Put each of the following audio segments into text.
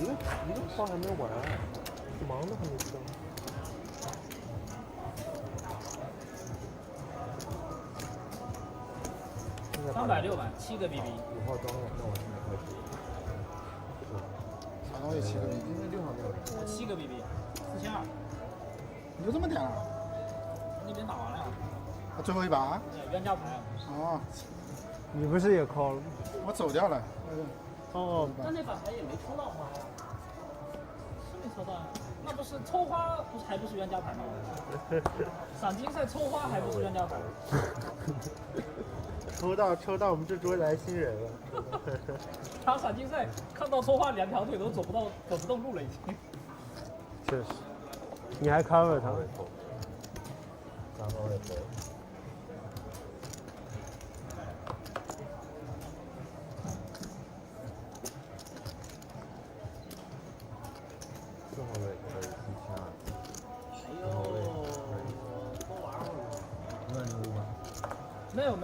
一个号还没完，忙的还没到。360万，7个 BB。有化妆了，那我现在开始。啥东西7个 BB？今天6号没有。 7个 BB，4200。你就这么点了？那边打完了。最后一把？冤家牌。哦。你不是也 call 了？我走掉了。哦。那把牌也没抽到花呀。是没抽到呀？那不是抽花，还不是冤家牌吗？赏金赛抽花还不是冤家牌？抽到，我们这桌来新人了。他赏金赛看到抽花2条腿都走不动路了已经。确实。你还 cover 他？3号位投。4号位可以7200。哎呦，多玩会儿。1万0吗？没有，4000。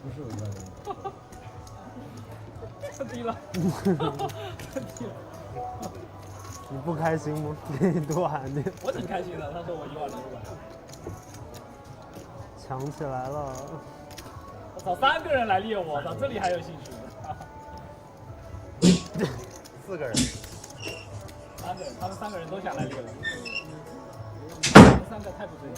不是有1万0。太低了，太低了。你不开心吗？给你多喊点。我挺开心的，他说我1万0。抢起来了！我操，3个人来猎我，操，这里还有兴趣。4个人。3个人，他们3个人都想来猎我。你们3个太不对了，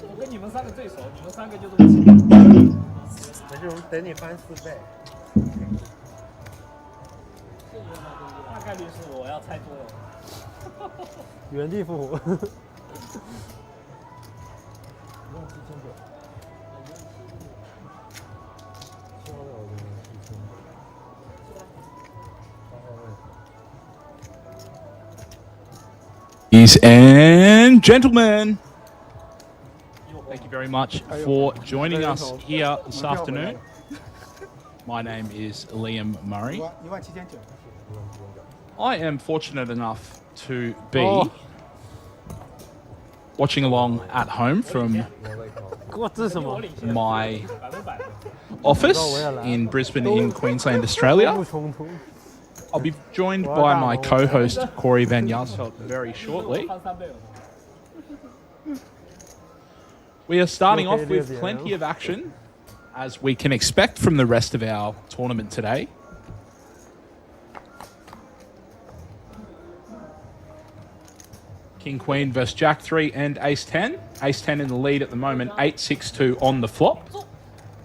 我跟你们3个最熟，你们3个就这么几个。没事，我们等你翻4倍。大概率是我要猜多了。原地复活。17900。7号位我这边1000。Ladies and gentlemen, thank you very much for joining us here this afternoon. My name is Liam Murray. 17900。I am fortunate enough to be watching along at home from 这是什么？ my office in Brisbane in Queensland, Australia. 不冲突。 I'll be joined by my co-host Corey Van Yarsveld very shortly. We are starting off with plenty of action, as we can expect from the rest of our tournament today. King Queen versus Jack 3 and Ace 10. Ace 10 in the lead at the moment, 8-6-2 on the flop.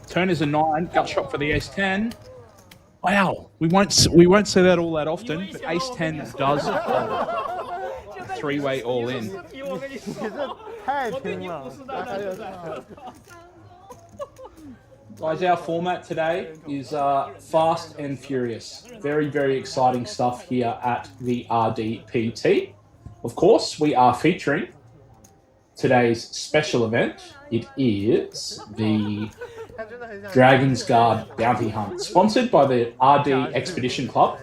Turn is a 9, gut shot for the Ace 10. Wow, we won't say that all that often, but Ace 10 does three-way all in. 太拼了。 Guys, our format today is fast and furious. Very, very exciting stuff here at the RDPT. Of course, we are featuring today's special event. It is the Dragon's Guard Bounty Hunt, sponsored by the RD Expedition Club.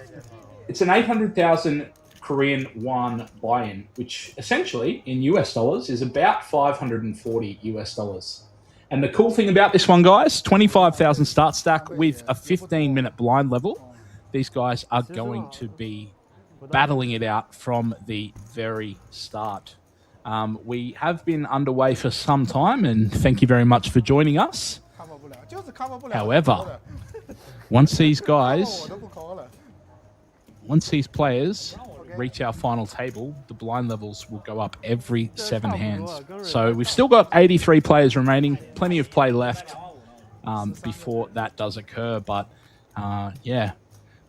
It's an 800,000 Korean won buy-in, which essentially in US dollars is about 540 US dollars. And the cool thing about this one, guys, 25,000 start stack with a 15-minute blind level. These guys are going to be battling it out from the very start. We have been underway for some time, and thank you very much for joining us. However, once these players reach our final table, the blind levels will go up every 7 hands. So we've still got 83 players remaining, plenty of play left before that does occur. But yeah,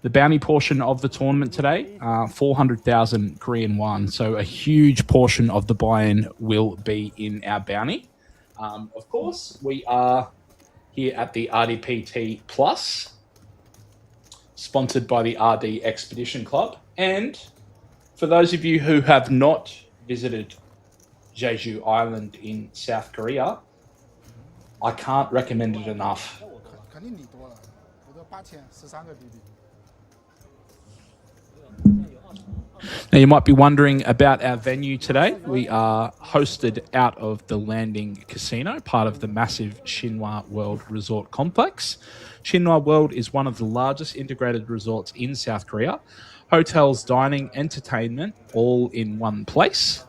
the bounty portion of the tournament today, 400,000 Korean won. So a huge portion of the buy-in will be in our bounty. Of course, we are here at the RDPT Plus, sponsored by the RD Expedition Club. And for those of you who have not visited Jeju Island in South Korea, I can't recommend it enough. Now, you might be wondering about our venue today. We are hosted out of the Landing Casino, part of the massive Shinhwa World Resort Complex. Shinhwa World is one of the largest integrated resorts in South Korea. Hotels, dining, entertainment, all in one place.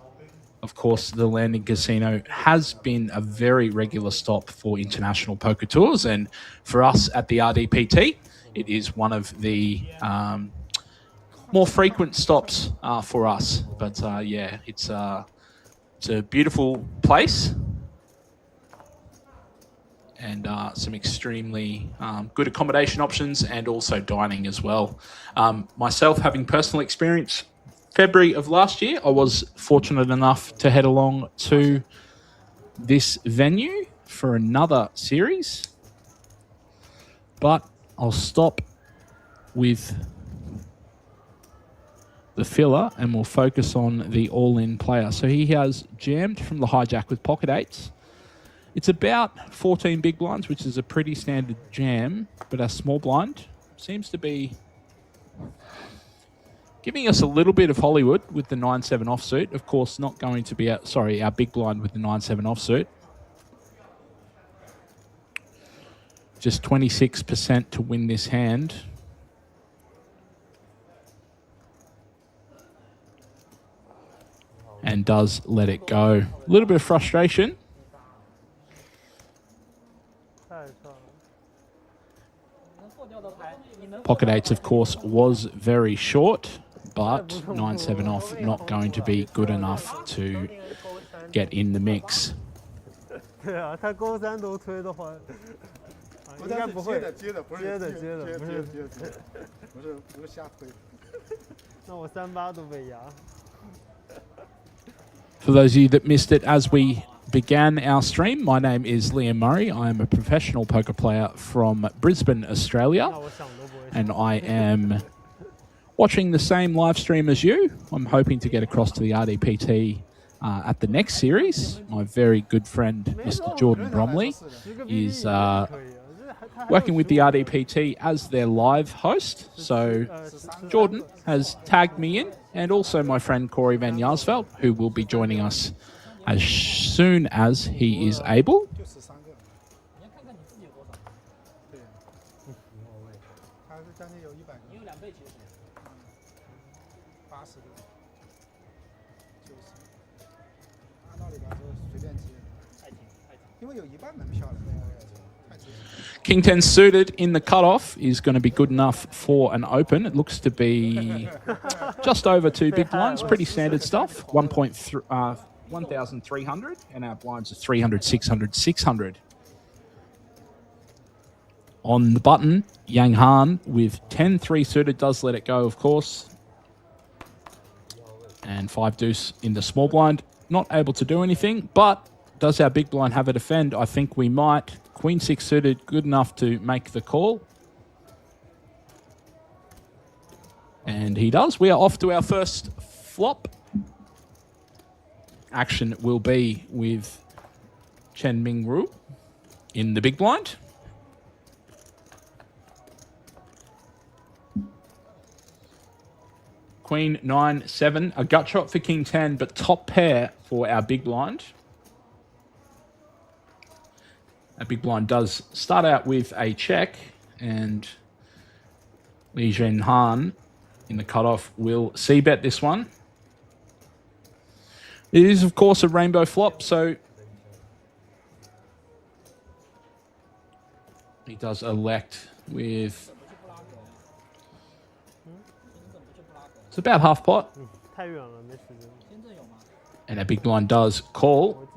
Of course, the Landing Casino has been a very regular stop for international poker tours, and for us at the RDPT, it is one of the more frequent stops for us. But yeah, it's a beautiful place and some extremely good accommodation options and also dining as well. Myself, having personal experience, February of last year, I was fortunate enough to head along to this venue for another series. But I'll stop with the filler and we'll focus on the all-in player. So he has jammed from the hijack with pocket eights. It's about 14 big blinds, which is a pretty standard jam, but our small blind seems to be giving us a little bit of Hollywood with the 9-7 offsuit. Of course, not going to be our big blind with the 9-7 offsuit. Just 26% to win this hand. And does let it go. A little bit of frustration. Pocket eights, of course, was very short, but 9-7 off not going to be good enough to get in the mix. 对啊，他勾三都推的话，应该不会。接的，不是接的，不是瞎推。那我38都被压。 For those of you that missed it as we began our stream, my name is Liam Murray. I am a professional poker player from Brisbane, Australia, and I am watching the same live stream as you. I'm hoping to get across to the RDPT at the next series. My very good friend, Mr. Jordan Bromley, is working with the RDPT as their live host. So Jordan has tagged me in, and also my friend Corey Van Jaarsveld, who will be joining us as soon as he is able. King 10 suited in the cutoff is going to be good enough for an open. It looks to be just over 2 big blinds, pretty standard stuff. 1,300, and our blinds are 300, 600, 600. On the button, Yang Han with 10-3 suited does let it go, of course. And 5 deuce in the small blind. Not able to do anything, but does our big blind have a defend? I think we might. Queen 6 suited, good enough to make the call. And he does. We are off to our first flop. Action will be with Chen Mingru in the big blind. Queen 9-7, a gut shot for King 10, but top pair for our big blind. Our big blind does start out with a check, and Li Zhenhan in the cutoff will c-bet this one. It is, of course, a rainbow flop, so he does elect with... It's about half pot. And our big blind does call.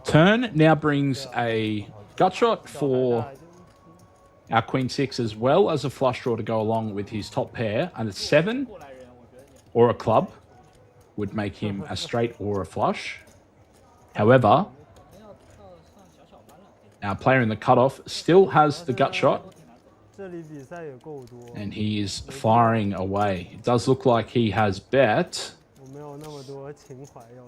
Turn now brings a gut shot for our Queen 6 as well as a flush draw to go along with his top pair, and a 7 or a club would make him a straight or a flush. However, our player in the cutoff still has the gut shot 这里比赛也够多， And he is firing away. It does look like he has bet 我没有那么多情怀要。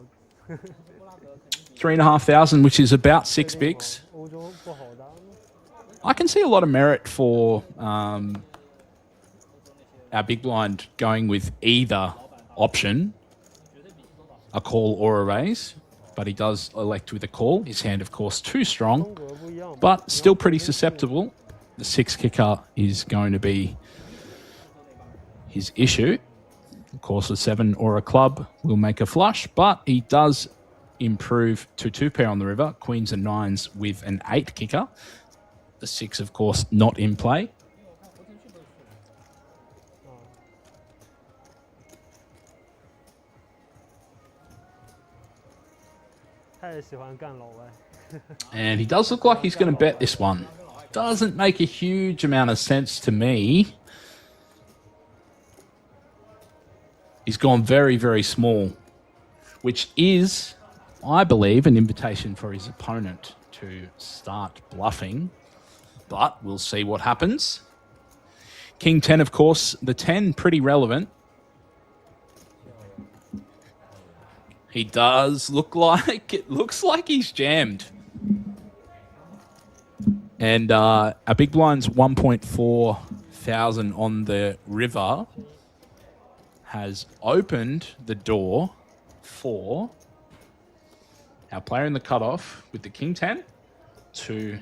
3,500, which is about 6 bigs. 欧洲不好打吗？ I can see a lot of merit for our big blind going with either option, a call or a raise. But he does elect with a call. His hand, of course, too strong, 风格不一样嘛。 but still pretty susceptible. The 6 kicker is going to be his issue. Of course, a 7 or a club will make a flush, but he does improve to 2 pair on the river, queens and 9s with an 8 kicker. The 6, of course, not in play. 太喜欢干老外。 And he does look like he's going to bet this one. Doesn't make a huge amount of sense to me. He's gone very, very small, which is, I believe, an invitation for his opponent to start bluffing. But we'll see what happens. King 10, of course, the 10 pretty relevant. He does look like, it looks like he's jammed. And a big blind's 1.4 thousand on the river has opened the door for our player in the cutoff with the King 10 to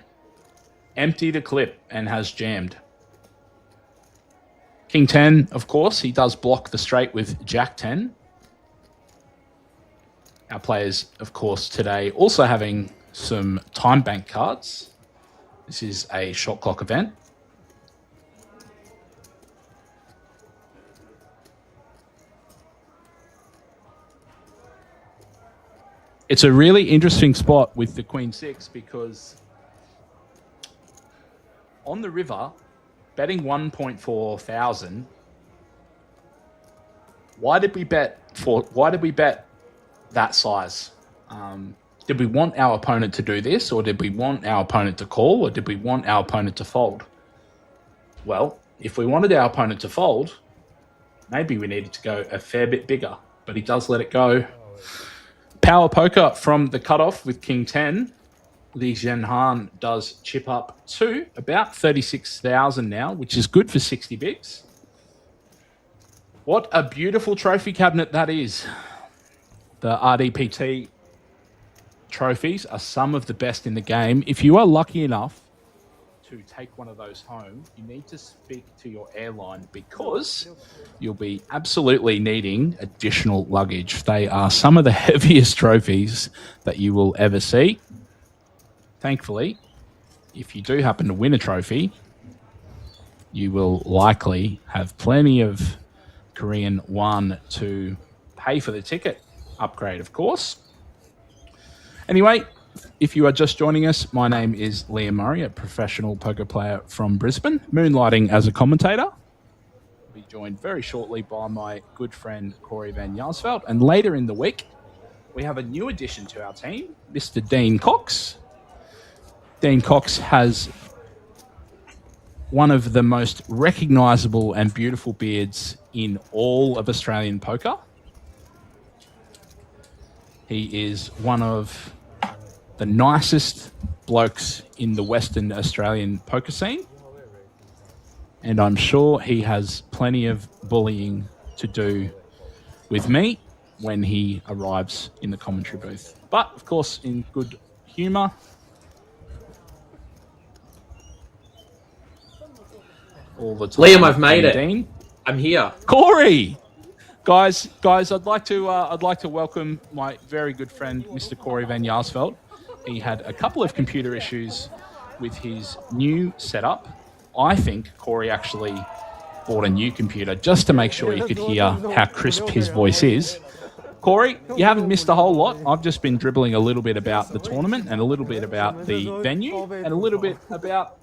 empty the clip and has jammed. King 10, of course, he does block the straight with Jack 10. Our players, of course, today also having some time bank cards. This is a shot clock event. It's a really interesting spot with the Queen 6 because on the river, betting 1.4 thousand. Why did we bet that size? Did we want our opponent to do this, or did we want our opponent to call, or did we want our opponent to fold? Well, if we wanted our opponent to fold, maybe we needed to go a fair bit bigger, but he does let it go. Power poker from the cutoff with King 10. Li Zhenhan does chip up to about 36,000 now, which is good for 60 bigs. What a beautiful trophy cabinet that is. The RDPT trophies are some of the best in the game. If you are lucky enough to take one of those home, you need to speak to your airline because you'll be absolutely needing additional luggage. They are some of the heaviest trophies that you will ever see. Thankfully, if you do happen to win a trophy, you will likely have plenty of Korean won to pay for the ticket upgrade, of course. Anyway, if you are just joining us, my name is Liam Murray, a professional poker player from Brisbane, moonlighting as a commentator. I'll be joined very shortly by my good friend Corey Van Yarsveld, and later in the week, we have a new addition to our team, Mr. Dean Cox. Dean Cox has one of the most recognisable and beautiful beards in all of Australian poker. He is one of the nicest blokes in the Western Australian poker scene. And I'm sure he has plenty of bullying to do with me when he arrives in the commentary booth. But, of course, in good humour. All the time. Liam, I've made it. Dean. I'm here. Corey! Guys, I'd like to welcome my very good friend, Mr. Corey Van Yarsveld. He had a couple of computer issues with his new setup. I think Corey actually bought a new computer just to make sure you could hear how crisp his voice is. Corey, you haven't missed a whole lot. I've just been dribbling a little bit about the tournament and a little bit about the venue and a little bit about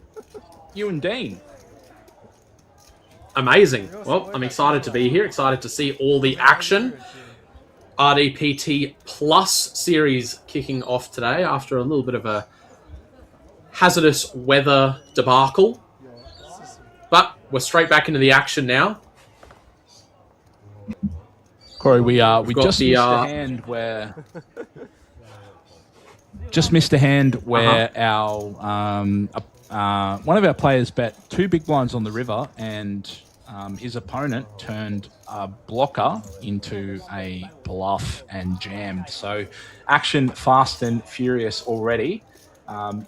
you and Dean. Amazing. Well, I'm excited to be here, excited to see all the action. RDPT Plus series kicking off today after a little bit of a hazardous weather debacle. we're straight back into the action now. Corey, we got just the, missed a hand where our one of our players bet 2 big blinds on the river, and his opponent turned a blocker into a bluff and jammed. So action fast and furious already.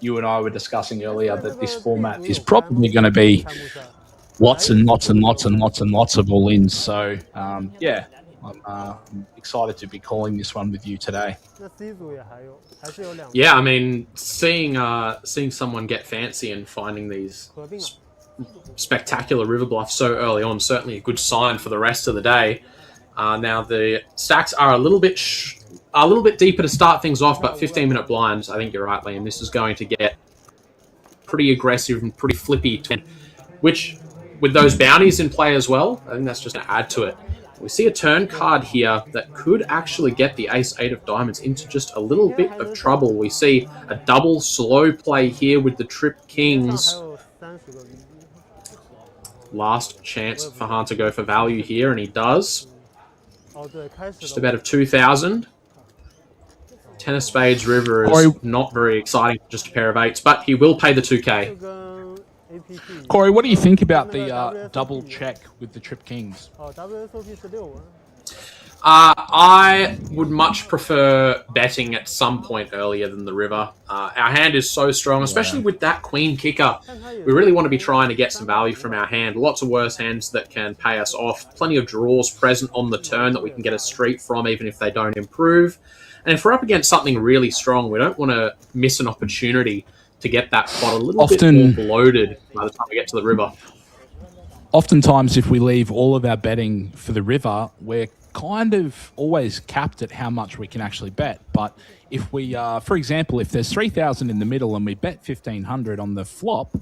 You and I were discussing earlier that this format is probably going to be lots and lots and lots and lots and lots of all-ins. So, yeah, I'm excited to be calling this one with you today. Yeah, I mean, seeing someone get fancy and finding these spectacular river bluffs so early on, certainly a good sign for the rest of the day. Now the stacks are a little bit deeper to start things off, but 15-minute blinds. I think you're right, Liam. This is going to get pretty aggressive and pretty flippy, which with those bounties in play as well, I think that's just going to add to it. We see a turn card here that could actually get the ace-8 of diamonds into just a little bit of trouble. We see a double slow play here with the trip kings. Last chance for Han to go for value here, and he does. Just about of 2,000. 10 of spades river is not very exciting, just a pair of 8s, but he will pay the 2k. Corey, what do you think about the double check with the trip kings? I would much prefer betting at some point earlier than the river. Our hand is so strong, especially with that queen kicker. We really want to be trying to get some value from our hand. Lots of worse hands that can pay us off. Plenty of draws present on the turn that we can get a street from, even if they don't improve. And if we're up against something really strong, we don't want to miss an opportunity to get that pot a little bit more bloated by the time we get to the river. Oftentimes, if we leave all of our betting for the river, we're kind of always capped at how much we can actually bet. But if we, for example, if there's 3,000 in the middle and we bet 1,500 on the flop,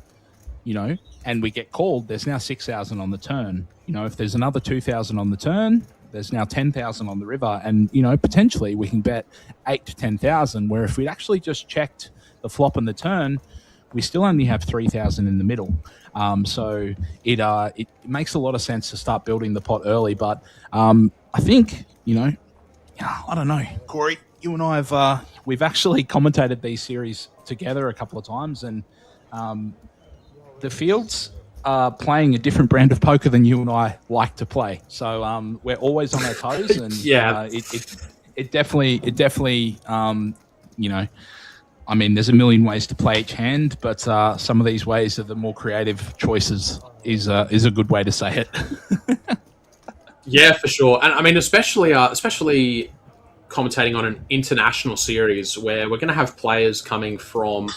you know, and we get called, there's now 6,000 on the turn. You know, if there's another 2,000 on the turn, there's now 10,000 on the river, and you know, potentially we can bet 8 to 10,000. Where if we'd actually just checked the flop and the turn, we still only have 3,000 in the middle. So it makes a lot of sense to start building the pot early. But I think, you know, I don't know, Corey, you and I have we've actually commentated these series together a couple of times, and the fields are playing a different brand of poker than you and I like to play. So we're always on our toes, and yeah, it definitely you know, I mean, there's a million ways to play each hand, but some of these ways are the more creative choices. Is a good way to say it. Yeah, for sure. And I mean, especially commentating on an international series where we're going to have players coming from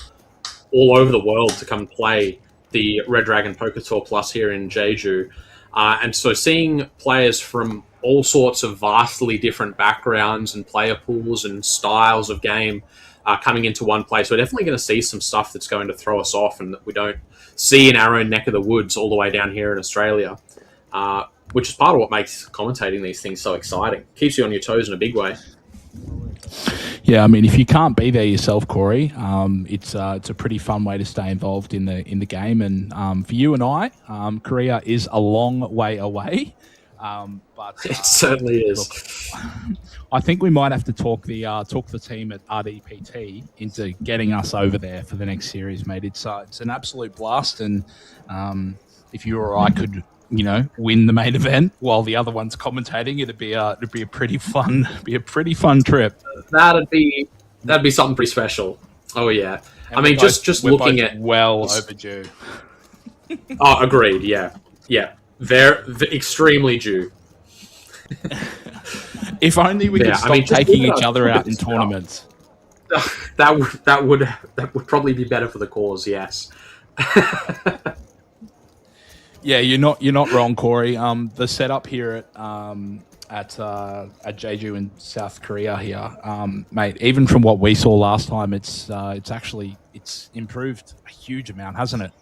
all over the world to come play the Red Dragon Poker Tour Plus here in Jeju. And so seeing players from all sorts of vastly different backgrounds and player pools and styles of game coming into one place, we're definitely going to see some stuff that's going to throw us off and that we don't see in our own neck of the woods all the way down here in Australia, which is part of what makes commentating these things so exciting. Keeps you on your toes in a big way. Yeah, I mean, if you can't be there yourself, Corey, it's a pretty fun way to stay involved in the game. And for you and I, Korea is a long way away. But it certainly is. Look, I think we might have to talk the team at RDPT into getting us over there for the next series, mate. It's an absolute blast, and if you or I could, you know, win the main event while the other one's commentating, it'd be a pretty fun trip. That'd be something pretty special. Oh yeah, and I mean, just looking at overdue. Oh, agreed. Yeah. Very extremely due. If only we could stop taking each other out in tournaments. That would probably be better for the cause. Yes. Yeah, you're not wrong, Corey. The setup here at Jeju in South Korea here, mate. Even from what we saw last time, it's improved a huge amount, hasn't it?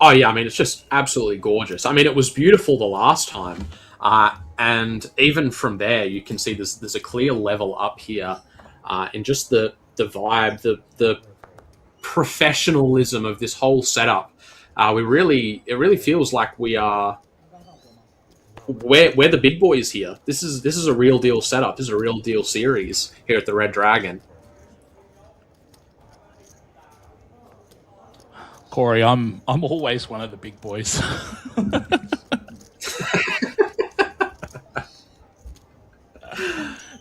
Oh yeah, I mean, it's just absolutely gorgeous. I mean, it was beautiful the last time, and even from there, you can see there's a clear level up here in just the vibe, the professionalism of this whole setup. it really feels like we're the big boys here. This is a real deal setup. This is a real deal series here at the Red Dragon. Corey, I'm always one of the big boys.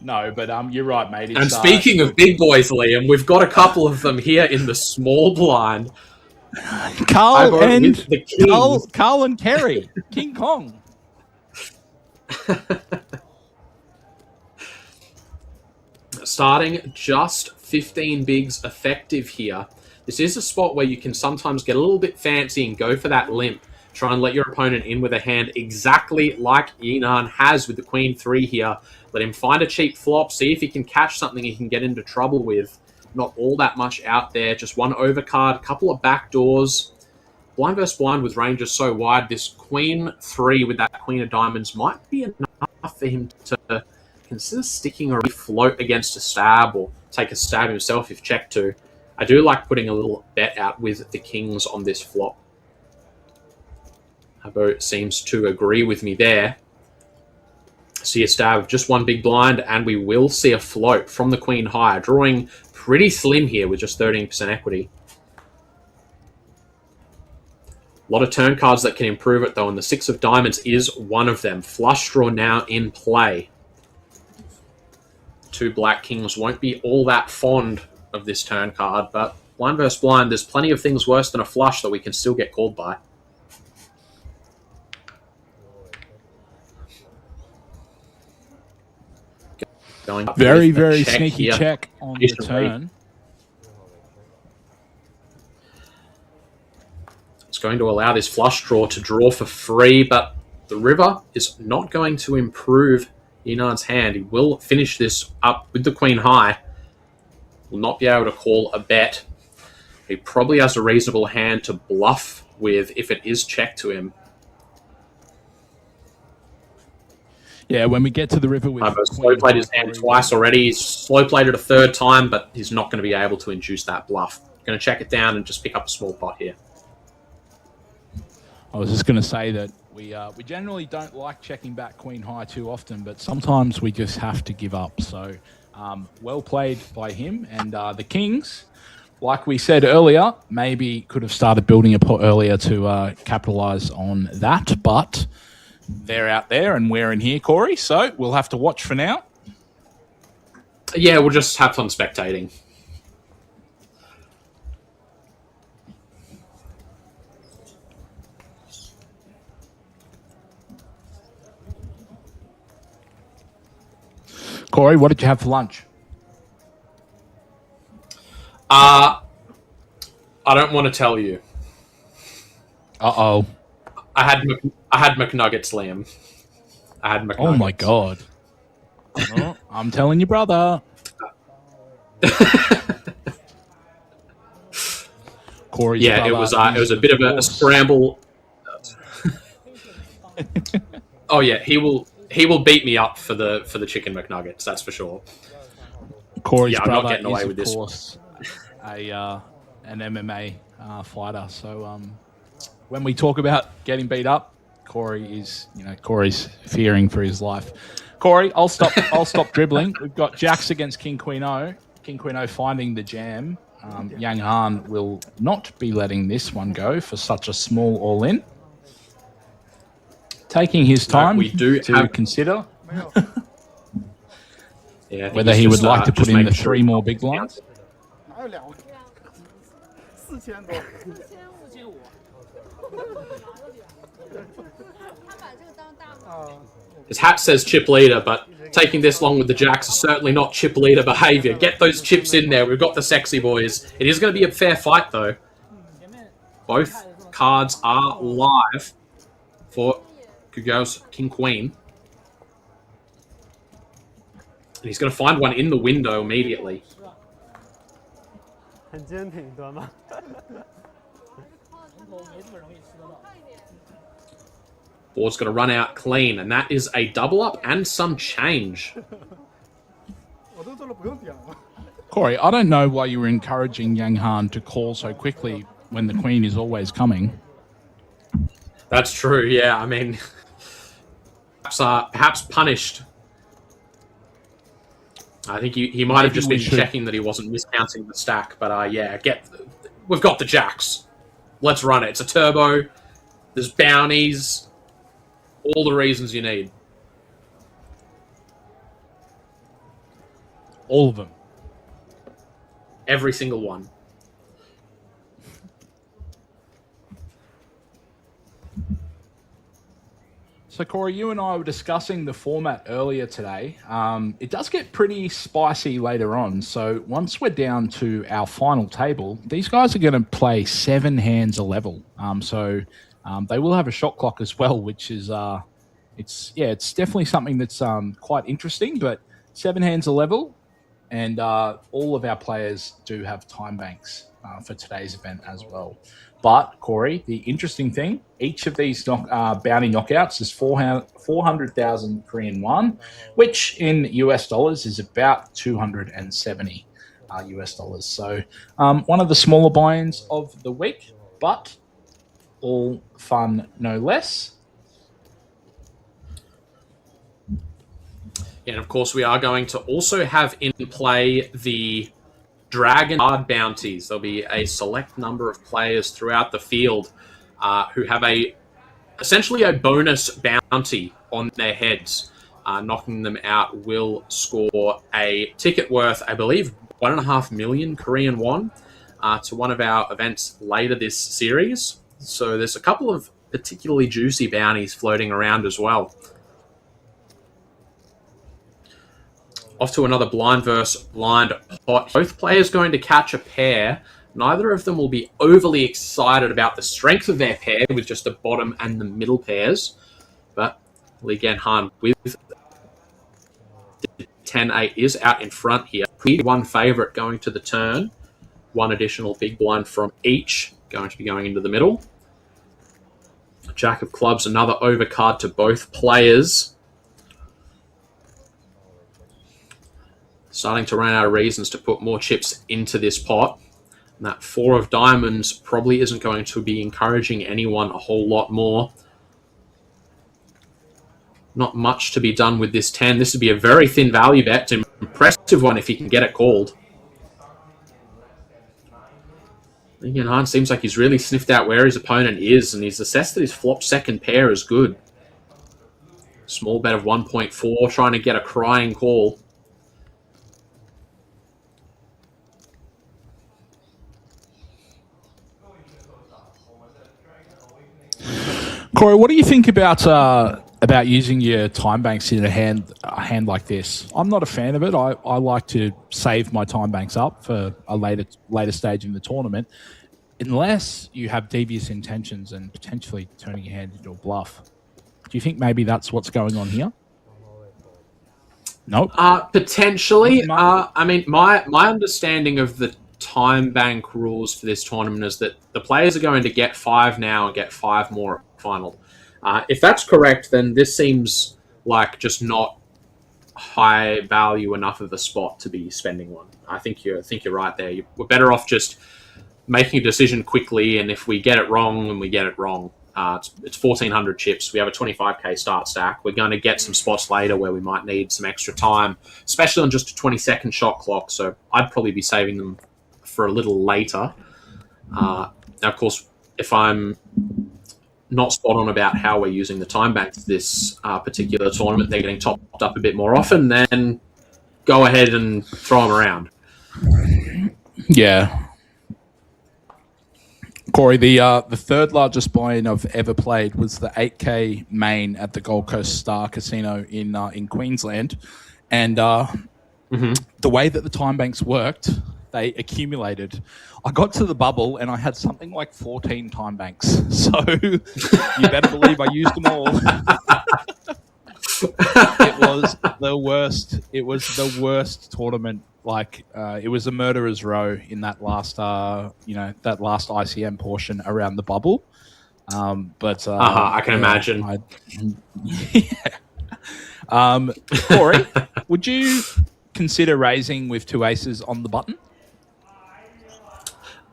No, but you're right, mate. And speaking of big boys, Liam, we've got a couple of them here in the small blind. Carl and the Kings. Carl and Kerry, King Kong. Starting just 15 bigs effective here. This is a spot where you can sometimes get a little bit fancy and go for that limp. Try and let your opponent in with a hand exactly like Yinan has with the Queen 3 here. Let him find a cheap flop, see if he can catch something he can get into trouble with. Not all that much out there, just one overcard, couple of back doors. Blind versus blind with ranges so wide, this Queen 3 with that Queen of Diamonds might be enough for him to consider sticking a float against a stab or take a stab himself if checked to. I do like putting a little bet out with the Kings on this flop. Habo seems to agree with me there. See a stab of just one big blind, and we will see a float from the Queen High, drawing pretty slim here with just 13% equity. A lot of turn cards that can improve it, though, and the 6 of Diamonds is one of them. Flush draw now in play. 2 Black Kings won't be all that fond of this turn card, but blind versus blind, there's plenty of things worse than a flush that we can still get called by. Going up Very, with a very check sneaky here. check on the turn. It's going to allow this flush draw to draw for free, but the river is not going to improve Yinan's hand. He will finish this up with the Queen High. Will not be able to call a bet. He probably has a reasonable hand to bluff with if it is checked to him. Yeah, when we get to the river with Slow played his hand twice already. He's slow played it a third time, but he's not going to be able to induce that bluff. Going to check it down and just pick up a small pot here. I was just going to say that we generally don't like checking back Queen High too often, but sometimes we just have to give up. So well played by him. And the Kings, like we said earlier, maybe could have started building a pot earlier to capitalise on that, but they're out there and we're in here, Corey, so we'll have to watch for now. Yeah, we'll just have fun spectating. Corey, what did you have for lunch? I don't want to tell you. Uh-oh. I had McNuggets, Liam. I had McNuggets. Oh, my God. Oh, I'm telling your brother. Corey's yeah, brother it was a bit of a scramble. Oh yeah, he will beat me up for the chicken McNuggets. That's for sure. Corey's I'm brother not getting away is, with of this. course, an MMA fighter. So when we talk about getting beat up, Corey's fearing for his life. Corey, I'll stop dribbling. We've got Jacks against King Queen O. King Queen O finding the jam. Yang Han will not be letting this one go for such a small all-in. Taking his time to consider yeah, whether he would like to put in the 3 more big blinds. 哪有2个？4000多。 His hat says chip leader, but taking this long with the Jacks is certainly not chip leader behaviour. Get those chips in there. We've got the sexy boys. It is going to be a fair fight, though. Both cards are live for Kugo's King Queen. And he's going to find one in the window immediately. 很坚挺，对吗？ Board's going to run out clean, and that is a double up and some change. 我都做了不用点了。 Corey, I don't know why you were encouraging Yang Han to call so quickly when the Queen is always coming. That's true. Yeah, I mean, perhaps punished. I think he might have Maybe just we been should- checking that he wasn't miscounting the stack. But yeah, we've got the jacks. Let's run it. It's a turbo. There's bounties. All the reasons you need. All of them. Every single one. So, Corey, you and I were discussing the format earlier today. It does get pretty spicy later on. So, once we're down to our final table, these guys are going to play 7 hands a level. They will have a shot clock as well, which is it's definitely something that's quite interesting. But 7 hands a level, and all of our players do have time banks for today's event as well. But, Corey, the interesting thing, each of these bounty knockouts is 400,000 Korean won, which in US dollars is about 270 US dollars. So one of the smaller buy-ins of the week, but all fun no less. And of course, we are going to also have in play the Dragon Card bounties. There'll be a select number of players throughout the field who have essentially a bonus bounty on their heads. Knocking them out will score a ticket worth, I believe, 1.5 million Korean won to one of our events later this series. So there's a couple of particularly juicy bounties floating around as well. Off to another blind versus blind pot. Both players going to catch a pair. Neither of them will be overly excited about the strength of their pair with just the bottom and the middle pairs. But Lee Gan-han with the 10-8 is out in front here. One favourite going to the turn. One additional big blind from each going to be going into the middle. Jack of clubs, another overcard to both players. Starting to run out of reasons to put more chips into this pot. And that 4 of diamonds probably isn't going to be encouraging anyone a whole lot more. Not much to be done with this 10. This would be a very thin value bet. It's an impressive one if he can get it called. Lee Gan-han seems like he's really sniffed out where his opponent is, and he's assessed that his flop second pair is good. Small bet of 1.4, trying to get a crying call. Corey, what do you think about using your time banks in a hand like this? I'm not a fan of it. I like to save my time banks up for a later stage in the tournament, unless you have devious intentions and potentially turning your hand into a bluff. Do you think maybe that's what's going on here? Nope. Potentially. I mean, my understanding of the time bank rules for this tournament is that the players are going to get 5 now and get 5 more at final. If that's correct, then this seems like just not high value enough of a spot to be spending one. I think you're right there. We're better off just making a decision quickly, and if we get it wrong, then we get it wrong. It's 1,400 chips. We have a 25k start stack. We're going to get some spots later where we might need some extra time, especially on just a 20-second shot clock. So I'd probably be saving them for a little later. Now, of course, if I'm not spot on about how we're using the time banks this particular tournament, they're getting topped up a bit more often, then go ahead and throw them around. Yeah. Corey, the third largest buy-in I've ever played was the 8K main at the Gold Coast Star Casino in Queensland. And the way that the time banks worked, they accumulated. I got to the bubble and I had something like 14 time banks. So you better believe I used them all. It was the worst. It was the worst tournament. Like it was a murderer's row in that last, that last ICM portion around the bubble. I can imagine. Corey, would you consider raising with 2 aces on the button?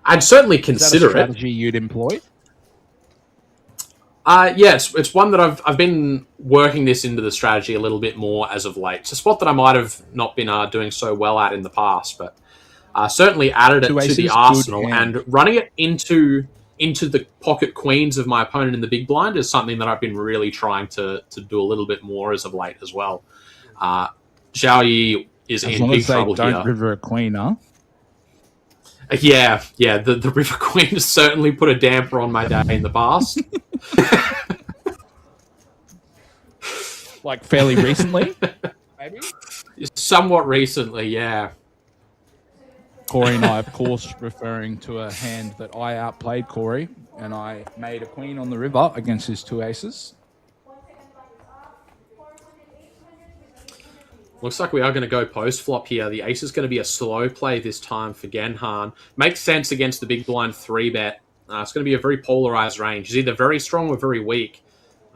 I'd certainly Is that a consider it. strategy you'd employ? Yes, it's one that I've been working this into the strategy a little bit more as of late. It's a spot that I might have not been doing so well at in the past, but certainly added it Two to aces, the good arsenal, hand. and running it into the pocket queens of my opponent in the big blind is something that I've been really trying to do a little bit more as of late as well. Zhao Yi is As in long big as they trouble don't here. river a queen, huh? Yeah. The River Queen has certainly put a damper on my day in the past. Like fairly recently, maybe. Somewhat recently, yeah. Corey and I, of course, referring to a hand that I outplayed Corey, and I made a queen on the river against his two aces. Looks like we are going to go post flop here. The ace is going to be a slow play this time for Genhan. Makes sense against the big blind 3-bet. It's going to be a very polarized range. He's either very strong or very weak.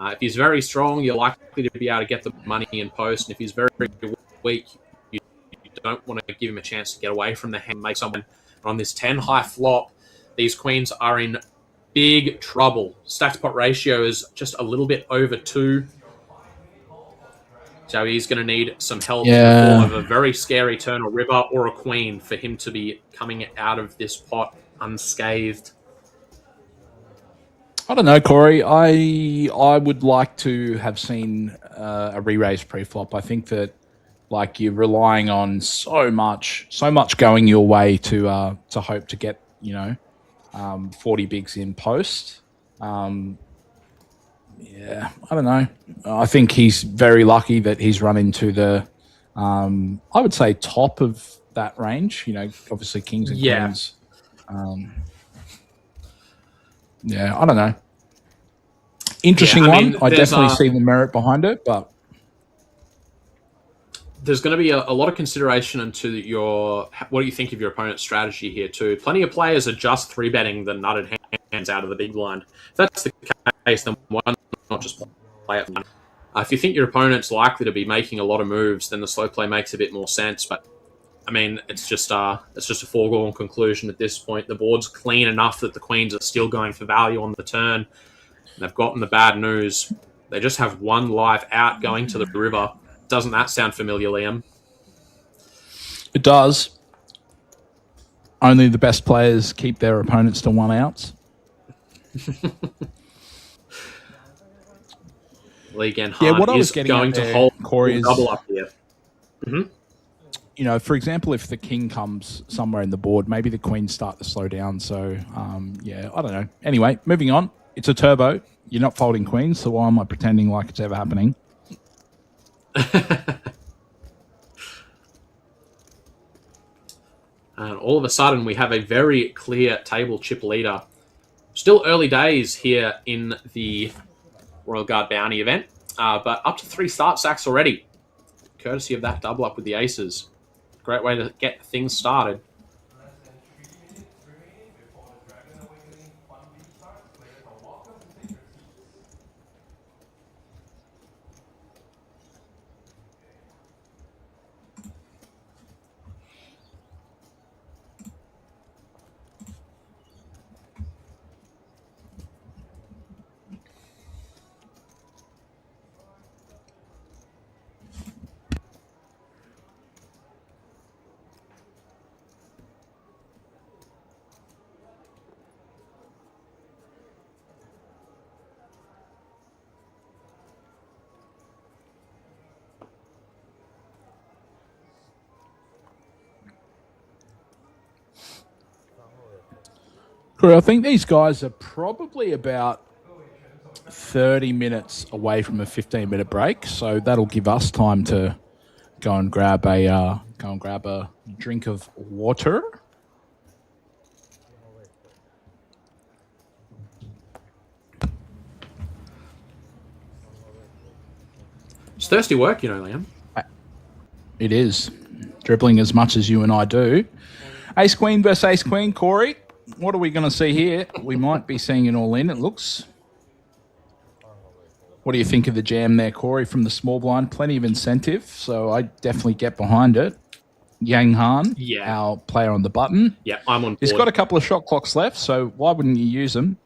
If he's very strong, you're likely to be able to get the money in post. And if he's very weak, you don't want to give him a chance to get away from the hand. Make someone on this 10 high flop. These queens are in big trouble. Stacked pot ratio is just a little bit over 2. So he's going to need some help in the form of a very scary turn or river or a queen for him to be coming out of this pot unscathed. I don't know, Corey. I would like to have seen a re-raise pre-flop. I think that like you're relying on so much going your way to hope to get 40 bigs in post. Yeah, I don't know. I think he's very lucky that he's run into the, I would say, top of that range. Obviously kings and queens. I don't know. Interesting one. I definitely see the merit behind it, but there's going to be a lot of consideration into what do you think of your opponent's strategy here too. Plenty of players are just 3-betting the nutted hands out of the big blind. If that's the case, then why not just play it? If you think your opponent's likely to be making a lot of moves, then the slow play makes a bit more sense. But I mean, it's just a foregone conclusion at this point. The board's clean enough that the queens are still going for value on the turn. They've gotten the bad news. They just have one live out going to the river. Doesn't that sound familiar, Liam? It does. Only the best players keep their opponents to 1 outs. Lee Genhan what I was is getting going at to there, hold Corey, is double up here. Mm-hmm. For example, if the king comes somewhere in the board, maybe the queens start to slow down. So, I don't know. Anyway, moving on. It's a turbo. You're not folding queens, so why am I pretending like it's ever happening? And all of a sudden, we have a very clear table chip leader. Still early days here in the Royal Guard Bounty event, but up to 3 start stacks already, courtesy of that double up with the aces. Great way to get things started. Corey, I think these guys are probably about 30 minutes away from a 15-minute break, so that'll give us time to go and grab a drink of water. It's thirsty work, Liam. It is. Dribbling as much as you and I do. Ace Queen versus Ace Queen, Corey. What are we going to see here? We might be seeing an all-in, it looks. What do you think of the jam there, Corey, from the small blind? Plenty of incentive, so I definitely get behind it. Yang Han, our player on the button. Yeah, I'm on board. He's got a couple of shot clocks left, so why wouldn't you use them?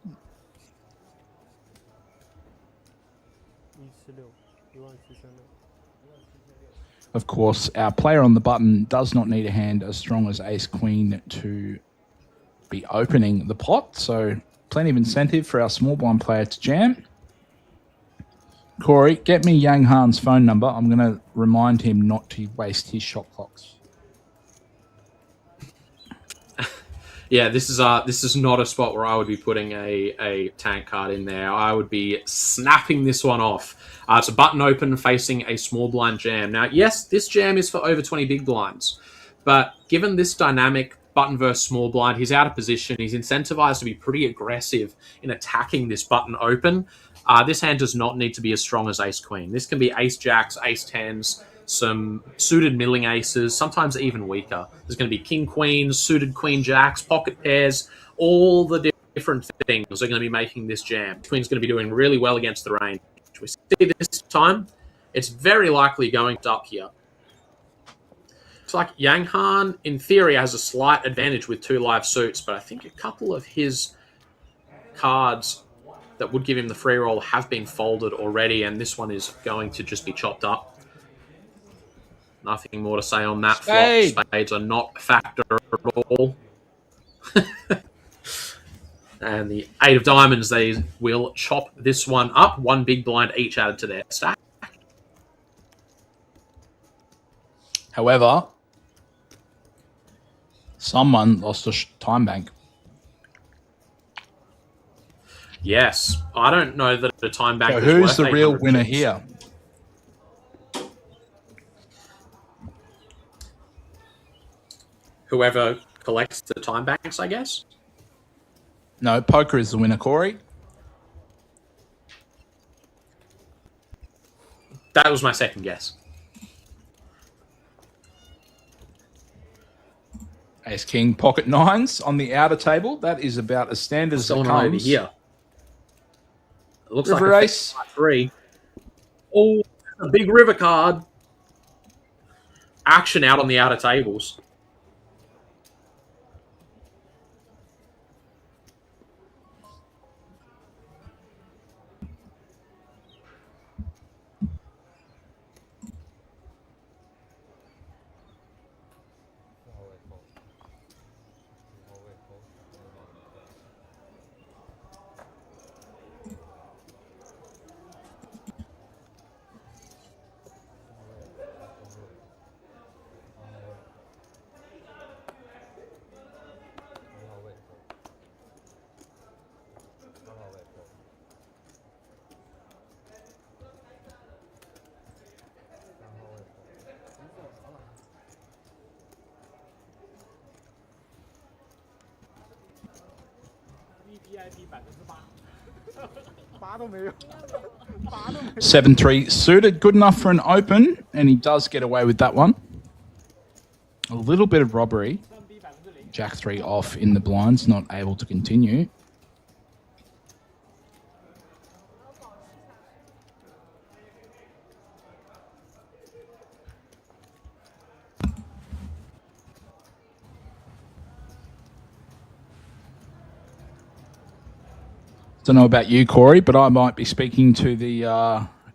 Of course, our player on the button does not need a hand as strong as ace queen to be opening the pot, so plenty of incentive for our small blind player to jam. Corey, get me Yang Han's phone number. I'm going to remind him not to waste his shot clocks. Yeah, this is not a spot where I would be putting a tank card in there. I would be snapping this one off. It's a button open facing a small blind jam. Now, yes, this jam is for over 20 big blinds, but given this dynamic button versus small blind, he's out of position. He's incentivized to be pretty aggressive in attacking this button open. This hand does not need to be as strong as ace queen. This can be ace jacks, ace tens, some suited milling aces, sometimes even weaker. There's going to be king queens, suited queen jacks, pocket pairs, all the different things are going to be making this jam. Queen's going to be doing really well against the range. We see this time, it's very likely going up here. It's like Yang Han, in theory, has a slight advantage with 2 live suits, but I think a couple of his cards that would give him the free roll have been folded already, and this one is going to just be chopped up. Nothing more to say on that. Spade. Flop. Spades are not a factor at all. And the 8 of diamonds, they will chop this one up. 1 big blind each added to their stack. However, someone lost a time bank. Yes. I don't know that a time bank So is who's worth the real 800 winner chips. here? Whoever collects the time banks, I guess. No, poker is the winner, Corey. That was my second guess. Ace King, pocket nines on the outer table. That is about as standard as it Someone over comes. here. It looks River like a ace. 3. Oh, a big river card. Action out on the outer tables. VIP 8%。 8都没有，8都没有。 7-3 suited, good enough for an open, and he does get away with that one. A little bit of robbery. Jack 3 off in the blinds, not able to continue. Don't know about you, Corey, but I might be speaking to the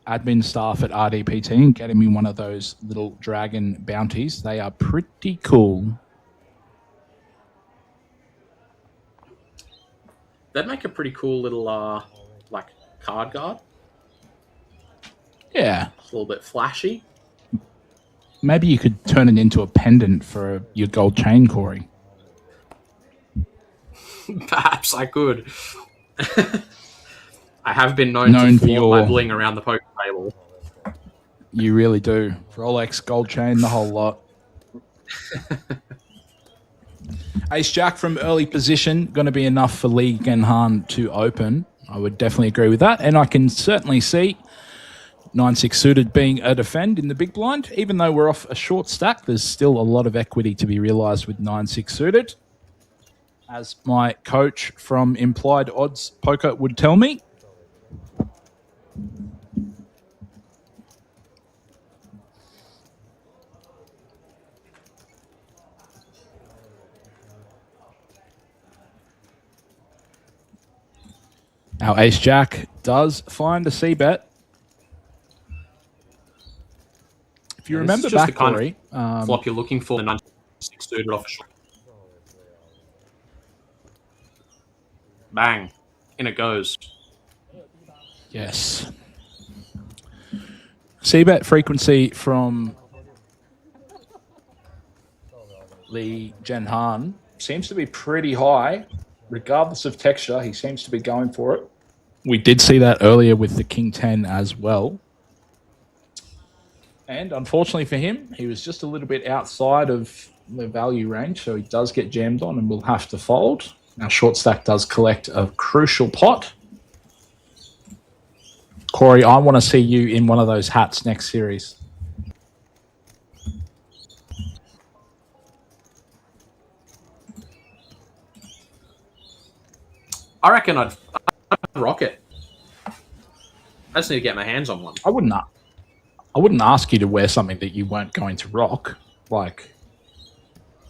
admin staff at RDPT and getting me one of those little dragon bounties. They are pretty cool. That'd make a pretty cool little, like, card guard. Yeah. It's a little bit flashy. Maybe you could turn it into a pendant for your gold chain, Corey. Perhaps I could. I have been known Known to for flaunt your- my bling around the poker table. You really do. Rolex, gold chain, the whole lot. Ace Jack from early position, going to be enough for Lee Genhan to open. I would definitely agree with that. And I can certainly see 9-6 suited being a defend in the big blind. Even though we're off a short stack, there's still a lot of equity to be realised with 9-6 suited. As my coach from Implied Odds Poker would tell me. Our Ace Jack does find a C-bet. If you And this remember is just back, the kind Corey, of flop you're looking for, the 96 suited off a short. Bang. In it goes. yes. C-bet frequency from Lee Zhenhan seems to be pretty high. Regardless of texture, he seems to be going for it. We did see that earlier with the King 10 as well. And unfortunately for him, he was just a little bit outside of the value range, so he does get jammed on and will have to fold. Now, short stack does collect a crucial pot. Corey, I want to see you in one of those hats next series. I reckon I'd rock it. I just need to get my hands on one. I wouldn't ask you to wear something that you weren't going to rock. Like,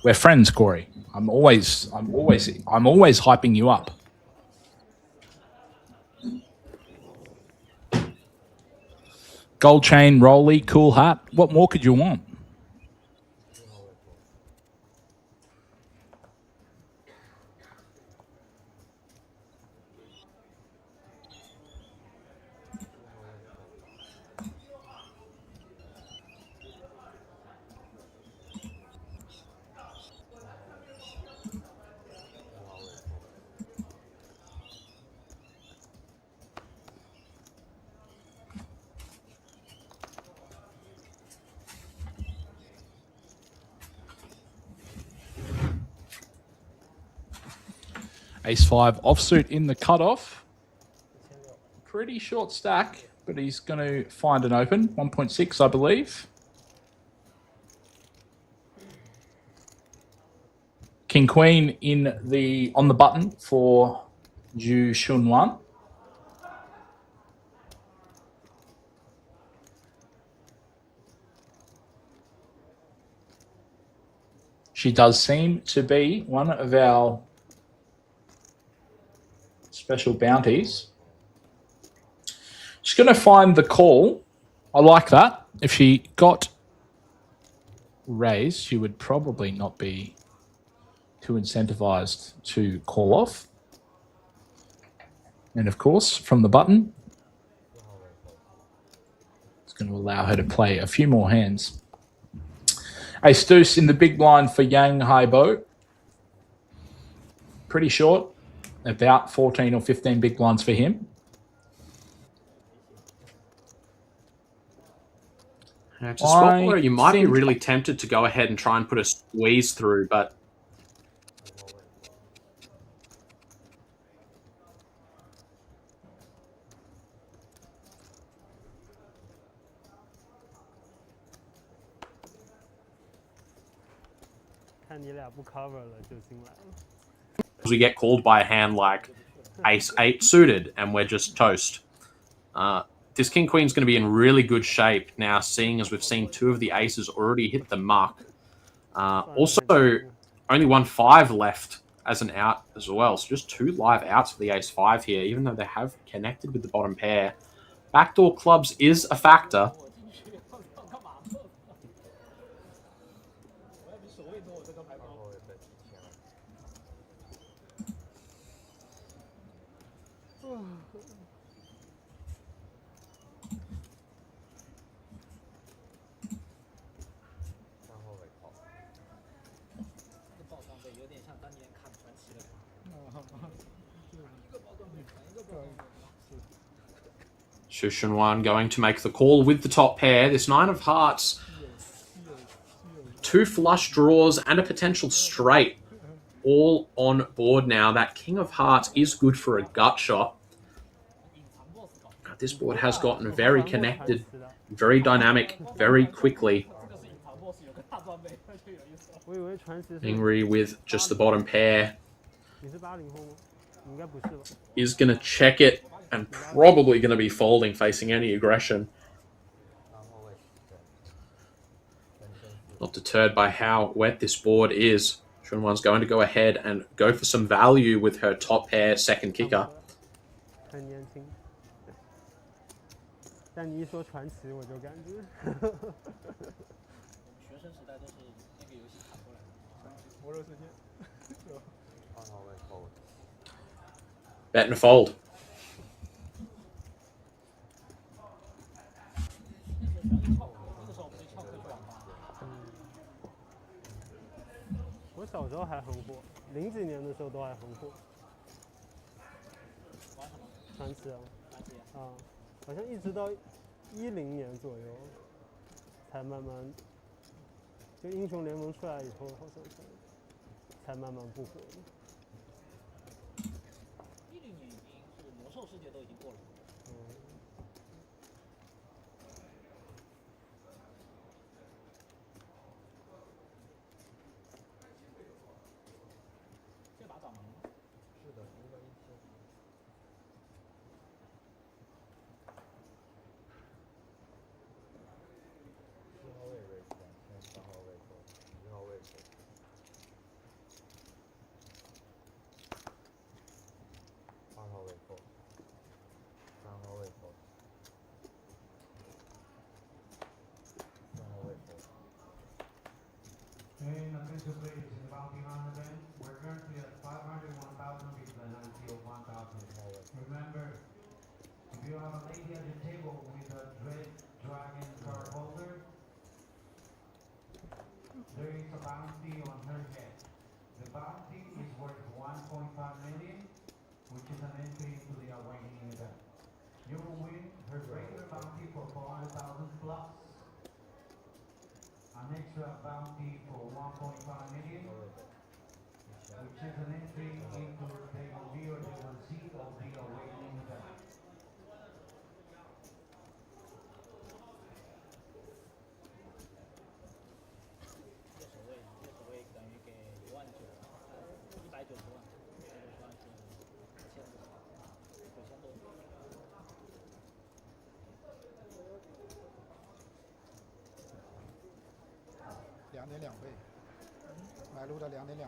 we're friends, Corey. I'm always hyping you up. Gold chain, rolly, cool hat. What more could you want? Ace-5 offsuit in the cutoff. Pretty short stack, but he's going to find an open. 1.6, I believe. King-Queen on the button for Zhu Shunwan. She does seem to be one of our special bounties. She's going to find the call. I like that. If she got raised, she would probably not be too incentivized to call off. And of course, from the button, it's going to allow her to play a few more hands. Ace deuce in the big blind for Yang Haibo. Pretty short. About 14 or 15 big blinds for him. It's a spot where you might be really tempted to go ahead and try and put a squeeze through, but we get called by a hand like Ace-8 suited, and we're just toast. This King Queen's going to be in really good shape now, seeing as we've seen two of the aces already hit the mark. Also, only 1-5 left as an out as well, so just 2 live outs for the Ace-5 here, even though they have connected with the bottom pair. Backdoor clubs is a factor. Zhu Shunwan going to make the call with the top pair. This 9 of hearts, 2 flush draws and a potential straight all on board now. That King of Hearts is good for a gut shot. This board has gotten very connected, very dynamic, very quickly. Angry with just the bottom pair. Is going to check it and probably going to be folding, facing any aggression. Not deterred by how wet this board is. Shunwan's going to go ahead and go for some value with her top pair second kicker. 但你一说传奇，我就感觉学生时代都是那个游戏卡过来的。魔兽世界。2号位 fold， Bet and fold. 那个时候不是翘课去网吧。我小时候还很火，00几年的时候都还很火。玩什么？传奇啊，传奇。啊，好像一直到10年左右，才慢慢，就英雄联盟出来以后，好像才慢慢不火的。10年已经是魔兽世界都已经过了。这把掌门。是的，应该1000。4号位 raise 2000，3号位 fold，1号位 fold。2号位 fold，3号位 fold，4号位 fold。And attention please, in the bounty hunter event, we're currently at 501,000 with an IC of 1,000. Remember, if you have a lady at your table with a Dread Dragon card holder, there is a bounty on her head. The bounty is worth 1.5 million, which is an entry into the Awakening event. You will win her regular bounty for 400,000 plus, an extra bounty for 1.5 million, which is an entry into table B or table C of the Awakening event. 右手位等于给19000，190万，190万是9000多。2.2倍，买入的2.2倍。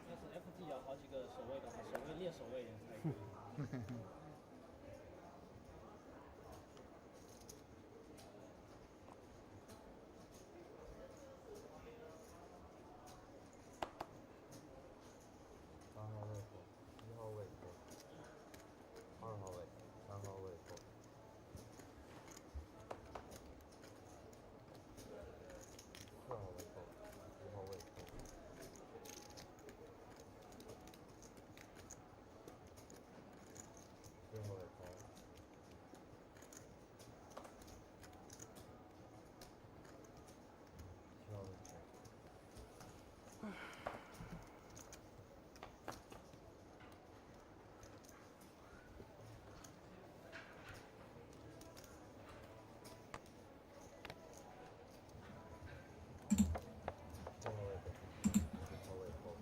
要是 FT 有好几个守卫的话，守卫列守卫也才可以。3号位 fold，1号位 fold，2号位，3号位 fold。4号位 fold，5号位 fold。6号位 fold。7号位 fold。4号位 fold，5号位 fold。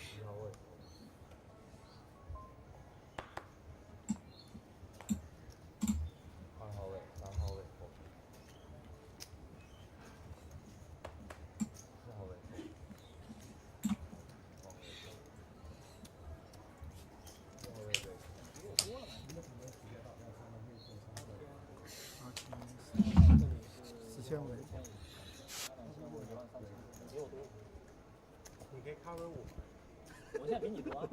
1号位 fold。2号位，3号位 fold。4号位 fold。5号位 raise。 4000维。比我多。你可以 cover 我。我现在比你多啊。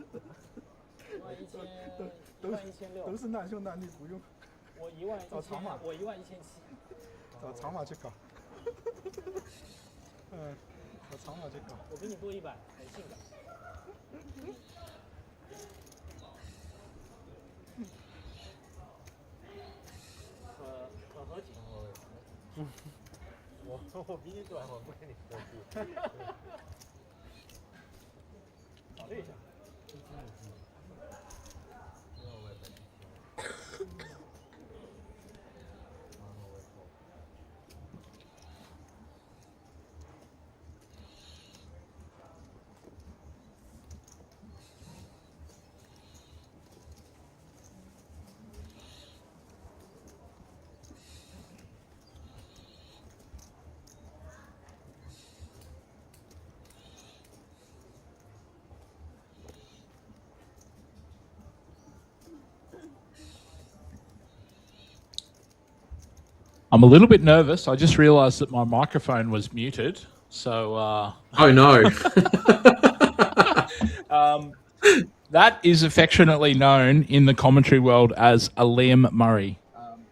11000，11600。都是难兄难弟不用。我11000，我11700。找长马去搞。找长马去搞。我比你多100，很性感。可合体。我比你短，我不跟你合计。考虑一下。I'm a little bit nervous. I just realized that my microphone was muted. So, Oh no. that is affectionately known in the commentary world as a Liam Murray.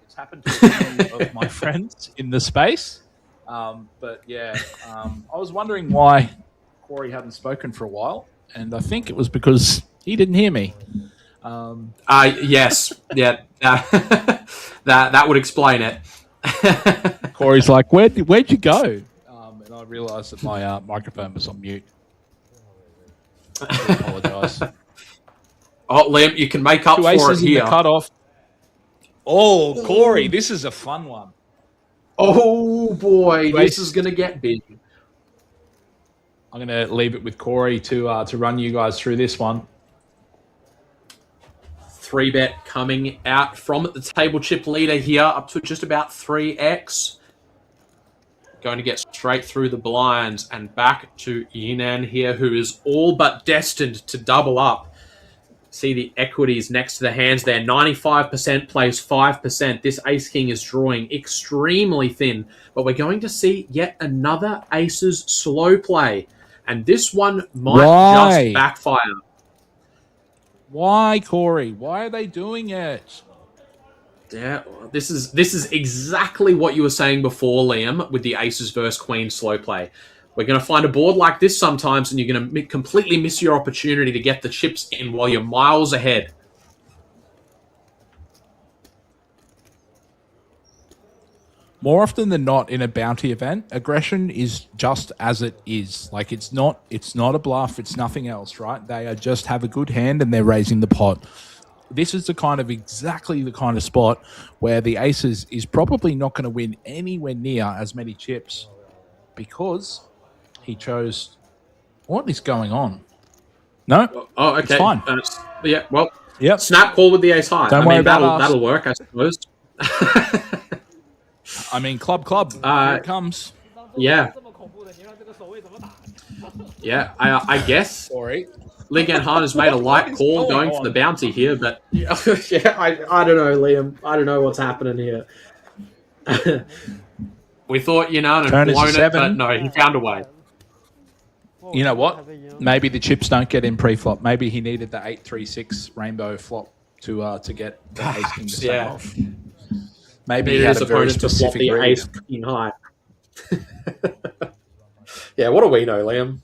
It's happened to many of my friends in the space. But yeah, I was wondering why Corey hadn't spoken for a while. And I think it was because he didn't hear me. Yes. Yeah. That would explain it. Corey's like, where'd you go? And I realised that my microphone was on mute. I apologise. Oh, Liam, you can make up Two for it aces in here. the cutoff. Oh, Corey, this is a fun one. Oh boy, Two this aces. is gonna get big. I'm going to leave it with Corey to run you guys through this one. 3-bet coming out from the table chip leader here, up to just about 3x. Going to get straight through the blinds and back to Yinan here, who is all but destined to double up. See the equities next to the hands there. 95% plays 5%. This ace-king is drawing extremely thin, but we're going to see yet another aces slow play. And this one might just backfire. Why, Corey? Why are they doing it? Yeah, this is exactly what you were saying before, Liam, with the aces versus queens slow play. We're going to find a board like this sometimes, and you're going to completely miss your opportunity to get the chips in while you're miles ahead. More often than not, in a bounty event, aggression is just as it is. Like it's not a bluff. It's nothing else, right? They just have a good hand and they're raising the pot. This is exactly the kind of spot where the aces is probably not going to win anywhere near as many chips because he chose. What is going on? No. Oh, okay. It's fine. Yeah. Well. Yep. Snap call with the ace high. Don't worry about us. That'll work, I suppose. I mean, club. Here it comes. Yeah. Yeah. I guess. Sorry. Li Ganhan has made a light call going for the bounty here, but yeah, I don't know, Liam. I don't know what's happening here. We thought Yinan had Turn is blown a it, 7. but no, he found a way. You know what? Maybe the chips don't get in pre-flop. Maybe he needed the 8-3-6 rainbow flop to get the ace king to stay off. Maybe he had a very specific the read. ace king high. Yeah, what do we know, Liam?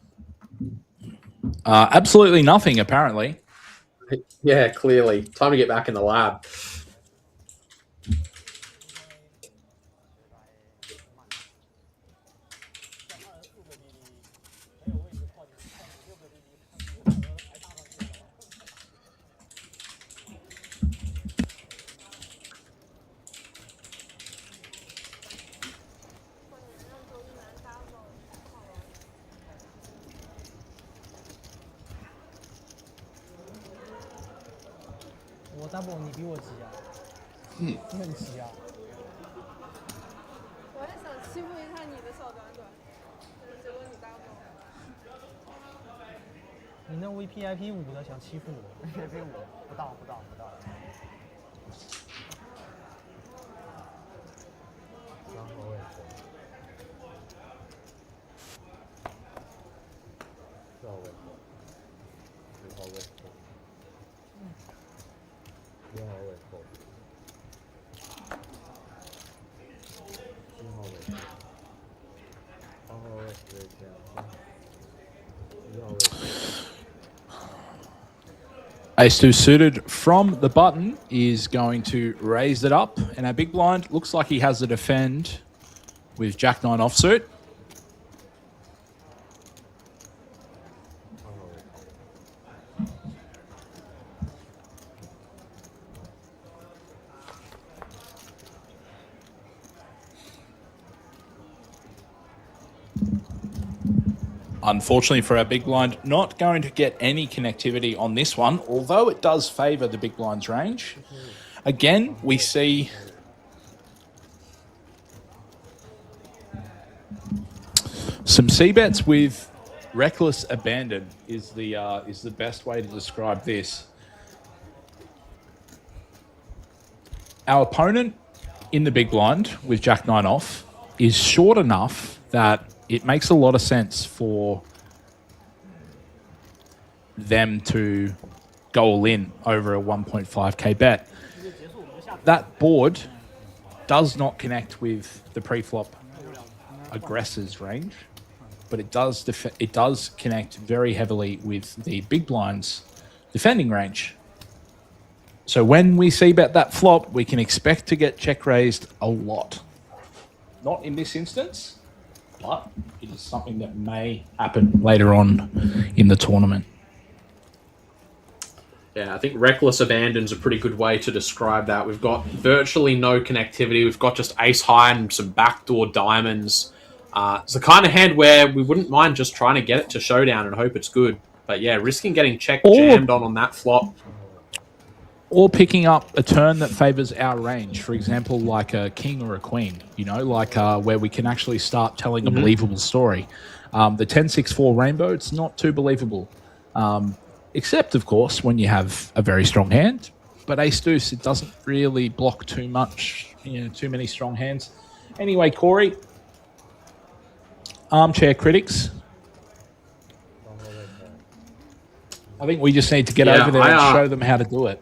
Absolutely nothing, apparently. Yeah, clearly. Time to get back in the lab.我 double 你比我急啊，你很急啊。我也想欺负一下你的小短短，结果你 double。你那 VPIP 5的想欺负我 ？VPIP 5不到。3号位4号位5号位6号位7号位 raise, yeah. You always raise. Ace 2 suited from the button is going to raise it up, and our big blind looks like he has a defend with Jack 9 offsuit. Unfortunately for our big blind, not going to get any connectivity on this one, although it does favour the big blind's range. Again, we see some C-bets with reckless abandon is the best way to describe this. Our opponent in the big blind with Jack 9 off is short enough that it makes a lot of sense for them to go all in over a 1.5k bet. That board does not connect with the pre-flop aggressor's range, but it does connect very heavily with the big blind's defending range. So when we see bet that flop, we can expect to get check raised a lot. Not in this instance, but it is something that may happen later on in the tournament. Yeah, I think reckless abandon's a pretty good way to describe that. We've got virtually no connectivity. We've got just ace high and some backdoor diamonds. It's the kind of hand where we wouldn't mind just trying to get it to showdown and hope it's good. But yeah, risking getting check jammed on that flop. Or picking up a turn that favours our range. For example, like a king or a queen, you know, like where we can actually start telling a believable story. The 10-6-4 rainbow, it's not too believable. Except, of course, when you have a very strong hand. But ace-deuce, it doesn't really block too much, too many strong hands. Anyway, Corey, armchair critics. I think we just need to get over there and show them how to do it.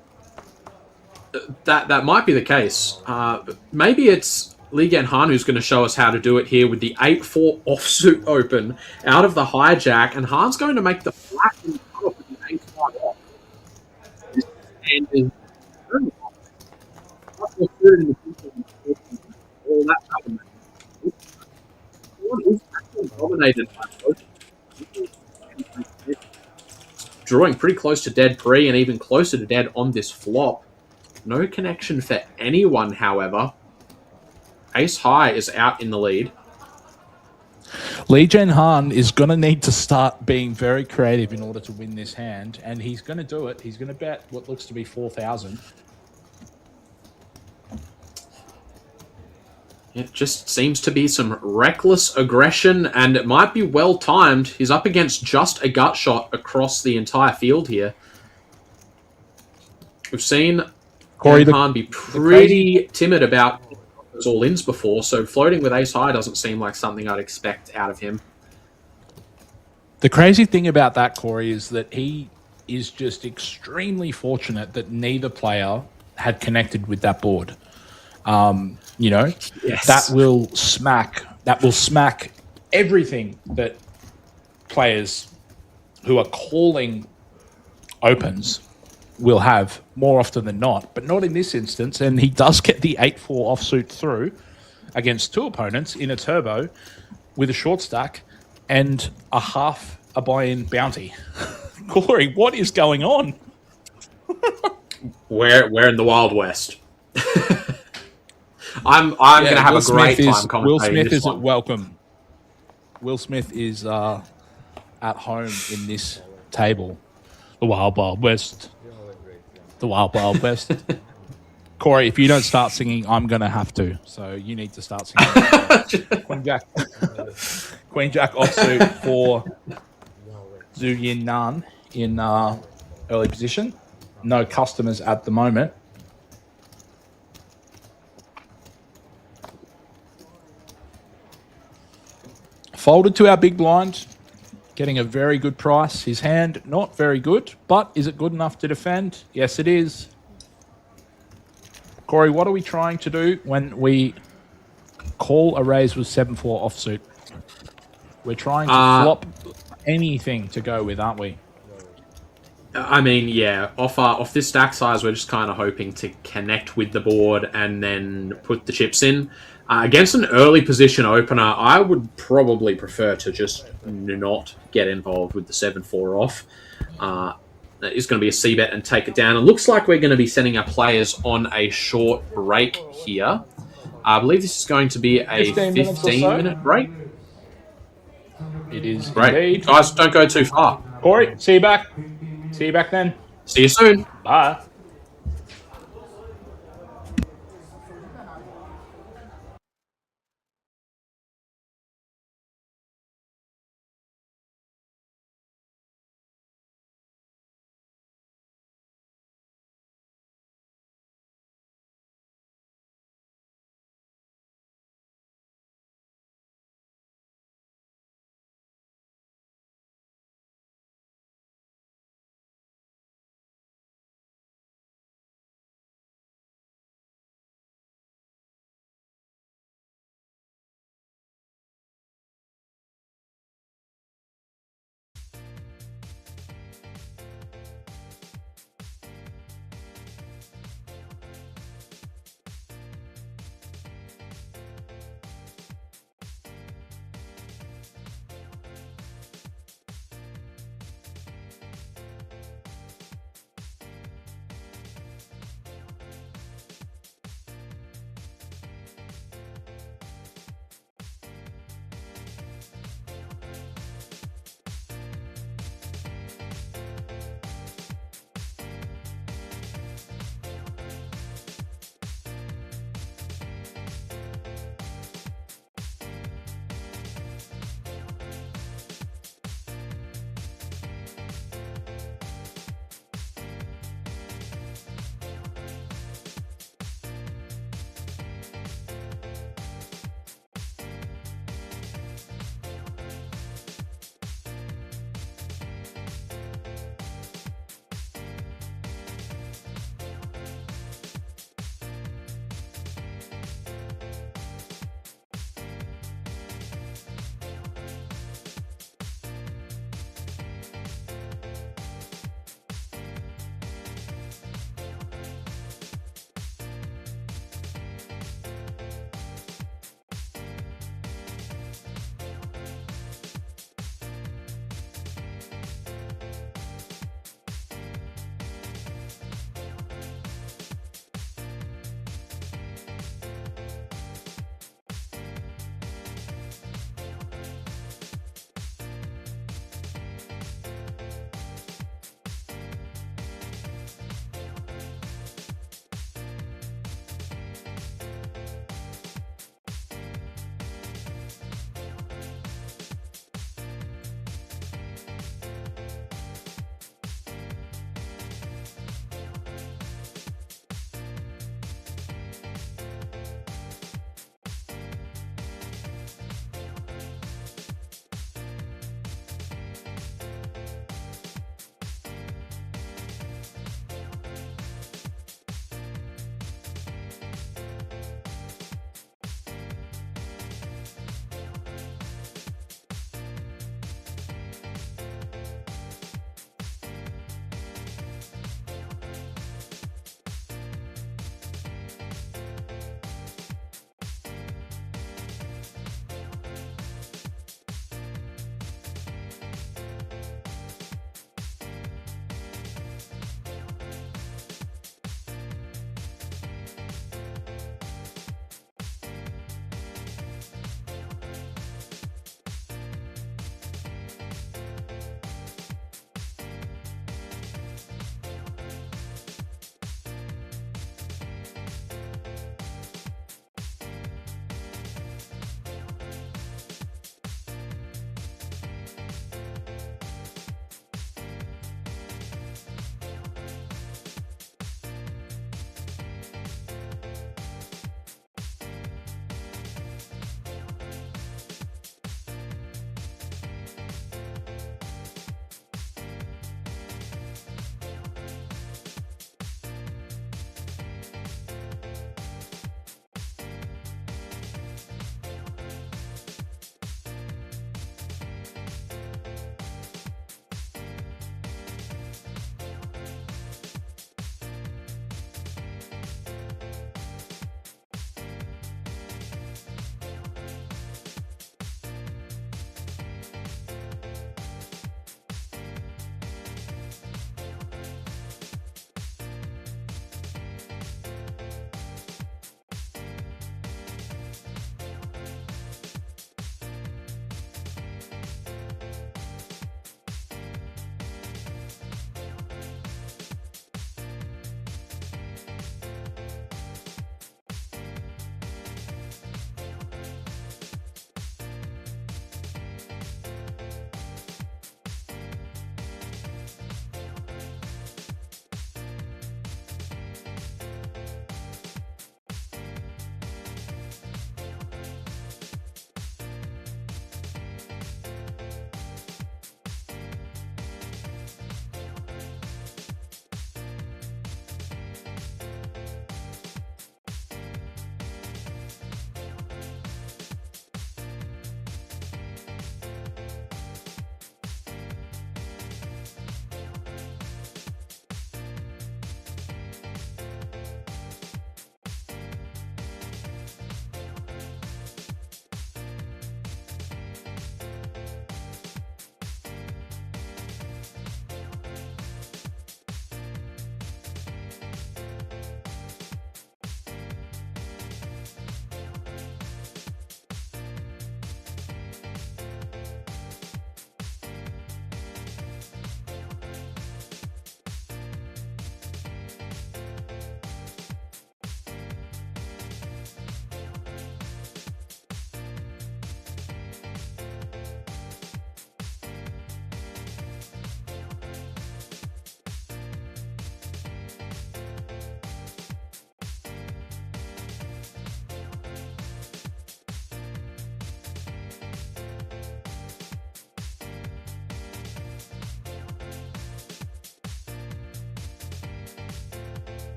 That might be the case. Maybe it's Li Ganhan who's going to show us how to do it here with the 8-4 offsuit open out of the hijack, and Han's going to make the flat in the cutoff with the 8-5 off. This hand is very much more suited in the future. All that kind of one is actually dominated by both. Drawing pretty close to dead pre and even closer to dead on this flop. No connection for anyone, however. Ace high is out in the lead. Li Ganhan is going to need to start being very creative in order to win this hand, and he's going to do it. He's going to bet what looks to be 4,000. It just seems to be some reckless aggression, and it might be well timed. He's up against just a gut shot across the entire field here. We've seen Corey, Ganhan be pretty timid about those all-ins before, so floating with ace high doesn't seem like something I'd expect out of him. The crazy thing about that, Corey, is that he is just extremely fortunate that neither player had connected with that board. Yes. That will smack everything that players who are calling opens will have more often than not, but not in this instance. And he does get the 8-4 offsuit through against two opponents in a turbo with a short stack and a half a buy-in bounty. Corey, what is going on? We're in the Wild West. I'm going to have a great time commentating Will Smith this is one. welcome. Will Smith is at home in this table. The Wild Wild West. The Wild Wild West. Corey, if you don't start singing, I'm going to have to. So you need to start singing. Queen Jack offsuit for Zhu Yin Nan in early position. No customers at the moment. Folded to our big blind, getting a very good price. His hand, not very good, but is it good enough to defend? Yes, it is. Corey, what are we trying to do when we call a raise with 7-4 offsuit? We're trying to flop anything to go with, aren't we? I mean, yeah, off this stack size, we're just kind of hoping to connect with the board and then put the chips in. Against an early position opener, I would probably prefer to just not get involved with the 7-4 off. That is going to be a C-bet and take it down. It looks like we're going to be sending our players on a short break here. I believe this is going to be a 15-minute break. It is Great. indeed. Guys, don't go too far. Corey, see you back. See you back then. See you soon. Bye.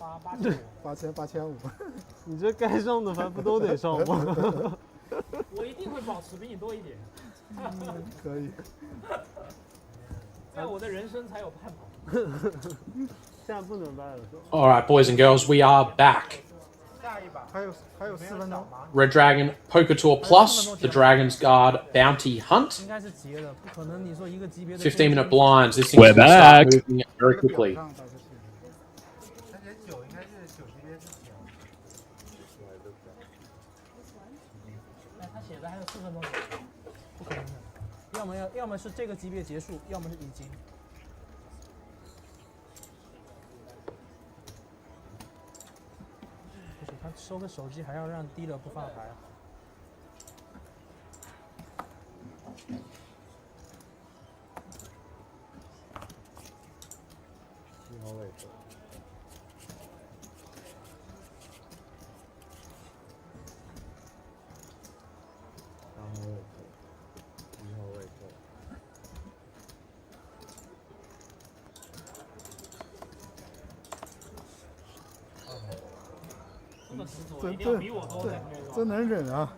8500、8500。你这该上的盘不都得上吗？我一定会保持比你多一点，可以。这样我的人生才有盼头。现在不能掰了是吧？ All right, boys and girls, we are back. 还有4分钟。 Red Dragon Poker Tour Plus, the Dragon's Guard Bounty Hunt. 应该是结的，不可能你说一个级别的。 15-minute blinds. This thing's We're going to start back. moving very quickly. 他写的还有4分钟，不可能的。要么是这个级别结束，要么是已经。不是，他收个手机还要让低了不发牌啊。1号位置。3号位置。1号位置。这么执着，一定要比我多才可以真能忍啊！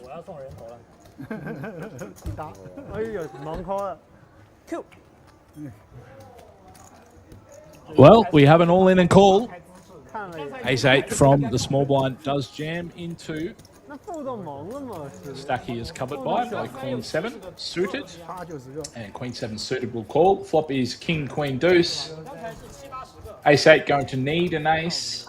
我要送人头了。打。哎呀，盲 call 了。Q。 Well, we have an all-in and call. 看了一眼， Ace-8 from the small blind does jam into 那负到盲了吗？是 stack he is covered by Queen 7 suited. 差90个。 And Queen 7 suited will call. Flop is King, Queen, Deuce. Ace-8 going to need an ace.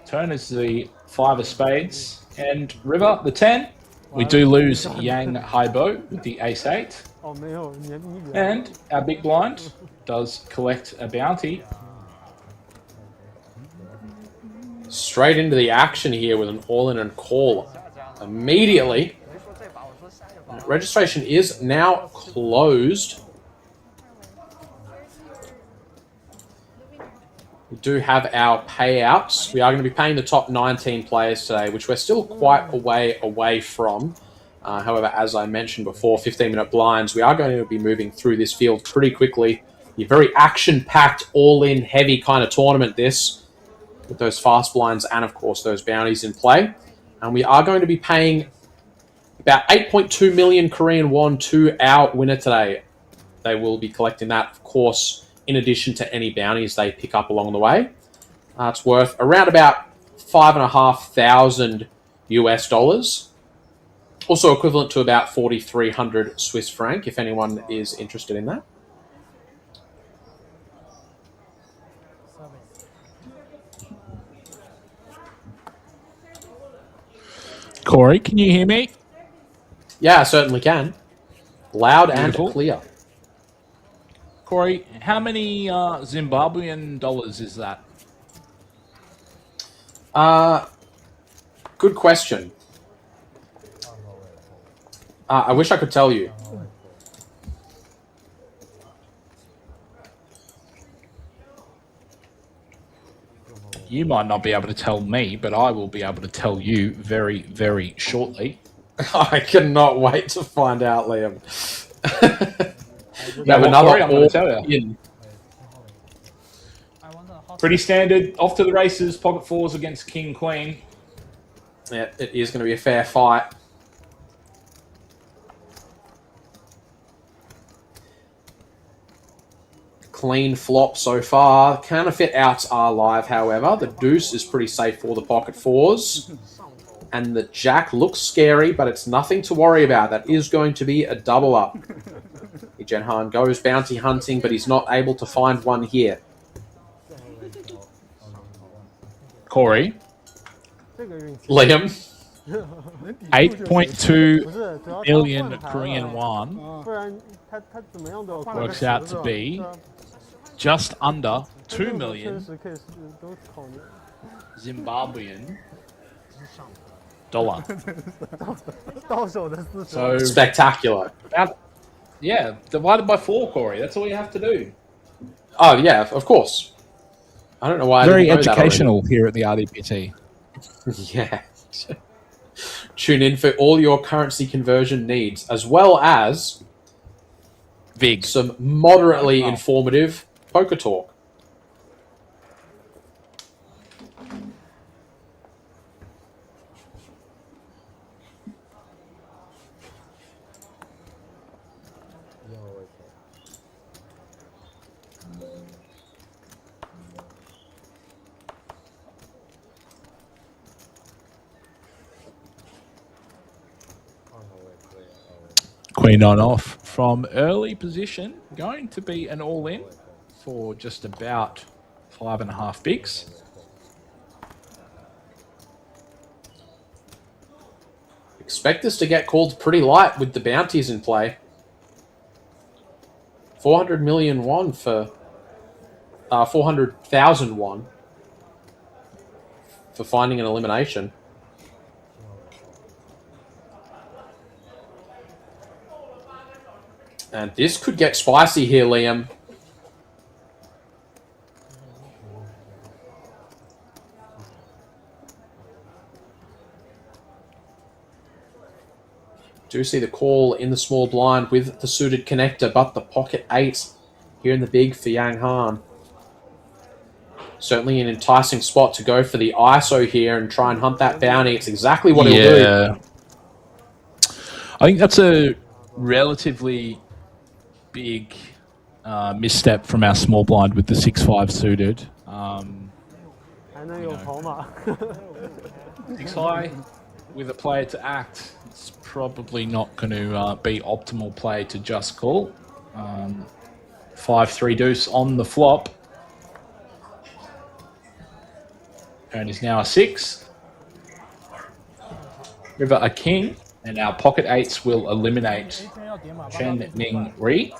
Turn is the 5 of spades. And river, the 10. We do lose Yang Haibo with the Ace-8. 哦，没有，你比较。 And our big blind does collect a bounty. Straight into the action here with an all-in and call. Immediately. Registration is now closed. We do have our payouts. We are going to be paying the top 19 players today, which we're still quite a way away from. However, as I mentioned before, 15-minute blinds, we are going to be moving through this field pretty quickly. A very action-packed, all-in, heavy kind of tournament, this, with those fast blinds and, of course, those bounties in play. And we are going to be paying about 8.2 million Korean won to our winner today. They will be collecting that, of course, in addition to any bounties they pick up along the way. It's worth around about $5,500 US. Also equivalent to about 4,300 Swiss franc, if anyone is interested in that. Corey, can you hear me? Yeah, I certainly can. Loud Beautiful. and clear. Corey, how many Zimbabwean dollars is that? Good question. I wish I could tell you. You might not be able to tell me, but I will be able to tell you very, very shortly. I cannot wait to find out, Liam. We Yeah, have well, another Corey, I'm going to tell you. all-in. Pretty standard. Off to the races. Pocket fours against King, Queen. Yeah, it is going to be a fair fight. Clean flop so far. Counterfeit outs are live, however. The deuce is pretty safe for the pocket fours. And the jack looks scary, but it's nothing to worry about. That is going to be a double up. Jenhan goes bounty hunting, but he's not able to find one here. Corey, 这个运气。 Liam. 8.2不是，主要他 million 换牌了 Korean won 不然他怎么样都要换 works out to be just under 2 million 确实可以都考虑。 Zimbabwean dollar. 到手的40。 So Spectacular. yeah, divided by 4, Corey. That's all you have to do. Oh, yeah, of course. I don't know why I Very didn't know that already. educational here at the RDPT. Yeah. Tune in for all your currency conversion needs, as well as Vig. some moderately informative poker talk. You always bet. On the way, clear. Queen on off from early position. Going to be an all-in for just about 5.5 bigs. Expect this to get called pretty light with the bounties in play. 400 million won for 400,000 won for finding an elimination. And this could get spicy here, Liam. Do see the call in the small blind with the suited connector, but the pocket 8 here in the big for Yang Han. Certainly an enticing spot to go for the ISO here and try and hunt that bounty. It's exactly what he'll do. I think that's a relatively big misstep from our small blind with the 6-5 suited. 还能有筹码。 6 high with a player to act. It's probably not going to be optimal play to just call. 5-3 deuce on the flop. Turn is now a 6. River a king, and our pocket 8s will eliminate Chen Ning Ri.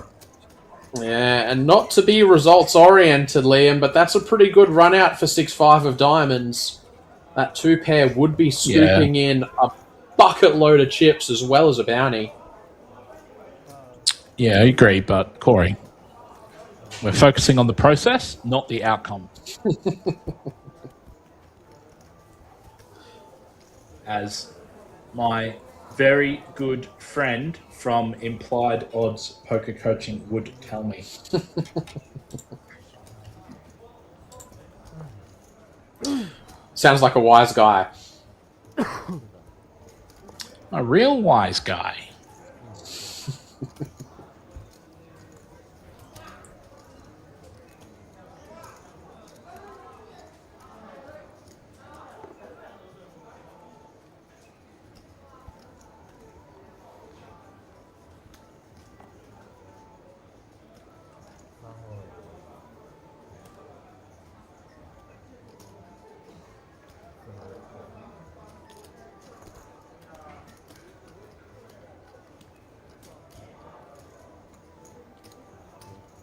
Yeah, and not to be results-oriented, Liam, but that's a pretty good run-out for 6-5 of diamonds. That 2 pair would be scooping in a bucket load of chips as well as a bounty. Yeah, I agree, but Corey, we're focusing on the process, not the outcome. As my very good friend from Implied Odds Poker Coaching would tell me. Sounds like a wise guy. A real wise guy.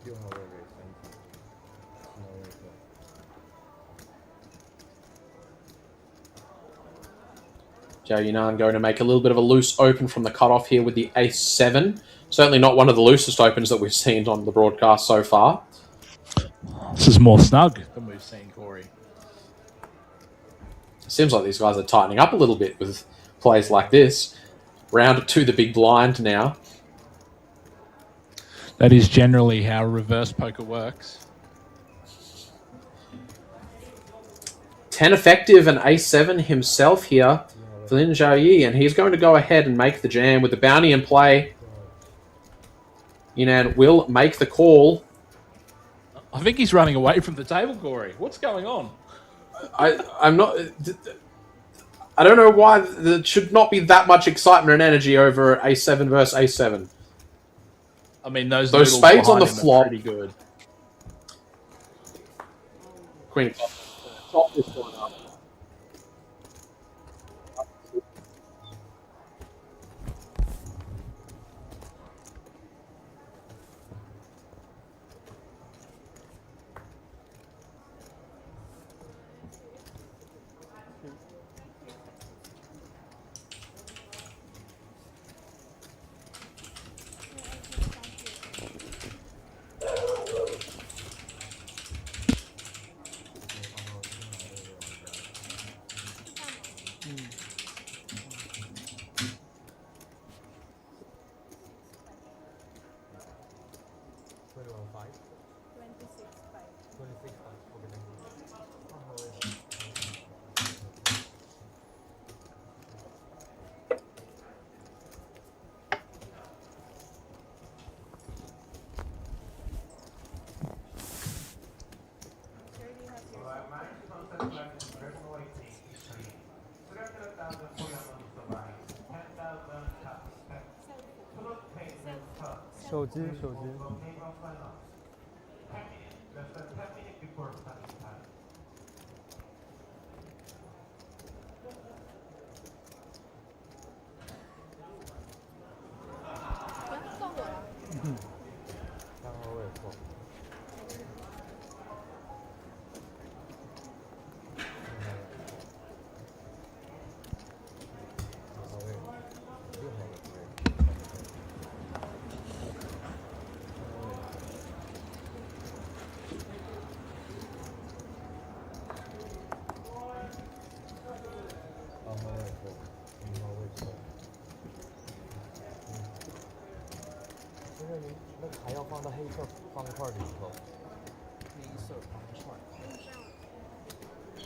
You always bet. You always bet. Zhao Yunan going to make a little bit of a loose open from the cutoff here with the ace-7. Certainly not one of the loosest opens that we've seen on the broadcast so far. This is more snug than we've seen, Corey. Seems like these guys are tightening up a little bit with plays like this. Round to the big blind now. That is generally how reverse poker works. 10 effective and ace-7 himself here for Lin Zhaoyi, and he's going to go ahead and make the jam with the bounty in play. Yunan will make the call. I think he's running away from the table, Corey. What's going on? I'm not... I don't know why there should not be that much excitement and energy over ace-7 versus ace-7. I mean, those spades on the him are flop. pretty good. Queen of Clubs. Top this one up. 21.5. 26 5. 26.5. Okay, thank you. How is it? Sure, do you have your Alright, manage to contact like regular 300,000 for your money survive. 10,000 cups. Total payment cup. 手机 Will pay off by now. 10 minutes. Less than 10 minutes before starting time. 到我了。3号位错。4号位。6号位对。2号位错。1号位错。这个你那个还要放到黑色方块里头。黑色方块。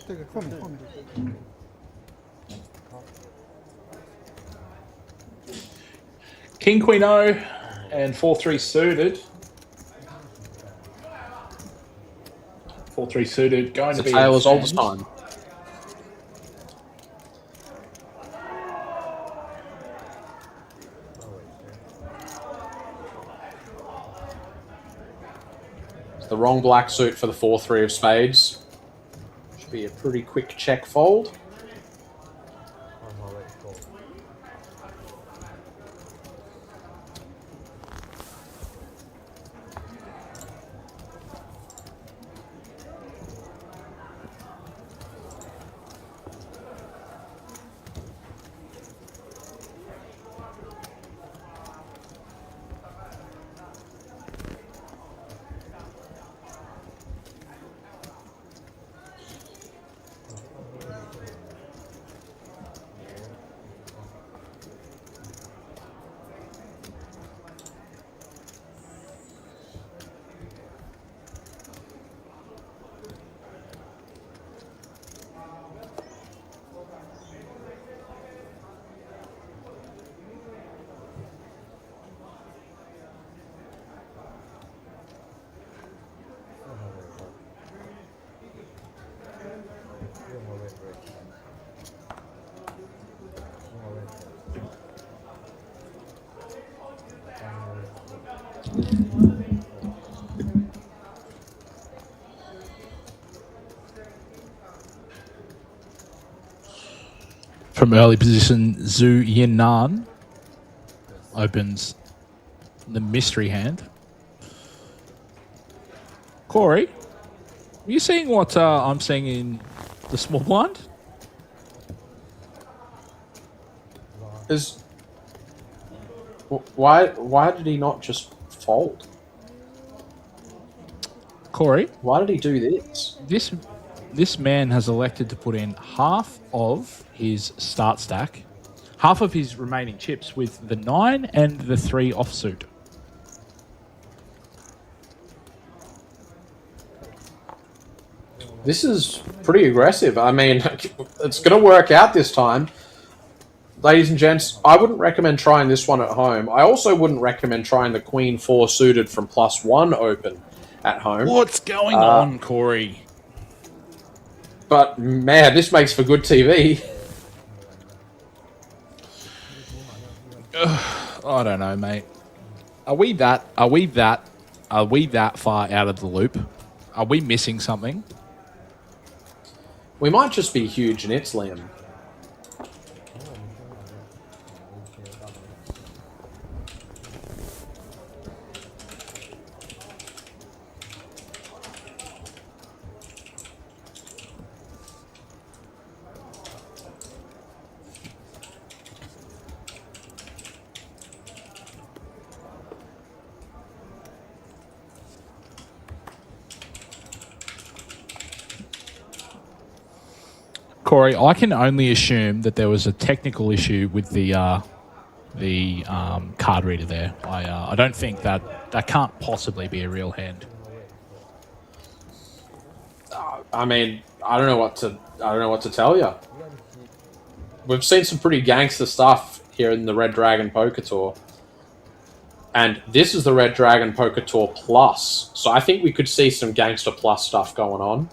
这个后面。 King Queen O and 4-3 suited. 4-3 suited going It's to a be tale as old as advanced. time. It's the wrong black suit for the 4-3 of spades. Should be a pretty quick check fold. 2号位错。4号位错。6号位对。7号位错。3号位错。 From early position, Zhu Yinnan opens the mystery hand. Corey, are you seeing what I'm seeing in the small blind? Why did he not just fold? Corey, Why did he do this? this man has elected to put in half of his start stack, half of his remaining chips with the 9 and the 3 offsuit. This is pretty aggressive. I mean, it's going to work out this time. Ladies and gents, I wouldn't recommend trying this one at home. I also wouldn't recommend trying the Queen 4 suited from +1 open at home. What's going on, Corey? But, man, this makes for good TV. I don't know, mate. Are we that far out of the loop? Are we missing something? We might just be huge nits, Liam. Corey, I can only assume that there was a technical issue with the the card reader there. I don't think that can't possibly be a real hand. I mean, I don't know what to tell you. We've seen some pretty gangster stuff here in the Red Dragon Poker Tour. And this is the Red Dragon Poker Tour Plus. So I think we could see some Gangster Plus stuff going on.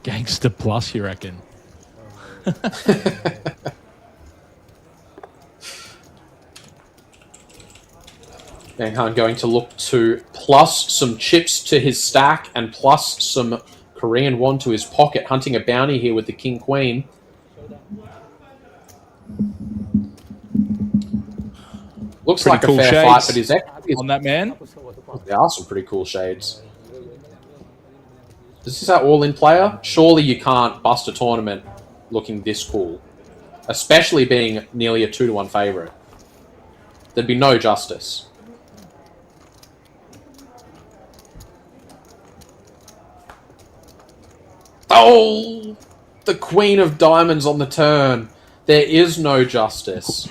Gangster Plus, you reckon? Banghan going to look to plus some chips to his stack and plus some Korean won to his pocket, hunting a bounty here with the King Queen. Looks Pretty like cool a fair shades fight, but his equity on that man. There are some pretty cool shades. Is this our all-in player? Surely you can't bust a tournament looking this cool. Especially being nearly a 2-to-1 favourite. There'd be no justice. Oh! The Queen of Diamonds on the turn. There is no justice.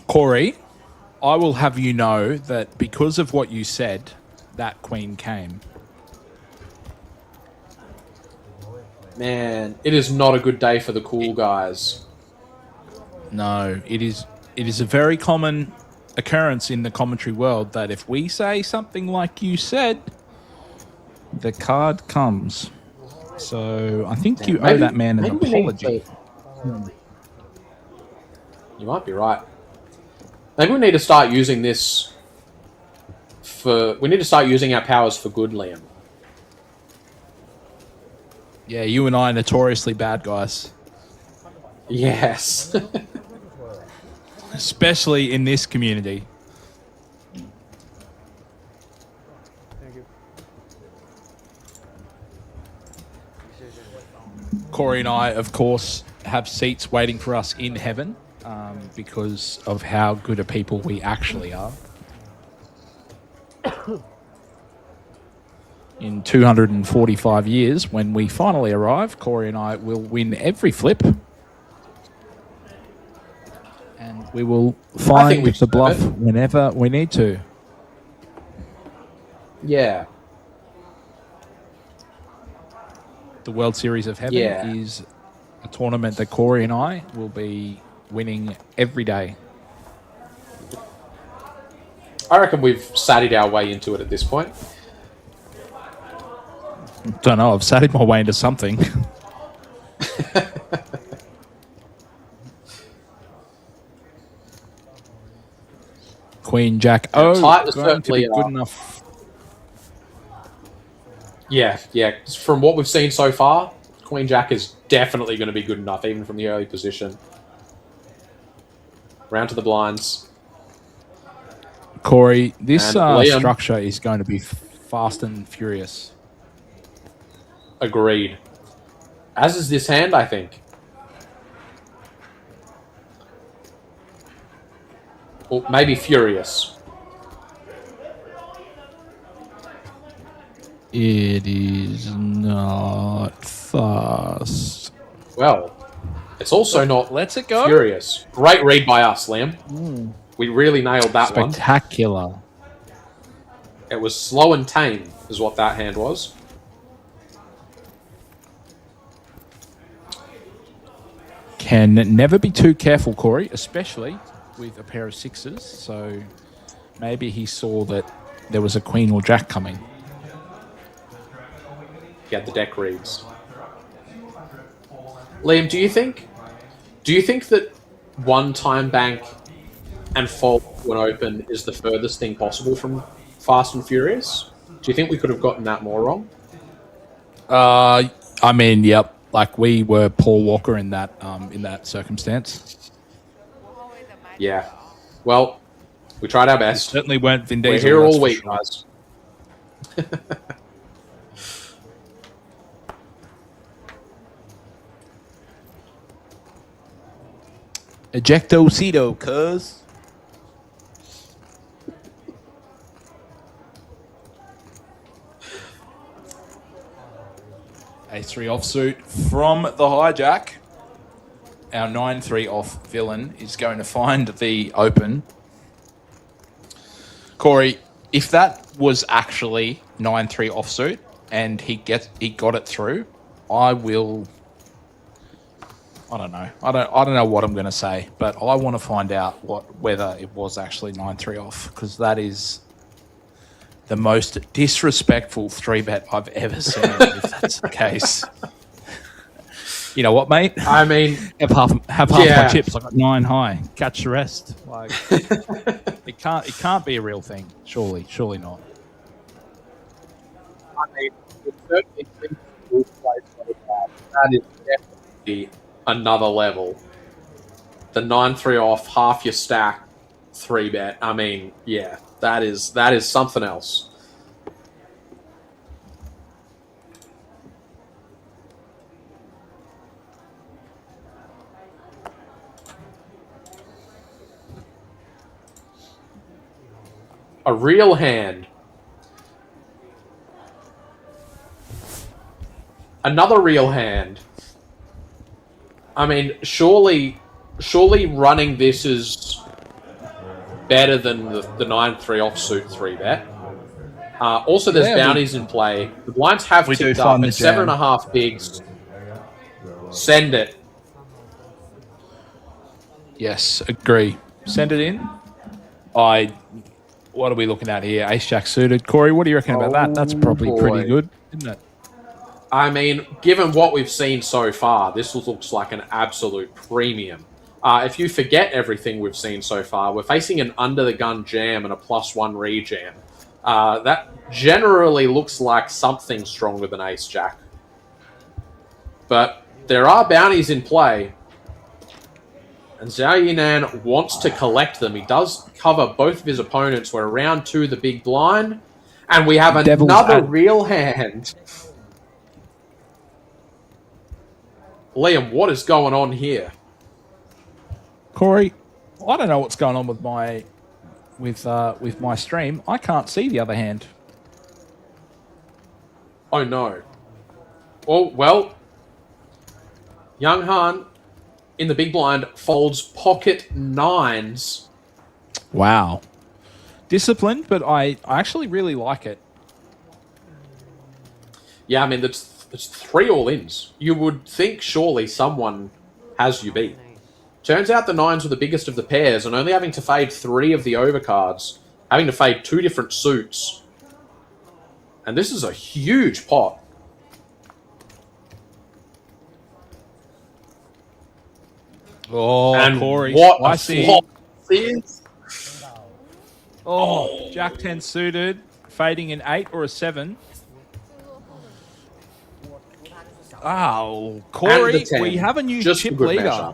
Corey, I will have you know that because of what you said, that queen came. Man, it is not a good day for the cool guys. No, it is a very common occurrence in the commentary world that if we say something like you said, the card comes. So I think you owe that man an apology. You might be right. Maybe we need to start using this we need to start using our powers for good, Liam. Yeah, you and I are notoriously bad guys. Yes. Especially in this community. Thank you. Corey and I, of course, have seats waiting for us in heaven because of how good a people we actually are. In 245 years, when we finally arrive, Corey and I will win every flip. And we will find the bluff whenever we need to. Yeah. The World Series of Heaven is a tournament that Corey and I will be winning every day. I reckon we've sadded our way into it at this point. Don't know, I've sadded my way into something. Queen Jack. Oh, Tight is going to be certainly good enough. Yeah. From what we've seen so far, Queen Jack is definitely going to be good enough, even from the early position. Round to the blinds. Corey, this Liam, structure is going to be fast and furious. Agreed. As is this hand, I think. Or maybe furious. It is not fast. Well, it's also not Let's it go. furious. Great read by us, Liam. We really nailed that one. Spectacular. It was slow and tame, is what that hand was. Can never be too careful, Corey, especially with a pair of sixes. So maybe he saw that there was a queen or jack coming. Yeah, the deck reads. Liam, do you think that one time bank and fold when open is the furthest thing possible from Fast and Furious? Do you think we could have gotten that more wrong? I mean, yep. Like we were Paul Walker in that circumstance. Yeah. Well, we tried our best. Certainly weren't Vin We're Diesel. here that's all for week, sure. guys. Ejectocito, cuz. Ace 3 offsuit from the hijack. our 9-3 off villain is going to find the open. Corey, if that was actually 9-3 offsuit and he got it through, I don't know. I don't know what I'm going to say, but I want to find out whether it was actually 9-3 off, because that is the most disrespectful 3-bet I've ever seen. If that's the case, you know what, mate? I mean, have half my chips. I got 9 high. Catch the rest. Like it can't be a real thing. Surely not. I mean, it certainly seems to play so bad. That is definitely another level. The 9-3 off, half your stack, 3-bet. I mean, yeah, that is something else. A real hand. Another real hand. I mean, surely running this is better than the 9-3 offsuit 3-bet. Also, there's bounties in play. The blinds have ticked up at 7.5 bigs. Send it. Yes, agree. Send it in. What are we looking at here? Ace Jack suited. Corey, what do you reckon about that? That's probably pretty good, isn't it? I mean, given what we've seen so far, this looks like an absolute premium. If you forget everything we've seen so far, we're facing an under-the-gun jam and a +1 rejam. That generally looks like something stronger than Ace Jack. But there are bounties in play. And Zhao Yinan wants to collect them. He does cover both of his opponents. We're around 2 the big blind. And we have another real hand. Liam, what is going on here? Corey, I don't know what's going on with my stream. I can't see the other hand. Oh no. Oh, well. Young Han in the big blind folds pocket 9s. Wow. Disciplined, but I actually really like it. Yeah, I mean, it's 3 all-ins. You would think surely someone has you beat. Turns out the 9s were the biggest of the pairs, and only having to fade 3 of the overcards, having to fade 2 different suits. And this is a huge pot. Oh, and Corey. What I a see. flop this is. Oh, Jack 10 suited, fading an 8 or a 7. Oh, Corey, we have a new chip leader. Measure.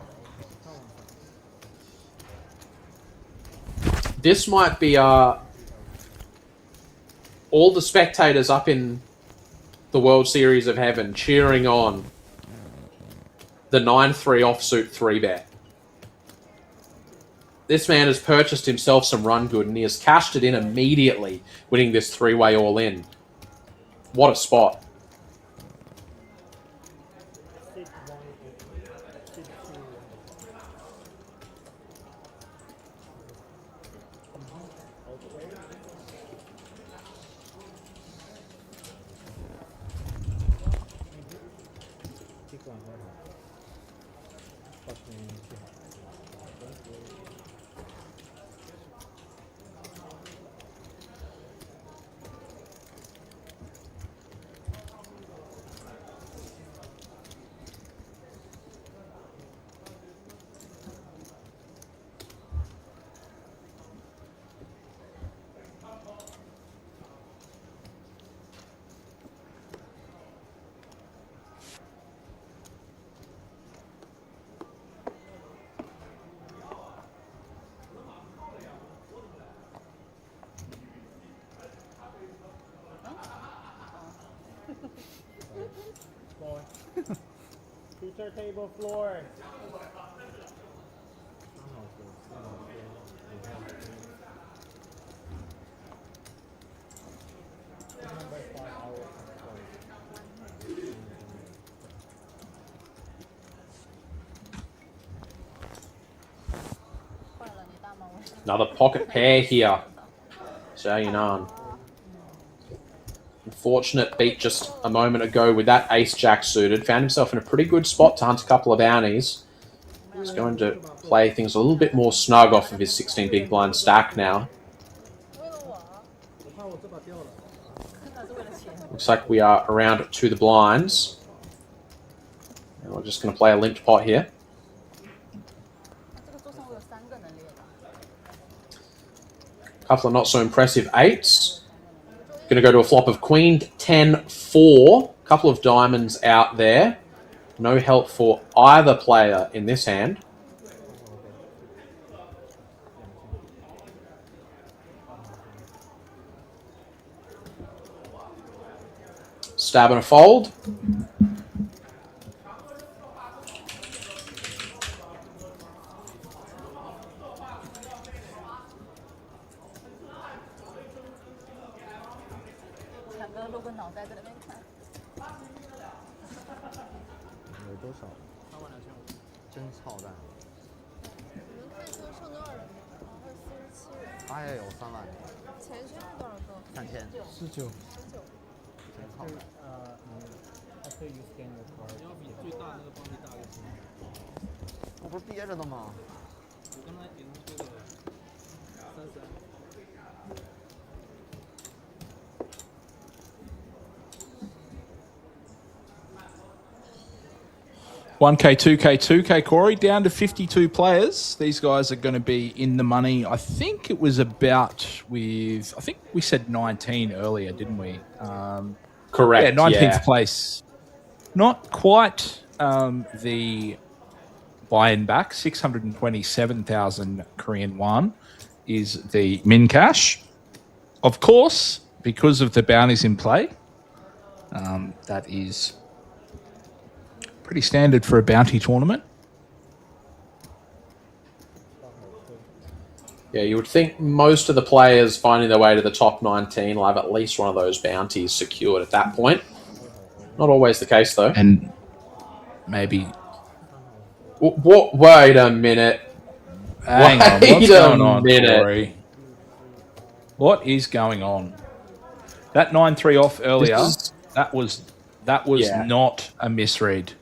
This might be all the spectators up in the World Series of Heaven cheering on the 9-3 offsuit 3-bet. This man has purchased himself some run good and he has cashed it in immediately, winning this 3-way all-in. What a spot. Teacher table floor. Another pocket pair here. Zhao Yunan. Unfortunate beat just a moment ago with that ace-jack suited. Found himself in a pretty good spot to hunt a couple of bounties. He's going to play things a little bit more snug off of his 16 big blind stack now. Looks like we are around to the blinds. And we're just going to play a limped pot here. Couple of not so impressive eights. Going to go to a flop of queen, 10, 4. Couple of diamonds out there. No help for either player in this hand. Stab and a fold.有多少？真操蛋！你们可以说剩多少人？然后47人。他也有3万，前圈是多少个3000， 19。真操蛋！我不是憋着的吗？ 1K, 2K, 2K, Corey, down to 52 players. These guys are going to be in the money. I think it was about I think we said 19 earlier, didn't we? Correct. Yeah, 19th place. Not quite the buy-in back. 627,000 Korean won is the min cash. Of course, because of the bounties in play, that is pretty standard for a bounty tournament. Yeah, you would think most of the players finding their way to the top 19 will have at least one of those bounties secured at that point. Not always the case, though. And maybe... What? Wait a minute. Hang on, what's Wait going a on, minute. Corey? What is going on? That 9-3 off earlier, that was Yeah. not a misread.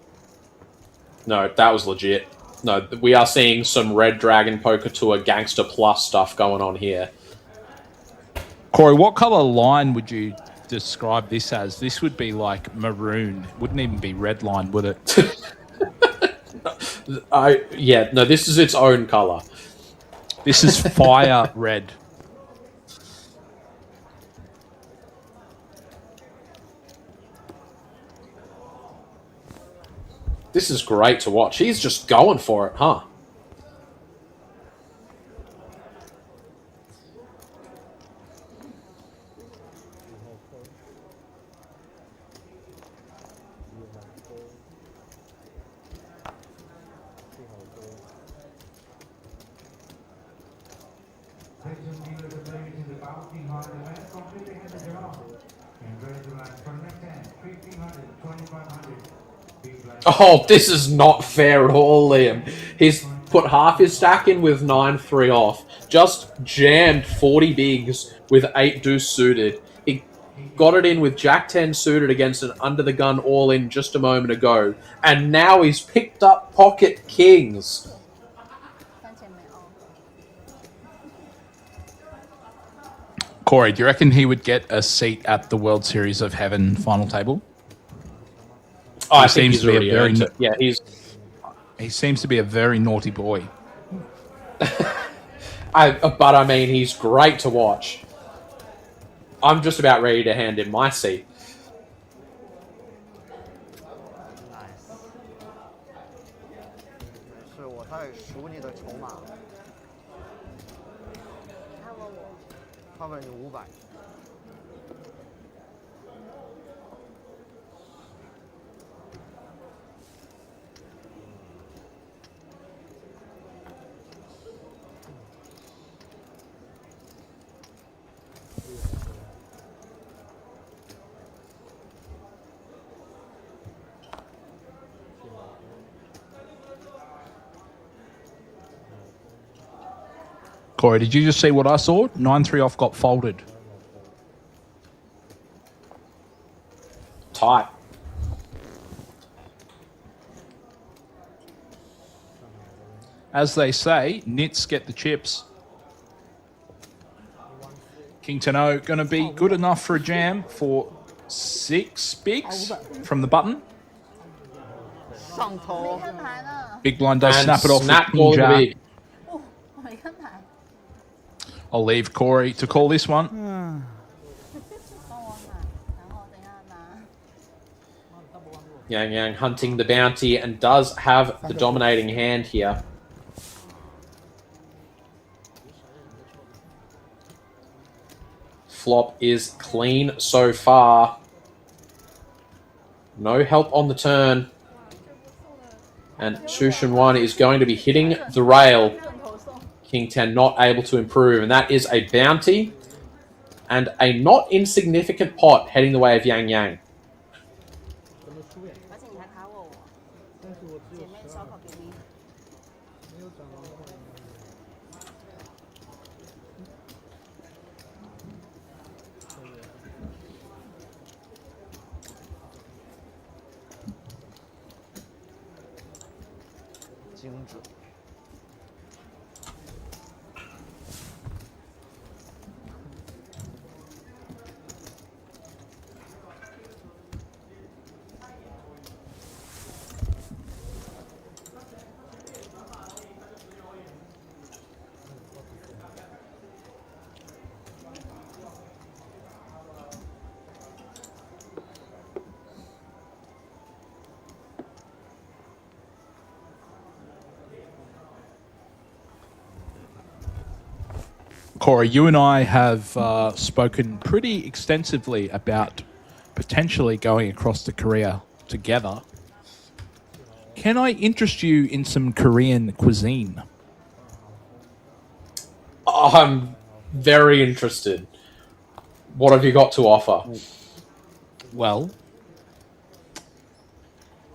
No, that was legit. No, we are seeing some Red Dragon Poker Tour Gangster Plus stuff going on here. Corey, what color line would you describe this as? This would be like maroon. Wouldn't even be red line, would it? No, this is its own color. This is fire red. This is great to watch. He's just going for it, huh? Attention dealers and ladies in the bounty hard event completing the job. Congratulations for next hand, 1,500, 2,500. Oh, this is not fair at all, Liam. He's put half his stack in with 9-3 off. Just jammed 40 bigs with 8 deuce suited. He got it in with Jack 10 suited against an under the gun all in just a moment ago. And now he's picked up pocket kings. Corey, do you reckon he would get a seat at the World Series of Heaven final table? Oh, I He think seems he's to be a already very earned it. Yeah, he seems to be a very naughty boy. But I mean, he's great to watch. I'm just about ready to hand him my seat. Nice，是我在数你的筹码。他问你500。Corey, did you just see what I saw? 9-3 off got folded. Tight. As they say, nits get the chips. King 10-0 going to be good enough for a jam for 6 bigs from the button. 上头没看牌呢， Big blind does And snap it off snap with all King the Jack. big. 我没看牌， I'll leave Corey to call this one. 帮我买，然后等一下拿。 Yang Yang hunting the bounty and does have the dominating hand here. Flop is clean so far. No help on the turn. And Shushan 1 is going to be hitting the rail. King 10 not able to improve. And that is a bounty and a not insignificant pot heading the way of Yang Yang. 而且你还卡我，姐妹烧烤给你。 精致。 Corey, you and I have spoken pretty extensively about potentially going across to Korea together. Can I interest you in some Korean cuisine? I'm very interested. What have you got to offer? Well,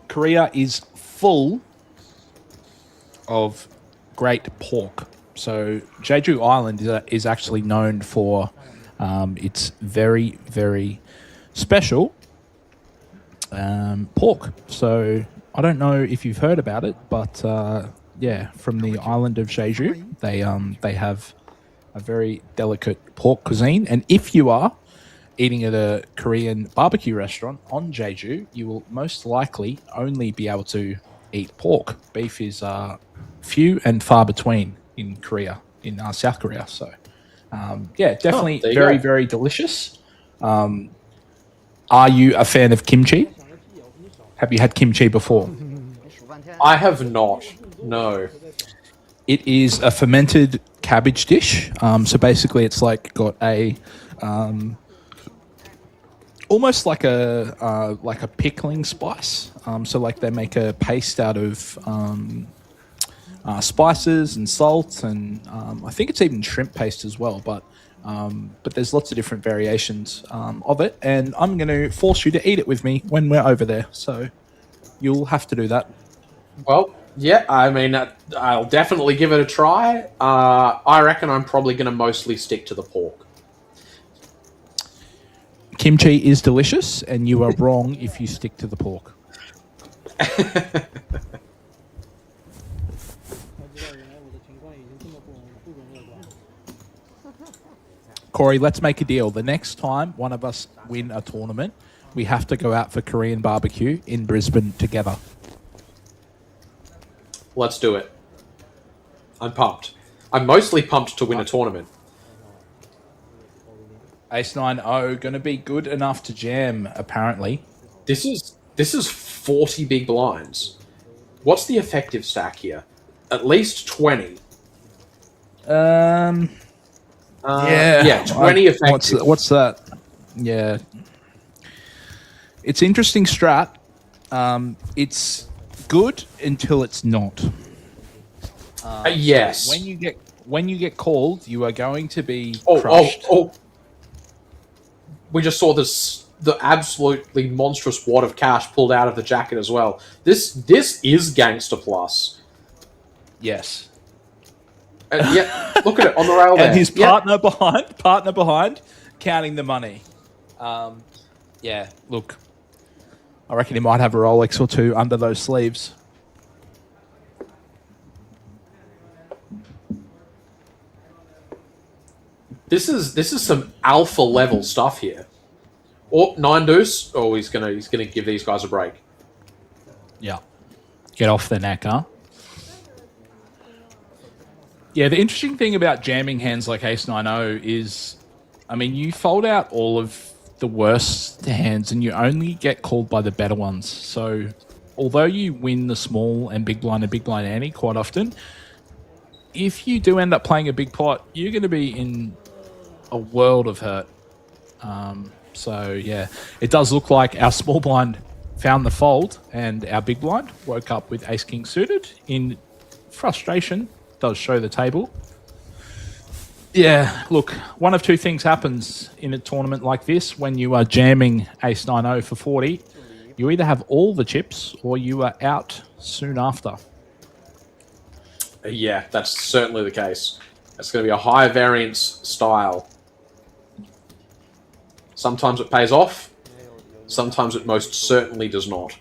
Korea is full of great pork. So Jeju Island is actually known for its very, very special pork. So I don't know if you've heard about it, but yeah, from the island of Jeju, they have a very delicate pork cuisine. And if you are eating at a Korean barbecue restaurant on Jeju, you will most likely only be able to eat pork. Beef is few and far between in Korea, in South Korea. So, yeah, definitely there you very, go. very delicious. Are you a fan of kimchi? Have you had kimchi before? 数半天。 I have not. No. It is a fermented cabbage dish. So basically, it's like got a almost like a pickling spice. So like they make a paste out of spices and salt, and I think it's even shrimp paste as well. But there's lots of different variations of it, and I'm going to force you to eat it with me when we're over there. So you'll have to do that. Well, yeah, I mean, I'll definitely give it a try. I reckon I'm probably going to mostly stick to the pork. Kimchi is delicious, and you are wrong if you stick to the pork. Corey, let's make a deal. The next time one of us win a tournament, we have to go out for Korean barbecue in Brisbane together. Let's do it. I'm pumped. I'm mostly pumped to win a tournament. Ace 9-0 going to be good enough to jam, apparently. This is 40 big blinds. What's the effective stack here? At least 20. Yeah, Yeah, 20 effective. What's that? Yeah, it's interesting strat. It's good until it's not. Yes. When you get called, you are going to be Oh, crushed. We just saw the absolutely monstrous wad of cash pulled out of the jacket as well. This is Gangster Plus. Yes. Yeah, look at it on the rail there. And his Yeah. partner behind, counting the money. Yeah, look, I reckon he might have a Rolex or two under those sleeves. This is some alpha level stuff here. Or 9 deuce. Oh, he's gonna give these guys a break. Yeah. Get off the neck, huh? Yeah, the interesting thing about jamming hands like Ace 9-0 is, I mean, you fold out all of the worst hands and you only get called by the better ones. So, although you win the small and big blind ante quite often, if you do end up playing a big pot, you're going to be in a world of hurt. So, yeah, it does look like our small blind found the fold and our big blind woke up with ace-king suited in frustration. Does show the table. Yeah, look, one of two things happens in a tournament like this when you are jamming ace 9-0 for 40. You either have all the chips or you are out soon after. Yeah, that's certainly the case. It's going to be a high variance style. Sometimes it pays off. Sometimes it most certainly does not.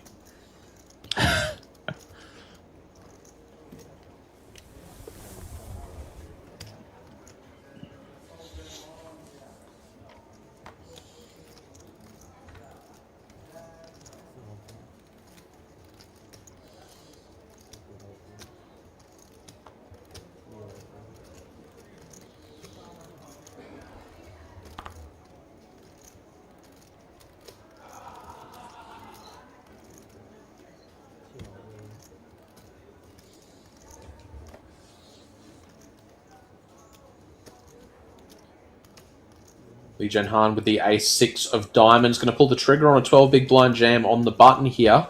Li Zhenhan with the ace-6 of diamonds. Going to pull the trigger on a 12 big blind jam on the button here.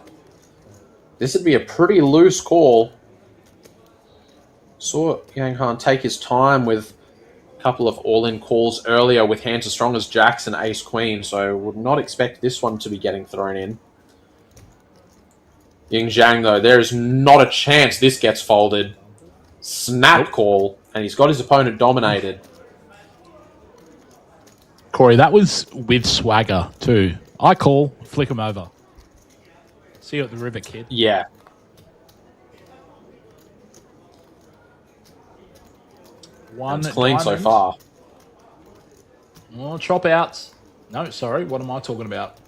This would be a pretty loose call. Saw Yang Han take his time with a couple of all-in calls earlier with hands as strong as jacks and ace-queen, so would not expect this one to be getting thrown in. Ying Zhang, though, there is not a chance this gets folded. Snap call, and he's got his opponent dominated. Corey, that was with swagger too. I call, flick him over. See you at the river, kid. Yeah. One It's clean so diamond. far. Oh, chop outs. No, sorry. What am I talking about?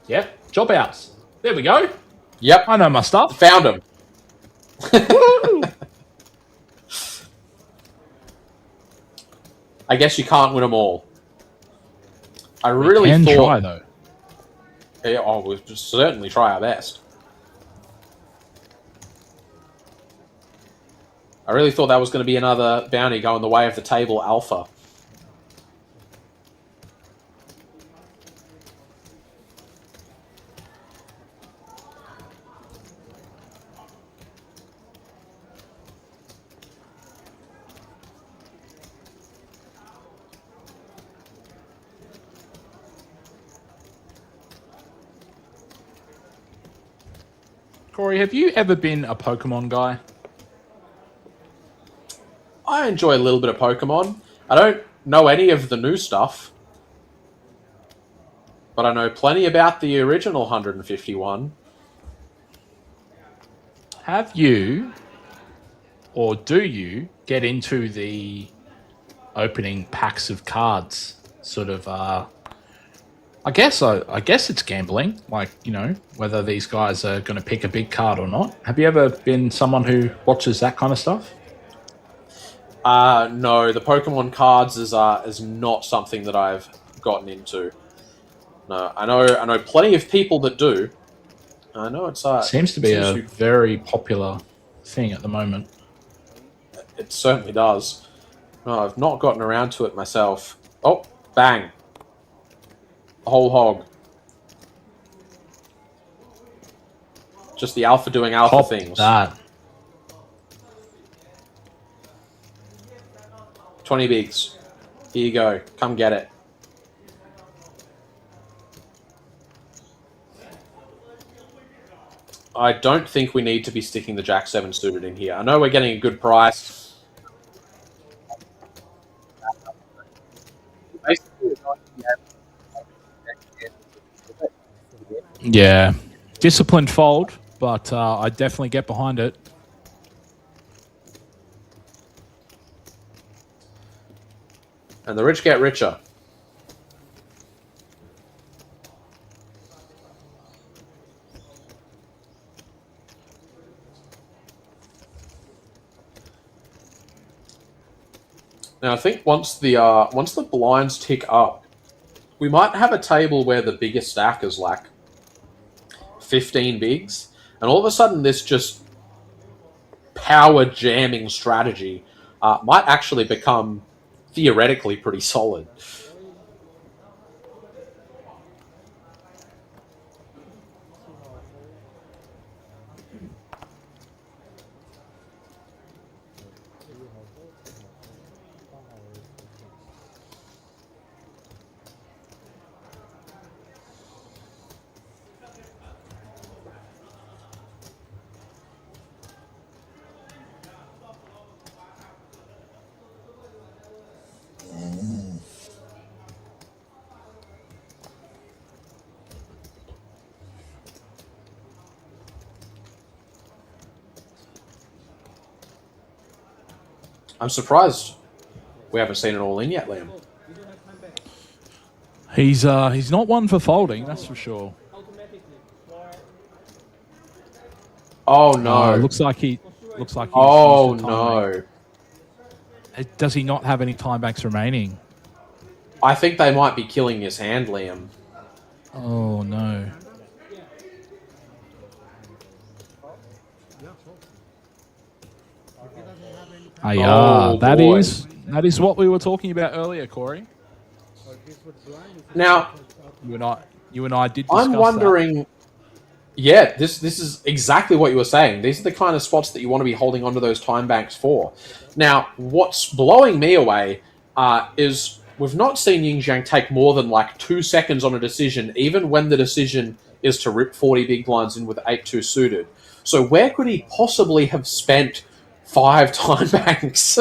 Yep, chop outs. There we go. Yep. I know my stuff. Found him. I guess you can't win them all. I really can thought. try though. Yeah, we'll certainly try our best. I really thought that was going to be another bounty going the way of the table alpha. Corey, have you ever been a Pokemon guy? I enjoy a little bit of Pokemon. I don't know any of the new stuff. But I know plenty about the original 151. Have you, or do you, get into the opening packs of cards? Sort of, I guess it's gambling. Like, you know, whether these guys are going to pick a big card or not. Have you ever been someone who watches that kind of stuff? No, the Pokemon cards is not something that I've gotten into. No, I know plenty of people that do. I know it's seems to be a very popular thing at the moment. It certainly does. No, I've not gotten around to it myself. Oh, bang. A whole hog. Just the alpha doing alpha Pop things. that. 20 bigs. Here you go. Come get it. I don't think we need to be sticking the Jack 7 suited in here. I know we're getting a good price. Yeah, disciplined fold, but I definitely get behind it. And the rich get richer. Now I think once the blinds tick up, we might have a table where the biggest stack is like 15 bigs, and all of a sudden this just power jamming strategy might actually become theoretically pretty solid. I'm surprised we haven't seen it all in yet, Liam. He's not one for folding, that's for sure. Oh no! Looks like he's Oh used a time no! bank. Does he not have any time banks remaining? I think they might be killing his hand, Liam. Oh no! Oh, that boy. is what we were talking about earlier, Corey. Now, you and I did discuss I'm wondering. Yeah, this is exactly what you were saying. These are the kind of spots that you want to be holding onto those time banks for. Now, what's blowing me away is we've not seen Ying Zhang take more than like 2 seconds on a decision, even when the decision is to rip 40 big blinds in with 8-2 suited. So where could he possibly have spent 5 time banks?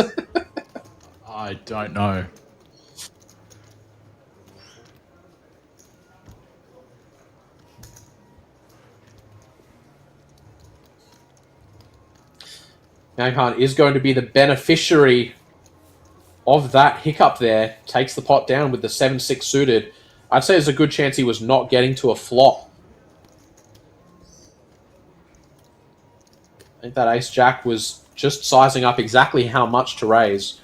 I don't know. Yang Han is going to be the beneficiary of that hiccup there. Takes the pot down with the 7-6 suited. I'd say there's a good chance he was not getting to a flop. I think that ace-jack was just sizing up exactly how much to raise.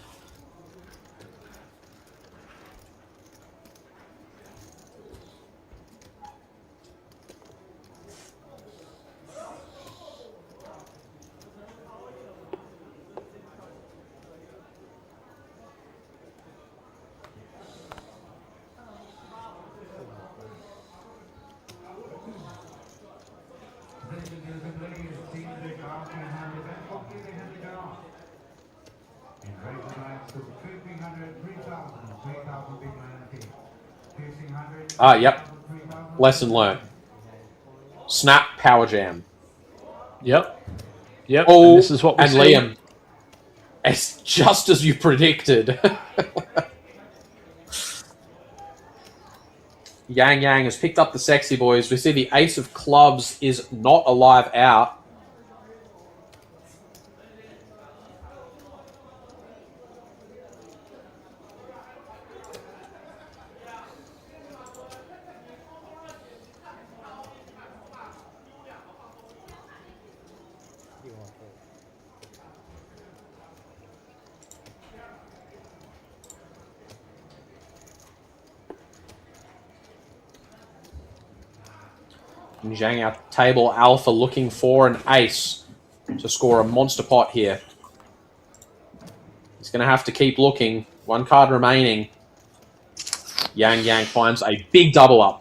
Yep. Lesson learned. Snap, power jam. Yep. Oh, and this is what we and see. Liam, it's just as you predicted. Yang Yang has picked up the sexy boys. We see the ace of clubs is not a live out. Zhang out table alpha looking for an ace to score a monster pot here. He's going to have to keep looking. 1 card remaining. Yang Yang finds a big double up.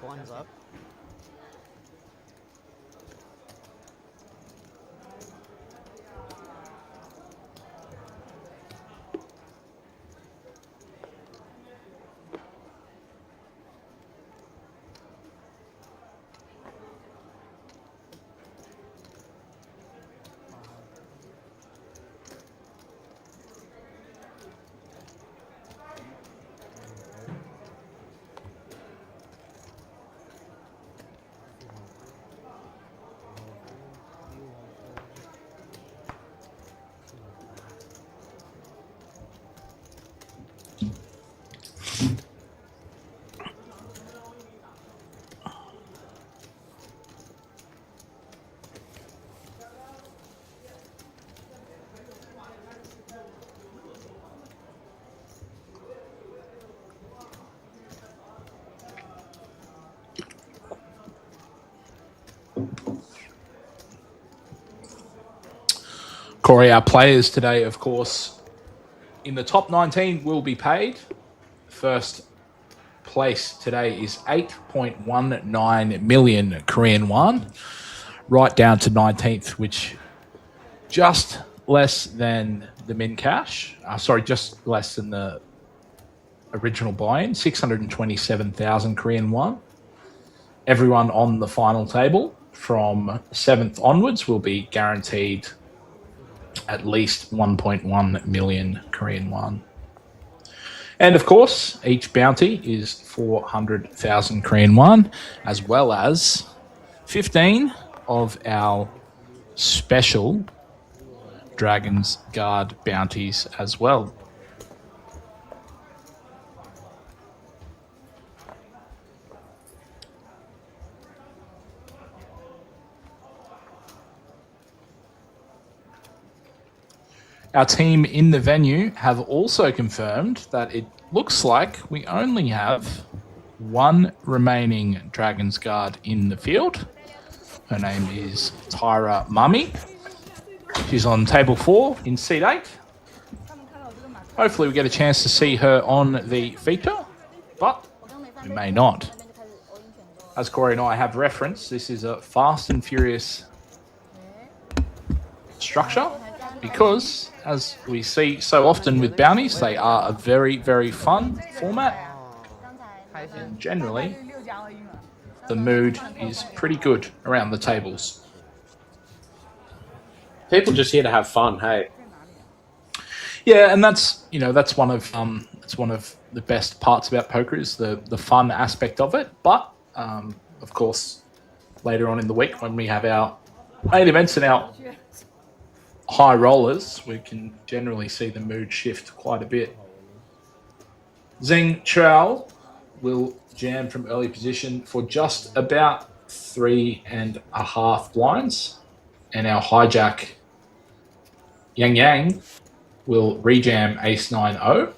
Blinds up. Corey, our players today, of course, in the top 19 will be paid. First place today is 8.19 million Korean won, right down to 19th, which just less than the min cash. Just less than the original buy-in, 627,000 Korean won. Everyone on the final table from 7th onwards will be guaranteed at least 1.1 million Korean won. And of course, each bounty is 400,000 Korean won, as well as 15 of our special Dragon's Guard bounties as well. Our team in the venue have also confirmed that it looks like we only have one remaining Dragon's Guard in the field. Her name is Tyra Mummy. She's on table 4 in seat 8. Hopefully we get a chance to see her on the feature, but we may not. As Corey and I have referenced, this is a fast and furious structure because, as we see so often with bounties, they are a very, very fun format. And generally, the mood is pretty good around the tables. People just here to have fun, hey. Yeah, and that's one of the best parts about poker is the fun aspect of it. But of course, later on in the week when we have our main events and our high rollers, we can generally see the mood shift quite a bit. Zheng Chao will jam from early position for just about 3.5 blinds, and our hijack Yang Yang will rejam ace 9-0.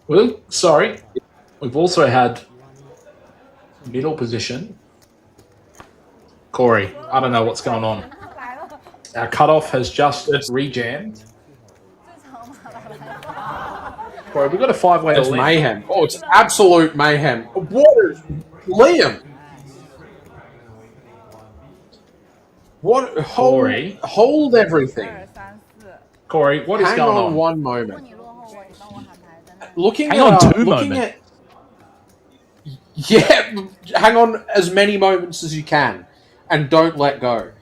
We've also had middle position. Corey, I don't know what's going on. Our cutoff has just rejammed. Corey, we've got a 5-way. It's mayhem. Oh, it's absolute mayhem. What is Liam? What? Corey, hold everything. Corey, what is Hang going on on? one moment. Hang on 2 moments. Yeah, hang on as many moments as you can, and don't let go.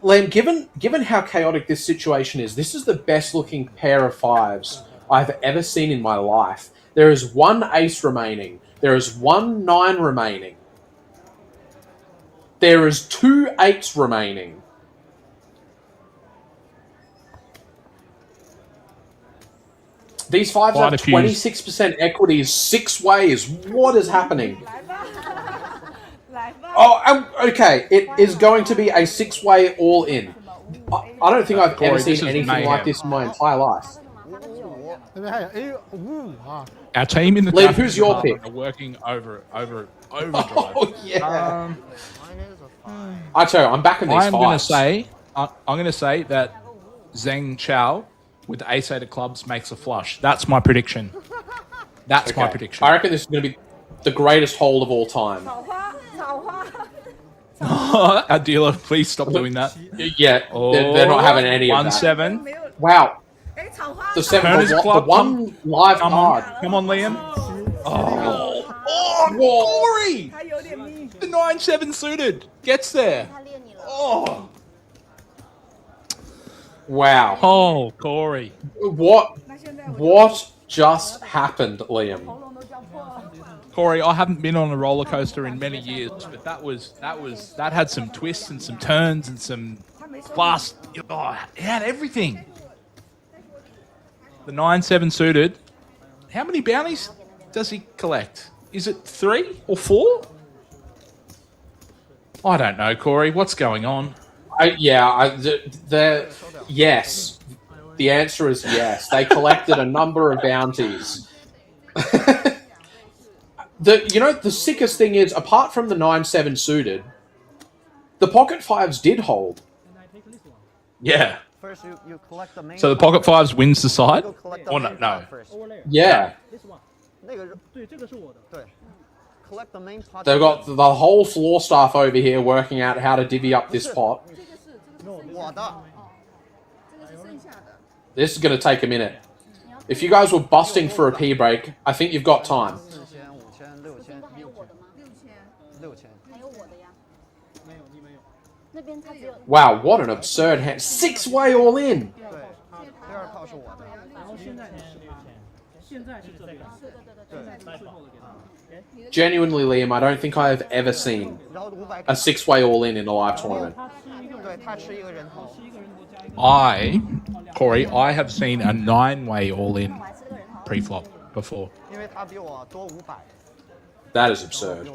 Liam, given how chaotic this situation is, this is the best looking pair of fives I've ever seen in my life. There is one ace remaining. There is one 9 remaining. There is 2 8s remaining. These fives have 26% equities, 6 ways. What is happening? Oh, okay. It is going to be a 6-way all-in. I don't think I've ever seen anything like this in my entire life. Our team in the Liam, who's your pick? Are working overdrive. Oh, yeah. I tell you, I'm back in these fives. I'm going to say that Zheng Chao with the ace 8 of clubs makes a flush. That's my prediction. That's my Okay. prediction. I reckon this is going to be the greatest hold of all time. Our dealer, please stop doing that. Yeah, they're not having any of that. 1-7. Wow. The seven, Turners the Club, one live Come card. on, come on, Liam. Oh, Corey! The 9-7 suited gets there. 他练你了。 Oh, Wow. oh, Corey. What just happened, Liam? Corey, I haven't been on a roller coaster in many years, but that had some twists and some turns and some fast. Oh, it had everything. The 9-7 suited. How many bounties does he collect? Is it 3 or 4? I don't know, Corey. What's going on? Yes. The answer is yes. They collected a number of bounties. The sickest thing is, apart from the 9-7 suited, the pocket fives did hold. Yeah. First, you collect the main. So the pocket fives wins the side? You collect the Or main no? pot first. Yeah. 那个对 collect the main pot. They've got the whole floor staff over here working out how to divvy up this pot. 我的 This is going to take a minute. If you guys were busting for a pee break, I think you've got time. 4000、5000、6000、还有我的吗？ 6000。还有我的呀。那边他只有 Wow, what an absurd hand. 6-way all in. 对，第二套是我的。然后现在是这边，对， Genuinely, Liam, I don't think I have ever seen 然后500。 a 6-way all in a live tournament. 对，他吃一个人头。 Corey, I have seen a 9-way all-in 我还吃个人头。 pre-flop before. 因为他比我多500。 That is absurd.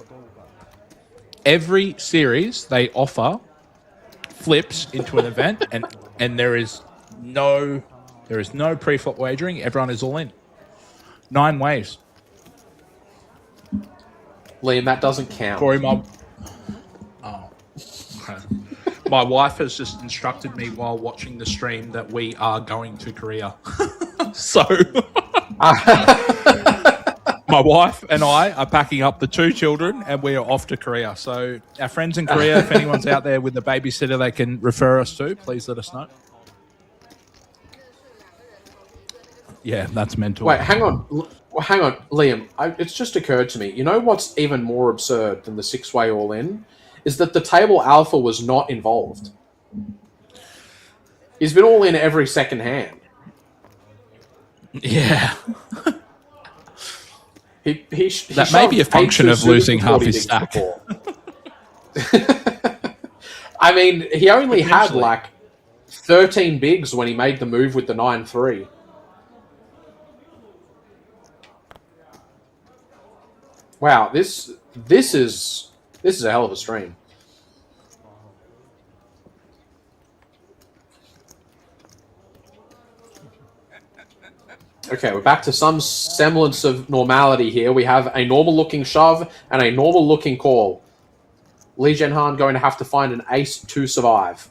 Every series they offer flips into an event, and there is no pre-flop wagering. Everyone is all in. 9 ways. Liam, that doesn't count. Corey, my wife has just instructed me while watching the stream that we are going to Korea. So my wife and I are packing up the 2 children and we are off to Korea. So our friends in Korea, if anyone's out there with a babysitter they can refer us to, please let us know. Yeah, that's mental. Wait, hang on, Liam. It's just occurred to me. You know what's even more absurd than the 6-way all in? Is that the table alpha was not involved. He's been all in every second hand. Yeah. That may be a function of losing half his stack. I mean, he only had Potentially. like 13 bigs when he made the move with the 9-3. Wow, this is a hell of a stream. Okay, we're back to some semblance of normality here. We have a normal-looking shove and a normal-looking call. Lee Zhenhan going to have to find an ace to survive.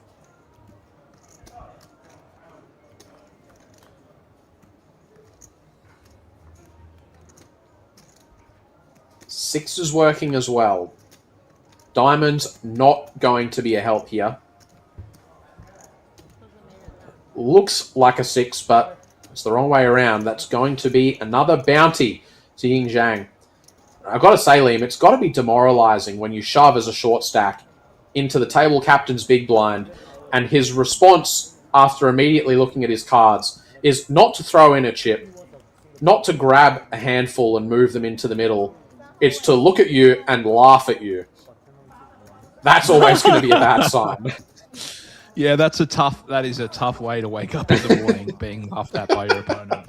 Six is working as well. Diamond's not going to be a help here. Looks like a 6, but it's the wrong way around. That's going to be another bounty to Ying Zhang. I've got to say, Liam, it's got to be demoralizing when you shove as a short stack into the table captain's big blind, and his response after immediately looking at his cards is not to throw in a chip, not to grab a handful and move them into the middle. It's to look at you and laugh at you. That's always going to be a bad sign. Yeah, that is a tough way to wake up in the morning, being laughed at by your opponent.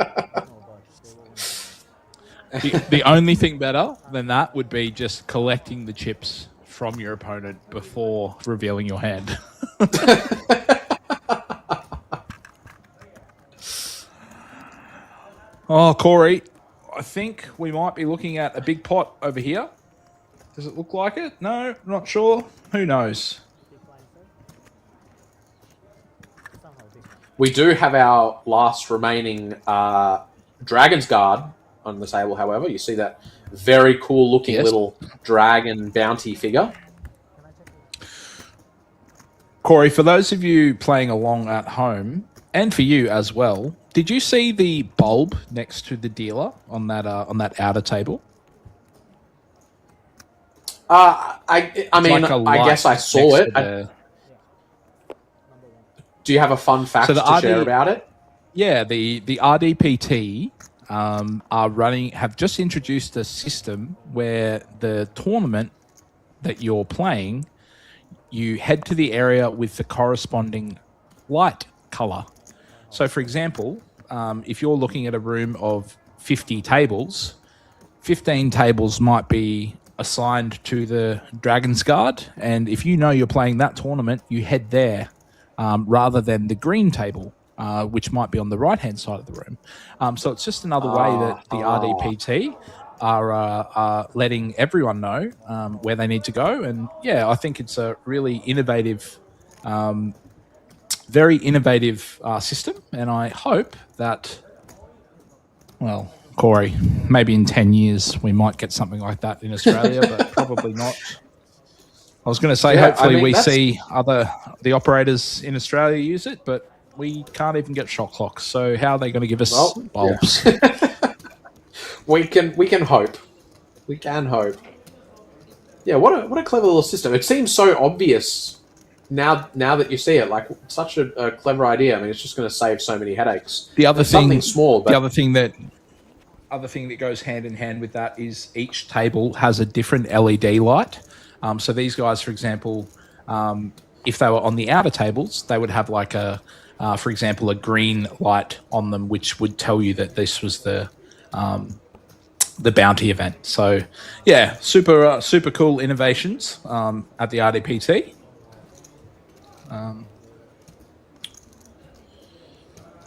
The only thing better than that would be just collecting the chips from your opponent before revealing your hand. Oh, Corey, I think we might be looking at a big pot over here. Does it look like it? No, not sure. Who knows? We do have our last remaining Dragon's Guard on the table, however. You see that very cool looking Yes. little dragon bounty figure. Corey, for those of you playing along at home, and for you as well, did you see the bulb next to the dealer on that outer table? I mean, Like a I guess I light saw next it. to the- Do you have a fun fact So the to share RD about it? Yeah, the RDPT have just introduced a system where the tournament that you're playing, you head to the area with the corresponding light color. So, for example, if you're looking at a room of 50 tables, 15 tables might be assigned to the Dragon's Guard, and if you know you're playing that tournament, you head there rather than the green table, which might be on the right-hand side of the room. So it's just another way that the RDPT are letting everyone know where they need to go. And yeah, I think it's a really innovative, very innovative system. And I hope that, well, Corey, maybe in 10 years we might get something like that in Australia, but probably not. I was going to say, hopefully we see the operators in Australia use it, but we can't even get shot clocks. So how are they going to give us bulbs? Yeah. we can hope. We can hope. Yeah, what a clever little system. It seems so obvious now that you see it. Like, such a clever idea. I mean, it's just going to save so many headaches. The other thing, something small, but the other thing that goes hand in hand with that is each table has a different LED light. So these guys, for example, if they were on the outer tables, they would have like for example, a green light on them, which would tell you that this was the bounty event. So, yeah, super cool innovations at the RDPT.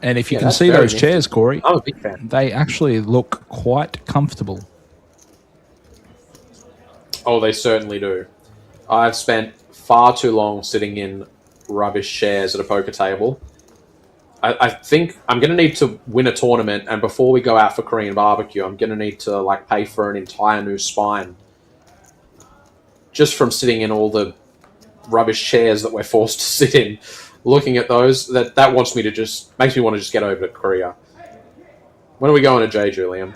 And if you can see those chairs, Corey, I'm a big fan. they actually look quite comfortable. Oh, they certainly do. I've spent far too long sitting in rubbish chairs at a poker table. I think I'm going to need to win a tournament, and before we go out for Korean barbecue, I'm going to need to pay for an entire new spine. Just from sitting in all the rubbish chairs that we're forced to sit in, looking at those, that makes me want to just get over to Korea. When are we going to Jeju, Liam?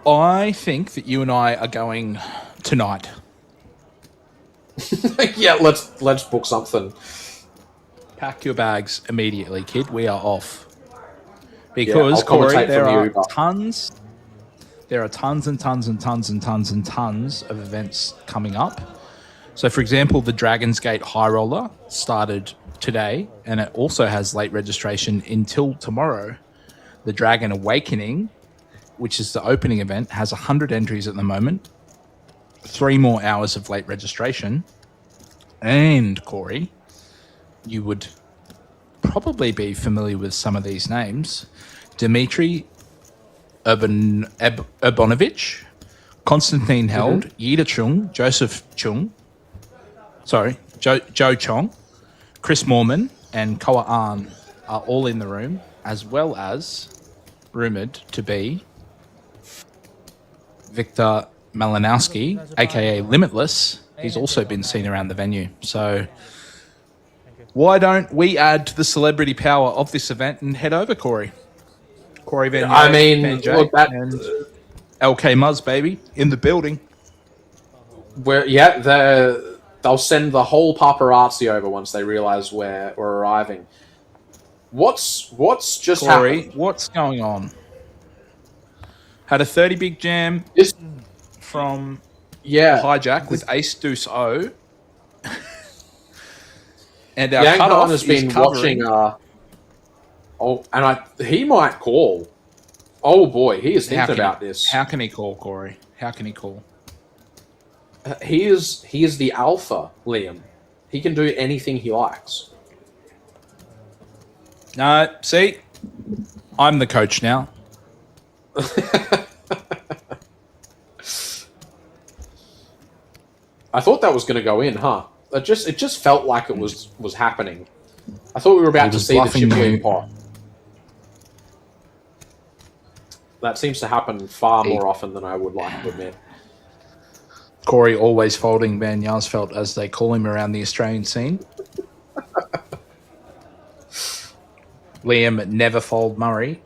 I think that you and I are going tonight. Yeah, let's book something. Pack your bags immediately, kid. We are off. Because, I'll Corey, commentate there from the are Uber. tons and tons of events coming up. So, for example, the Dragon's Gate High Roller started today, and it also has late registration until tomorrow. The Dragon Awakening, which is the opening event, has 100 entries at the moment. 3 more hours of late registration. And, Corey, you would probably be familiar with some of these names. Dmitry Urbanovich, Konstantin Held, Yida Chung, Joe Chong, Chris Moorman, and Koa Ahn are all in the room, as well as rumoured to be Victor Malinowski, aka Limitless. He's also been seen around the venue. So why don't we add to the celebrity power of this event and head over, Corey? Corey Van Van Jay, look, and LK Muzz, baby, in the building. They'll send the whole paparazzi over once they realise we're arriving. What's just Corey, happened? what's going on? Had a 30 big jam from Hijack with Ace Deuce O. And our Yang cutoff Han has been watching. He might call. Oh boy, he is thinking about this. How can he call, Corey? How can he call? He is the alpha, Liam. He can do anything he likes. No, see, I'm the coach now. I thought that was going to go in, huh? It just felt like it was happening. I thought we were about to see the chip win pot. That seems to happen far more often than I would like to admit. Corey always folding Van Yarsfeld, as they call him around the Australian scene. Liam never fold Murray.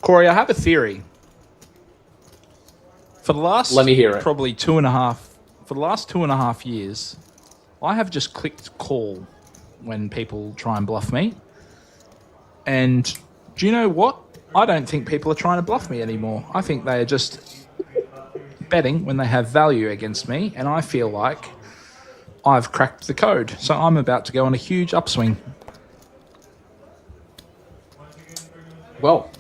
Corey, I have a theory. For the last, Let me hear it. Probably 2.5. For the last 2.5 years, I have just clicked call when people try and bluff me. And do you know what? I don't think people are trying to bluff me anymore. I think they are just betting when they have value against me, and I feel like I've cracked the code. So I'm about to go on a huge upswing. Well,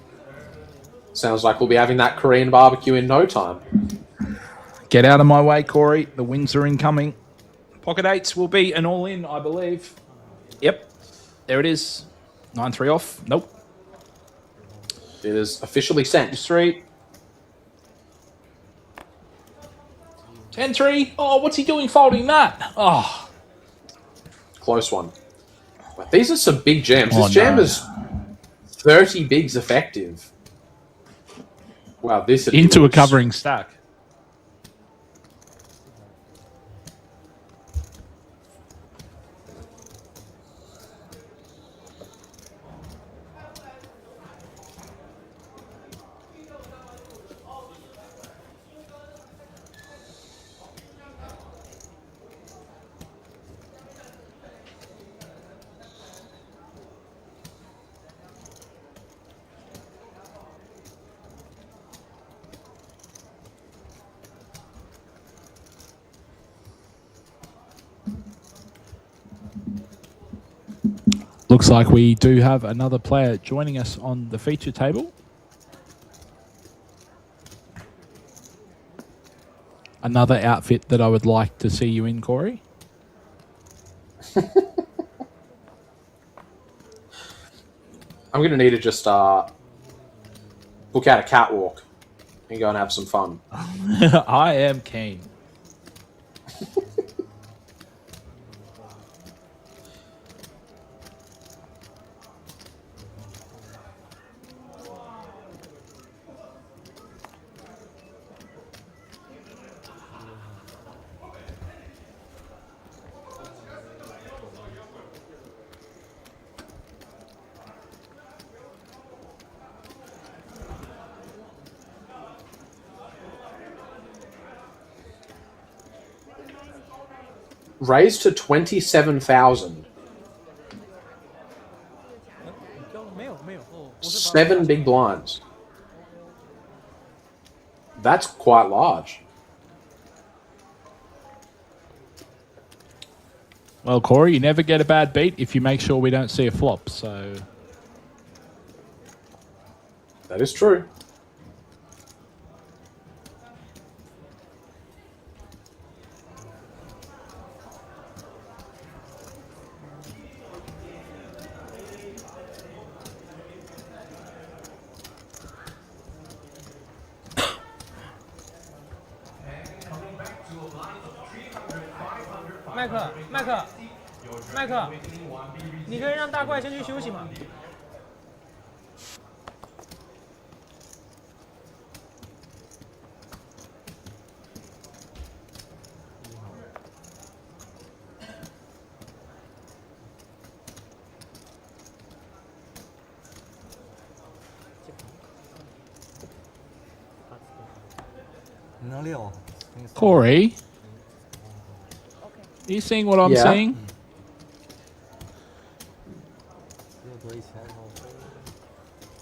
sounds like we'll be having that Korean barbecue in no time. Get out of my way, Corey. The wins are incoming. Pocket eights will be an all-in, I believe. Yep. There it is. 9-3 off. Nope. It is officially sent. 3. 10-3. Oh, what's he doing folding that? Oh. Close one. But these are some big jams. Oh, This jam no. is 30 bigs effective. Wow, this is Into a covering stack. Looks like we do have another player joining us on the feature table. Another outfit that I would like to see you in, Corey. I'm going to need to just book out a catwalk and go and have some fun. I am keen. Raised to 27,000. 7 big blinds. That's quite large. Well, Corey, you never get a bad beat if you make sure we don't see a flop, so... That is true.麦克，你可以让大怪先去休息吗？Corey, are you seeing what I'm seeing?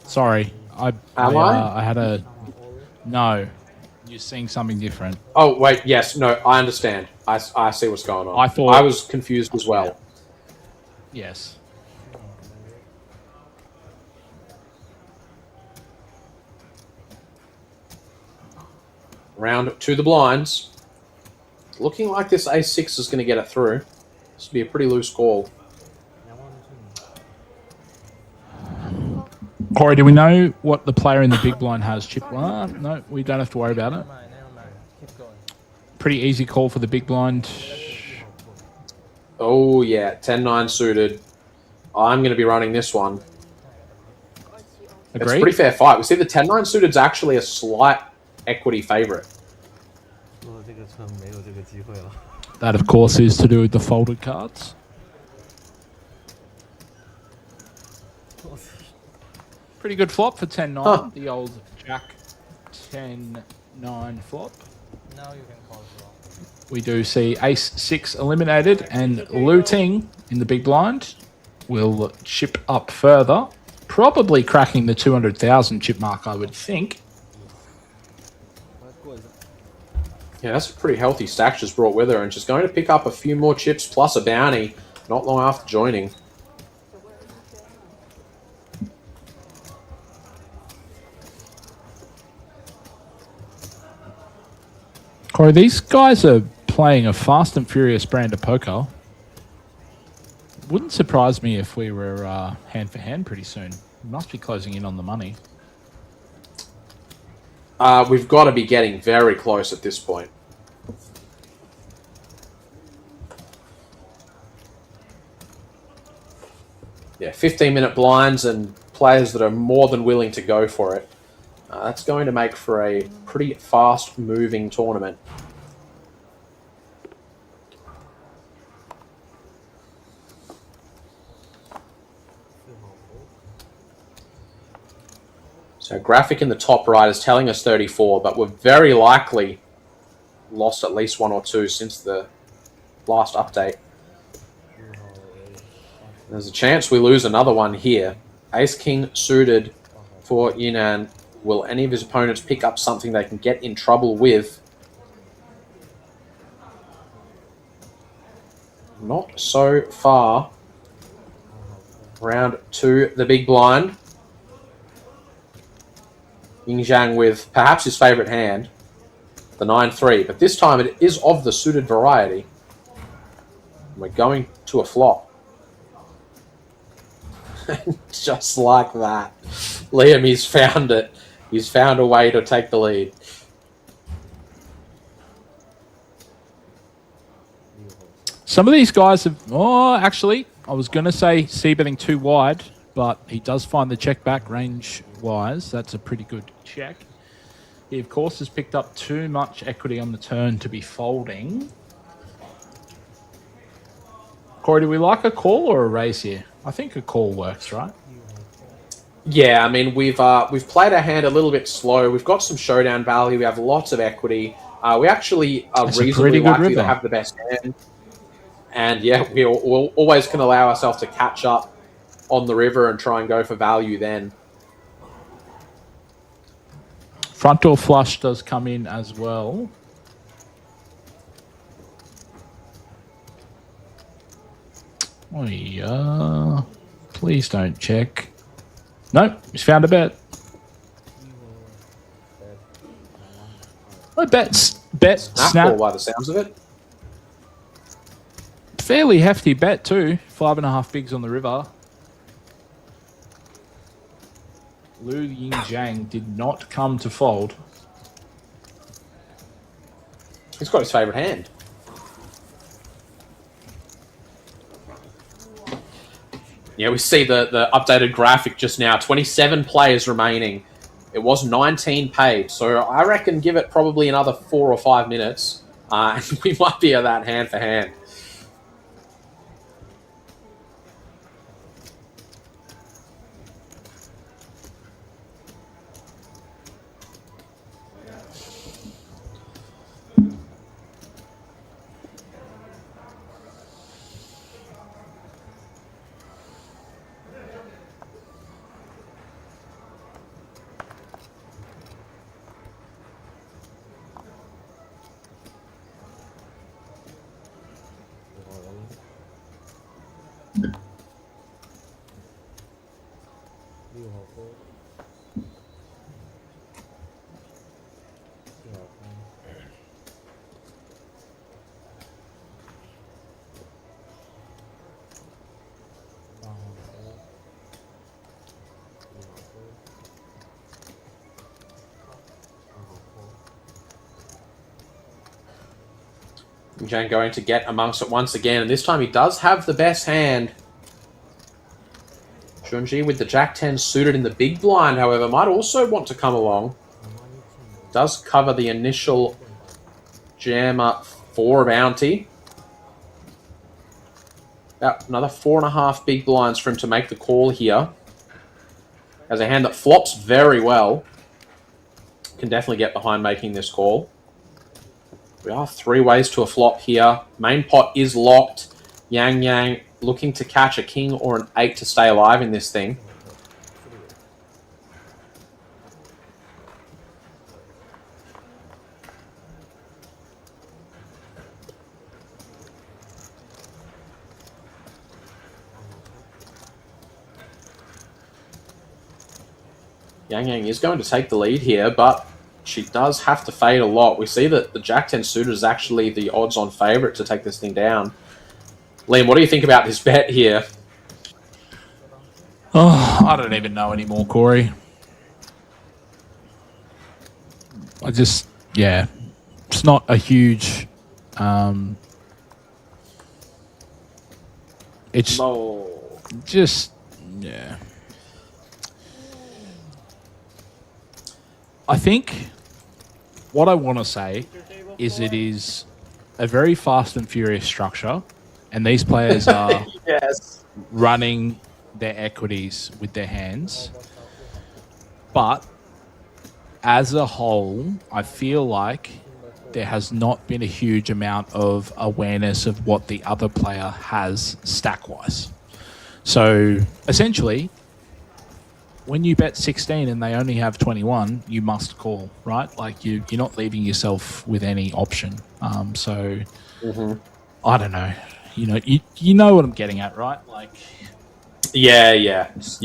Sorry, I had a... No, you're seeing something different. Oh, wait, yes, no, I understand. I see what's going on. I was confused as well. Yes. Round to the blinds. Looking like this ace-6 is going to get it through. This would be a pretty loose call. Corey, do we know what the player in the big blind has? Chip? No, we don't have to worry about it. Pretty easy call for the big blind. Oh, yeah, 10-9 suited. I'm going to be running this one. It's a Agreed. pretty fair fight. We see the 10-9 suited's actually a slight equity favorite. 做这个村没有这个机会了。 That, of course, is to do with the folded cards. Pretty good flop for 10-9. Huh. The old Jack 10-9 flop. Now you can call it off. We do see Ace 6 eliminated, and Lu Ting in the big blind will chip up further. Probably cracking the 200,000 chip mark, I would think. 来过一下。 Yeah, that's a pretty healthy stack she's brought with her, and she's going to pick up a few more chips plus a bounty not long after joining. Corey, these guys are playing a fast and furious brand of poker. Wouldn't surprise me if we were hand for hand pretty soon. We must be closing in on the money. We've got to be getting very close at this point. Yeah, 15-minute blinds and players that are more than willing to go for it. That's going to make for a pretty fast-moving tournament. So graphic in the top right is telling us 34, but we're very likely lost at least one or two since the last update. There's a chance we lose another one here. Ace-King suited for Yinan. Will any of his opponents pick up something they can get in trouble with? Not so far. Round 2, the big blind. Ying Zhang with perhaps his favourite hand, the 9-3, but this time it is of the suited variety. And we're going to a flop. Just like that. Liam, he's found it. He's found a way to take the lead. Some of these guys have... Oh, actually, I was going to say c-betting too wide, but he does find the check back range-wise. That's a pretty good check. He, of course, has picked up too much equity on the turn to be folding. Corey, do we like a call or a raise here? I think a call works, right? Yeah, I mean, we've played our hand a little bit slow. We've got some showdown value. We have lots of equity. We actually are That's a reasonably pretty good likely to river. have the best hand. And yeah, we'll always can allow ourselves to catch up on the river and try and go for value then. Front door flush does come in as well. Oh, please don't check. Nope, he's found a bet. I bet Snap snap. call by the sounds of it. Fairly hefty bet too. 5.5 bigs on the river. Lu Ying Zhang did not come to fold. He's got his favourite hand. Yeah, we see the updated graphic just now. 27 players remaining. It was 19 paid, so I reckon give it probably another 4 or 5 minutes, and we might be at that hand for hand. Zhang going to get amongst it once again, and this time he does have the best hand. Junji with the Jack 10 suited in the big blind, however, might also want to come along. Does cover the initial jam up for bounty. About another 4.5 big blinds for him to make the call here. As a hand that flops very well. Can definitely get behind making this call. We are 3 ways to a flop here. Main pot is locked. Yang Yang looking to catch a king or an 8 to stay alive in this thing. Yang Yang is going to take the lead here, but she does have to fade a lot. We see that the Jack 10 suited is actually the odds-on favourite to take this thing down. Liam, what do you think about this bet here? Oh, I don't even know anymore, Corey. It's not a huge. It's just, yeah. I think what I want to say is it is a very fast and furious structure, and these players are running their equities with their hands. But as a whole, I feel like there has not been a huge amount of awareness of what the other player has stack-wise. So essentially, when you bet 16 and they only have 21, you must call, right? Like you're not leaving yourself with any option. I don't know. You know what I'm getting at, right? Like, yes.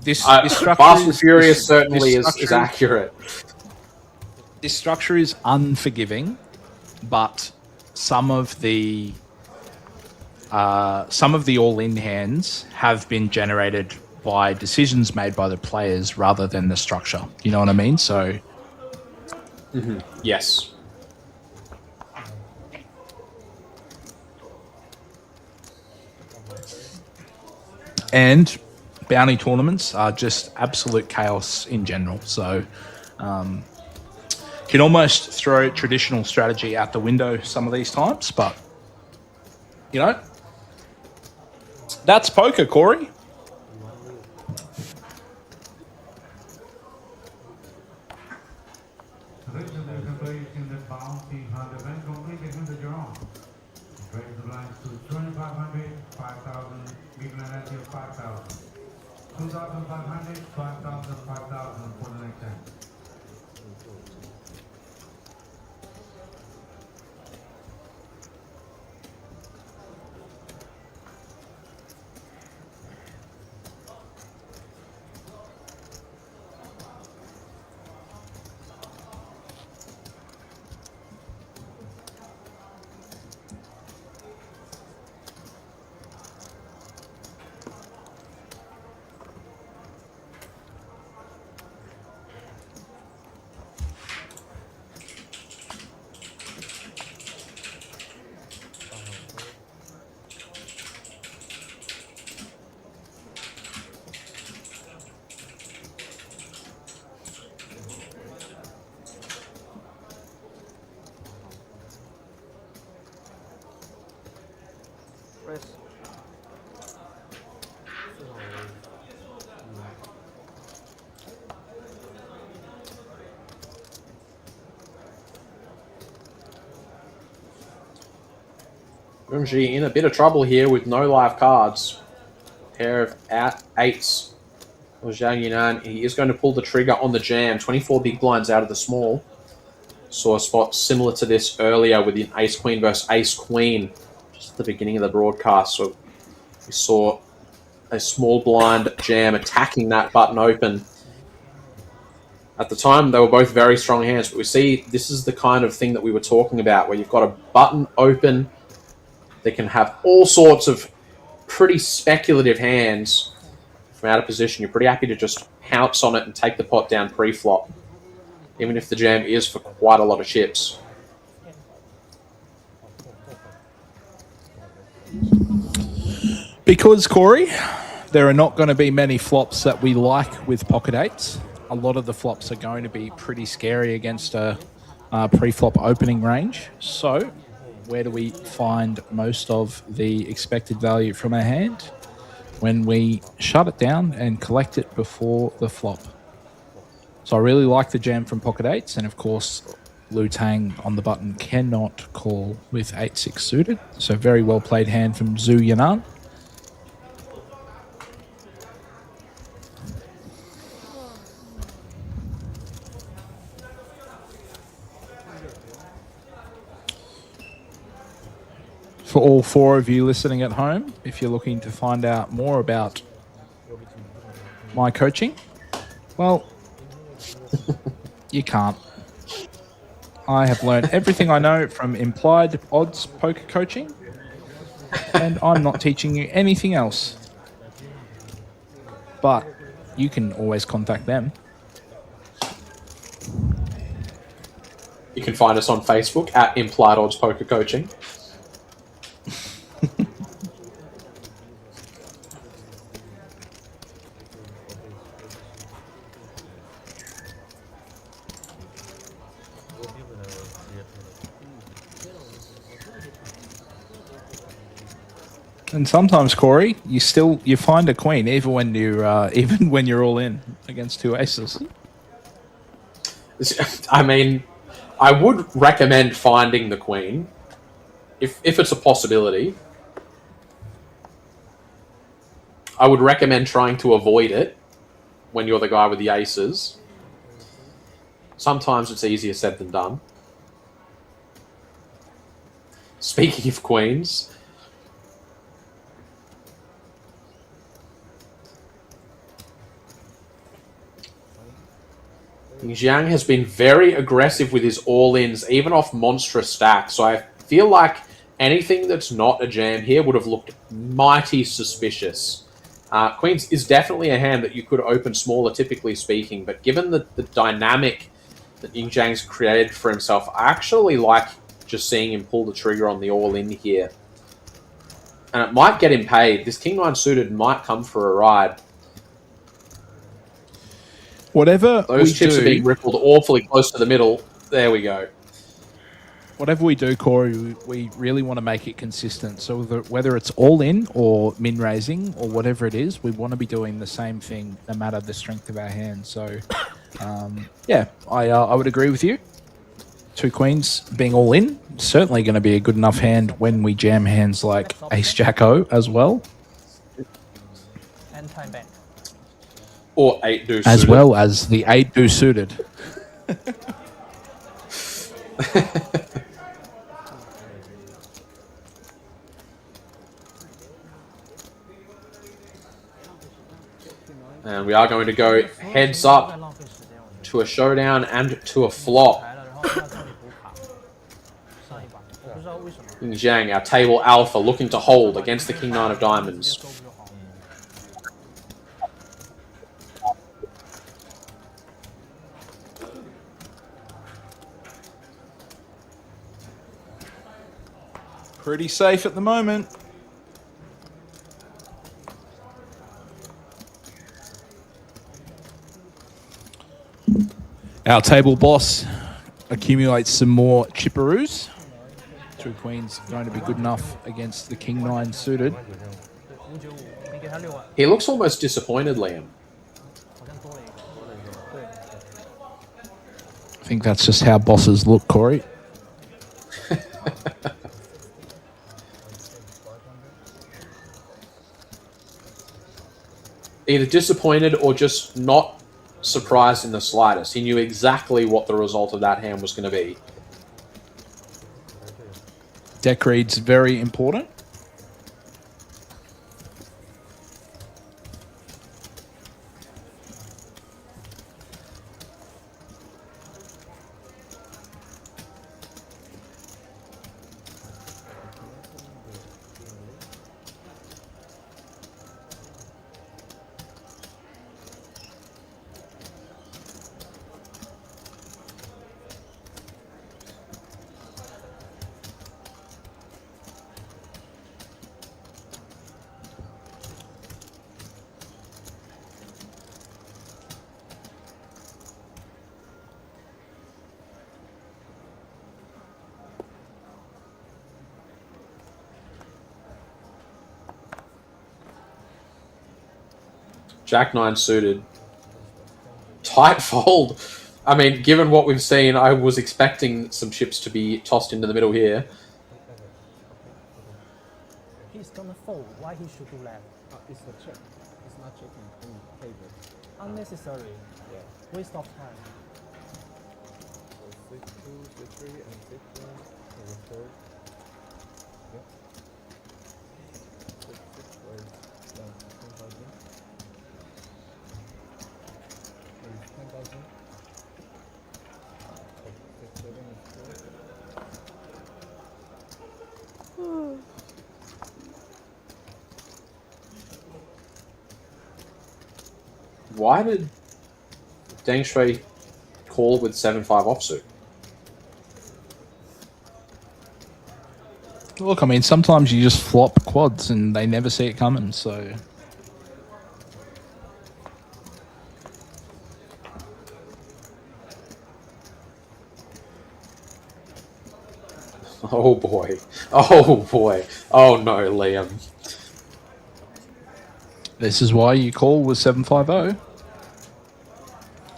This structure Fast and Furious certainly is accurate. This structure is unforgiving, but some of the all-in hands have been generated by decisions made by the players rather than the structure. You know what I mean? So, Yes. and bounty tournaments are just absolute chaos in general. So, you can almost throw traditional strategy out the window some of these times, but that's poker, Corey. Ladies and gentlemen, in the bounty hunt event, completely under your own. Raise the blinds to 2,500, 5,000, big blind at 5,000. 2,500, 5,000, 5,000 for the next hand. Junji in a bit of trouble here with no live cards. Pair of eights for Zhang Yunan. He is going to pull the trigger on the jam. 24 big blinds out of the small. Saw a spot similar to this earlier with an ace-queen versus ace-queen just at the beginning of the broadcast. So we saw a small blind jam attacking that button open. At the time, they were both very strong hands, but we see this is the kind of thing that we were talking about, where you've got a button open. They can have all sorts of pretty speculative hands from out of position. You're pretty happy to just pounce on it and take the pot down pre-flop, even if the jam is for quite a lot of chips. Because, Corey, there are not going to be many flops that we like with pocket eights. A lot of the flops are going to be pretty scary against a pre-flop opening range. So where do we find most of the expected value from our hand? When we shut it down and collect it before the flop. So I really like the jam from pocket eights, and of course Lu Tang on the button cannot call with 8-6 suited. So very well played hand from Zhu Yanan. For all four of you listening at home, if you're looking to find out more about my coaching, well, you can't. I have learned everything I know from Implied Odds poker coaching, and I'm not teaching you anything else. But you can always contact them. You can find us on Facebook at Implied Odds Poker Coaching. And sometimes, Corey, you find a queen even when you're all in against two aces. I mean, I would recommend finding the queen if it's a possibility. I would recommend trying to avoid it when you're the guy with the aces. Sometimes it's easier said than done. Speaking of queens, Zhang has been very aggressive with his all-ins, even off monstrous stacks. So I feel like anything that's not a jam here would have looked mighty suspicious. Queens is definitely a hand that you could open smaller, typically speaking, but given the dynamic that Ying Zhang's created for himself, I actually like just seeing him pull the trigger on the all-in here. And it might get him paid. This King-9 suited might come for a ride. Whatever Those chips do, are being rippled awfully close to the middle. There we go. Whatever we do, Corey, we really want to make it consistent. So whether it's all in or min raising or whatever it is, we want to be doing the same thing no matter the strength of our hand. So, yeah, I would agree with you. Two queens being all in, certainly going to be a good enough hand when we jam hands like Ace Jack O as well. And time bank. Or 8 deuce As suited. well as the 8 do suited. And we are going to go heads up to a showdown and to a flop. Ying Zhang, our table alpha, looking to hold against the King-9 of Diamonds. Pretty safe at the moment. Our table boss accumulates some more chipperoos. Two queens going to be good enough against the King-9 suited. He looks almost disappointed, Liam. I think that's just how bosses look, Corey. Either disappointed or just not surprised in the slightest. He knew exactly what the result of that hand was going to be. Deck read's very important. Jack 9 suited. Tight fold. I mean, given what we've seen, I was expecting some chips to be tossed into the middle here. He's gonna fold. Why he should do that? It's a check. It's not checking in favor. Unnecessary. Yeah. Waste of time. So 6-2, 6-3, and 6-1, and the third. Yep. 6-6 was 10,000. It's 10,000. 6-7 is 4. Why did Deng Shui call with 7-5 offsuit? Look, I mean, sometimes you just flop quads and they never see it coming, so... Oh boy. Oh boy. Oh no, Liam. This is why you call with 750.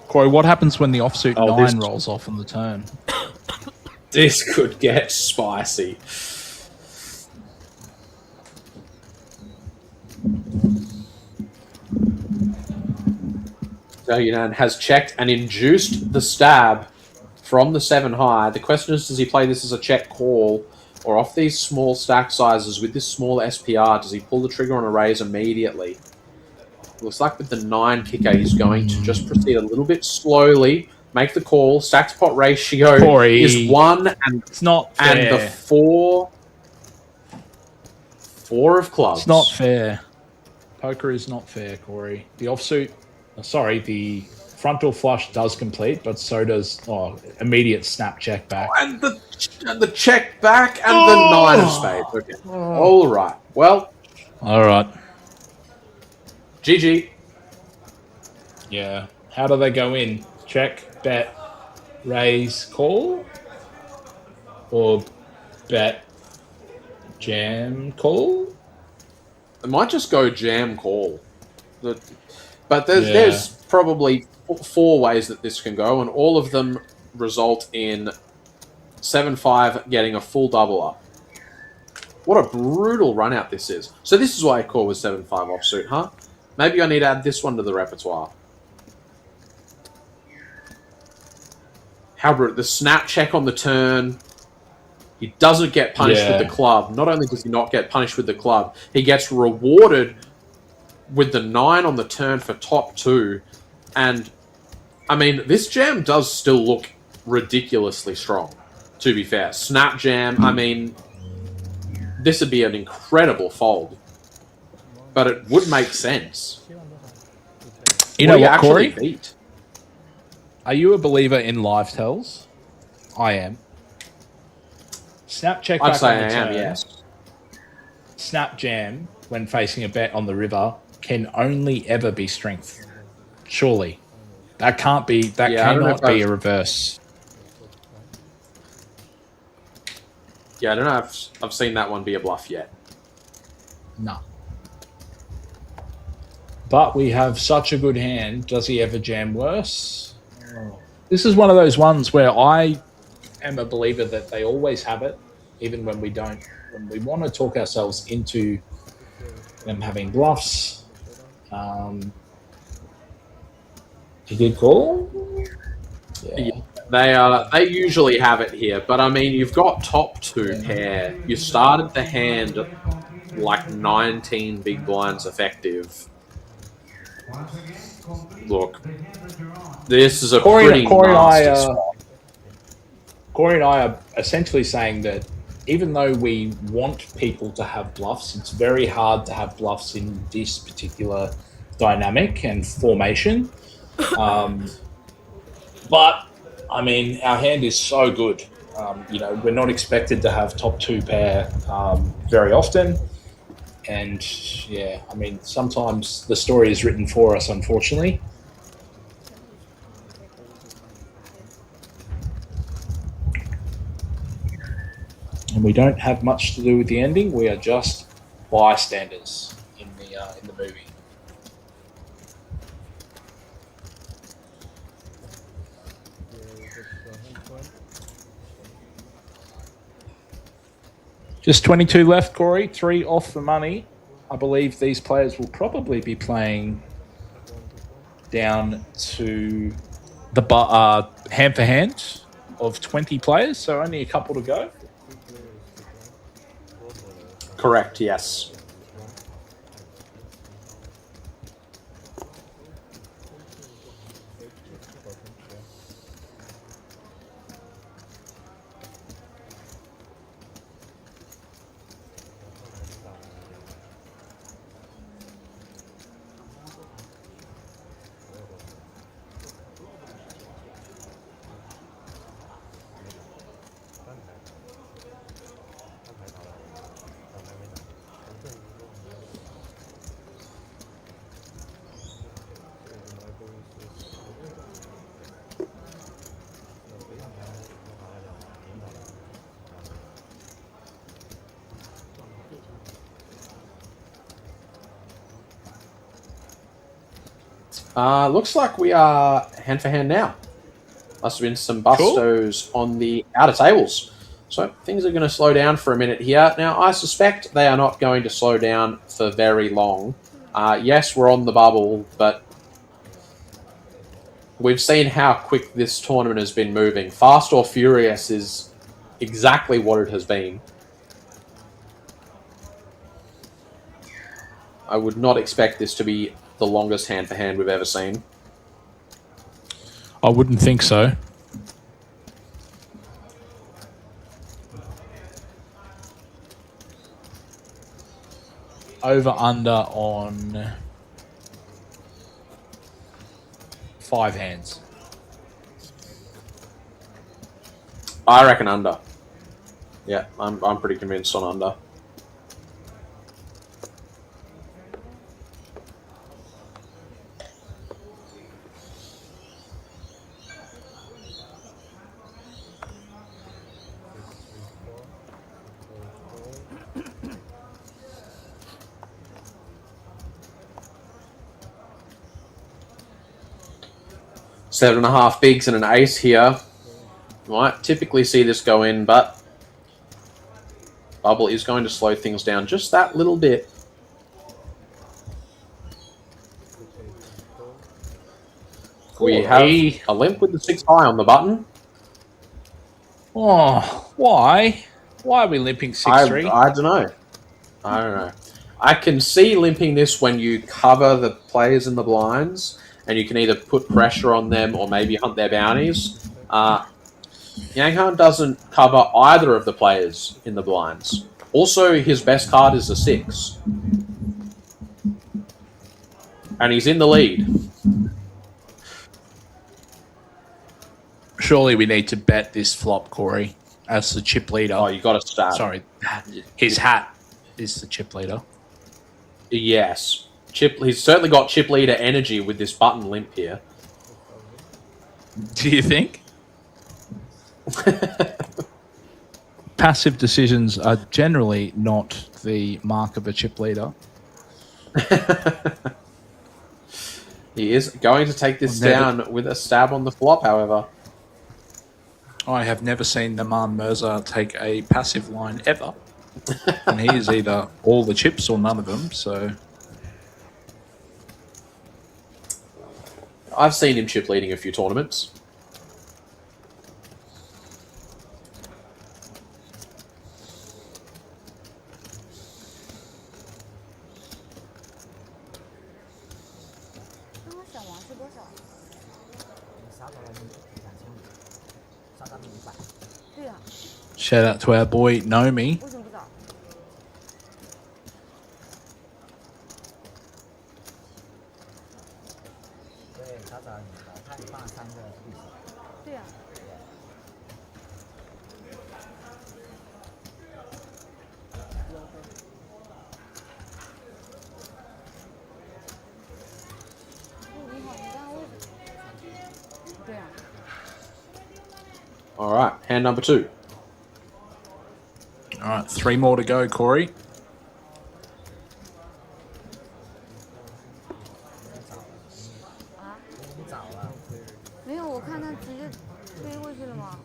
Corey, what happens when the offsuit 9 rolls off on the turn? This could get spicy. Yunan has checked and induced the stab from the 7 high. The question is, does he play this as a check call, or off these small stack sizes with this small SPR, does he pull the trigger on a raise immediately? Looks like with the 9 kicker, he's going to just proceed a little bit slowly, make the call. Stack to pot ratio Corey, is 1, and it's not fair. And the 4 of clubs. It's not fair. Poker is not fair, Corey. The offsuit, the frontal flush does complete, but so does immediate snap check back. And the check back and the 9 of spades. Okay. All right. Well. All right. GG. Yeah. How do they go in? Check, bet, raise, call? Or bet, jam, call? It might just go jam, call. But there's probably 4 ways that this can go, and all of them result in 7-5 getting a full double up. What a brutal run out this is. So this is why I call with 7-5 offsuit, huh? Maybe I need to add this one to the repertoire. How brutal. The snap check on the turn. He doesn't get punished with the club. Not only does he not get punished with the club, he gets rewarded with the 9 on the turn for top 2. And, I mean, this jam does still look ridiculously strong, to be fair. Snap jam, I mean, this would be an incredible fold. But it would make sense. You know what, Corey? Beat? Are you a believer in live tells? I am. Snap check back on the turn. Yes. Snap jam, when facing a bet on the river, can only ever be strength. Surely. That can't be, cannot be a reverse. Yeah, I don't know if I've seen that one be a bluff yet. No. But we have such a good hand. Does he ever jam worse? Oh. This is one of those ones where I am a believer that they always have it, even when we don't. When we want to talk ourselves into them having bluffs. He did call? Yeah. They usually have it here, but I mean, you've got top 2 pair. You started the hand like 19 big blinds effective. Look, this is a pretty nasty spot. Corey and I are essentially saying that even though we want people to have bluffs, it's very hard to have bluffs in this particular dynamic and formation. But, I mean, our hand is so good. We're not expected to have top 2 pair very often. And, yeah, I mean, sometimes the story is written for us, unfortunately. And we don't have much to do with the ending. We are just bystanders in the movie. Just 22 left, Corey. 3 off the money. I believe these players will probably be playing down to the hand for hand of 20 players, so only a couple to go. Correct, yes. Looks like we are hand for hand now. Must have been some bustos on the outer tables. So things are going to slow down for a minute here. Now, I suspect they are not going to slow down for very long. Yes, we're on the bubble, but we've seen how quick this tournament has been moving. Fast or Furious is exactly what it has been. I would not expect this to be the longest hand-for-hand we've ever seen. I wouldn't think so. Over under on 5 hands. I reckon under. Yeah, I'm pretty convinced on under. Seven and a half bigs and an ace here. Might typically see this go in, but bubble is going to slow things down just that little bit. We have a limp with the 6 high on the button. Oh, why? Why are we limping 6-3? I don't know. I don't know. I can see limping this when you cover the players in the blinds, and you can either put pressure on them or maybe hunt their bounties. Yang Han doesn't cover either of the players in the blinds. Also, his best card is a 6. And he's in the lead. Surely we need to bet this flop, Corey, as the chip leader. Oh, you got to stab. Sorry, his hat is the chip leader. Yes. He's certainly got chip leader energy with this button limp here. Do you think? Passive decisions are generally not the mark of a chip leader. He is going to take this down with a stab on the flop, however. I have never seen Naman Mirza take a passive line ever. And he is either all the chips or none of them, so... I've seen him chip leading a few tournaments. Shout out to our boy Nomi. All right, hand number 2. All right, 3 more to go, Corey. 吗？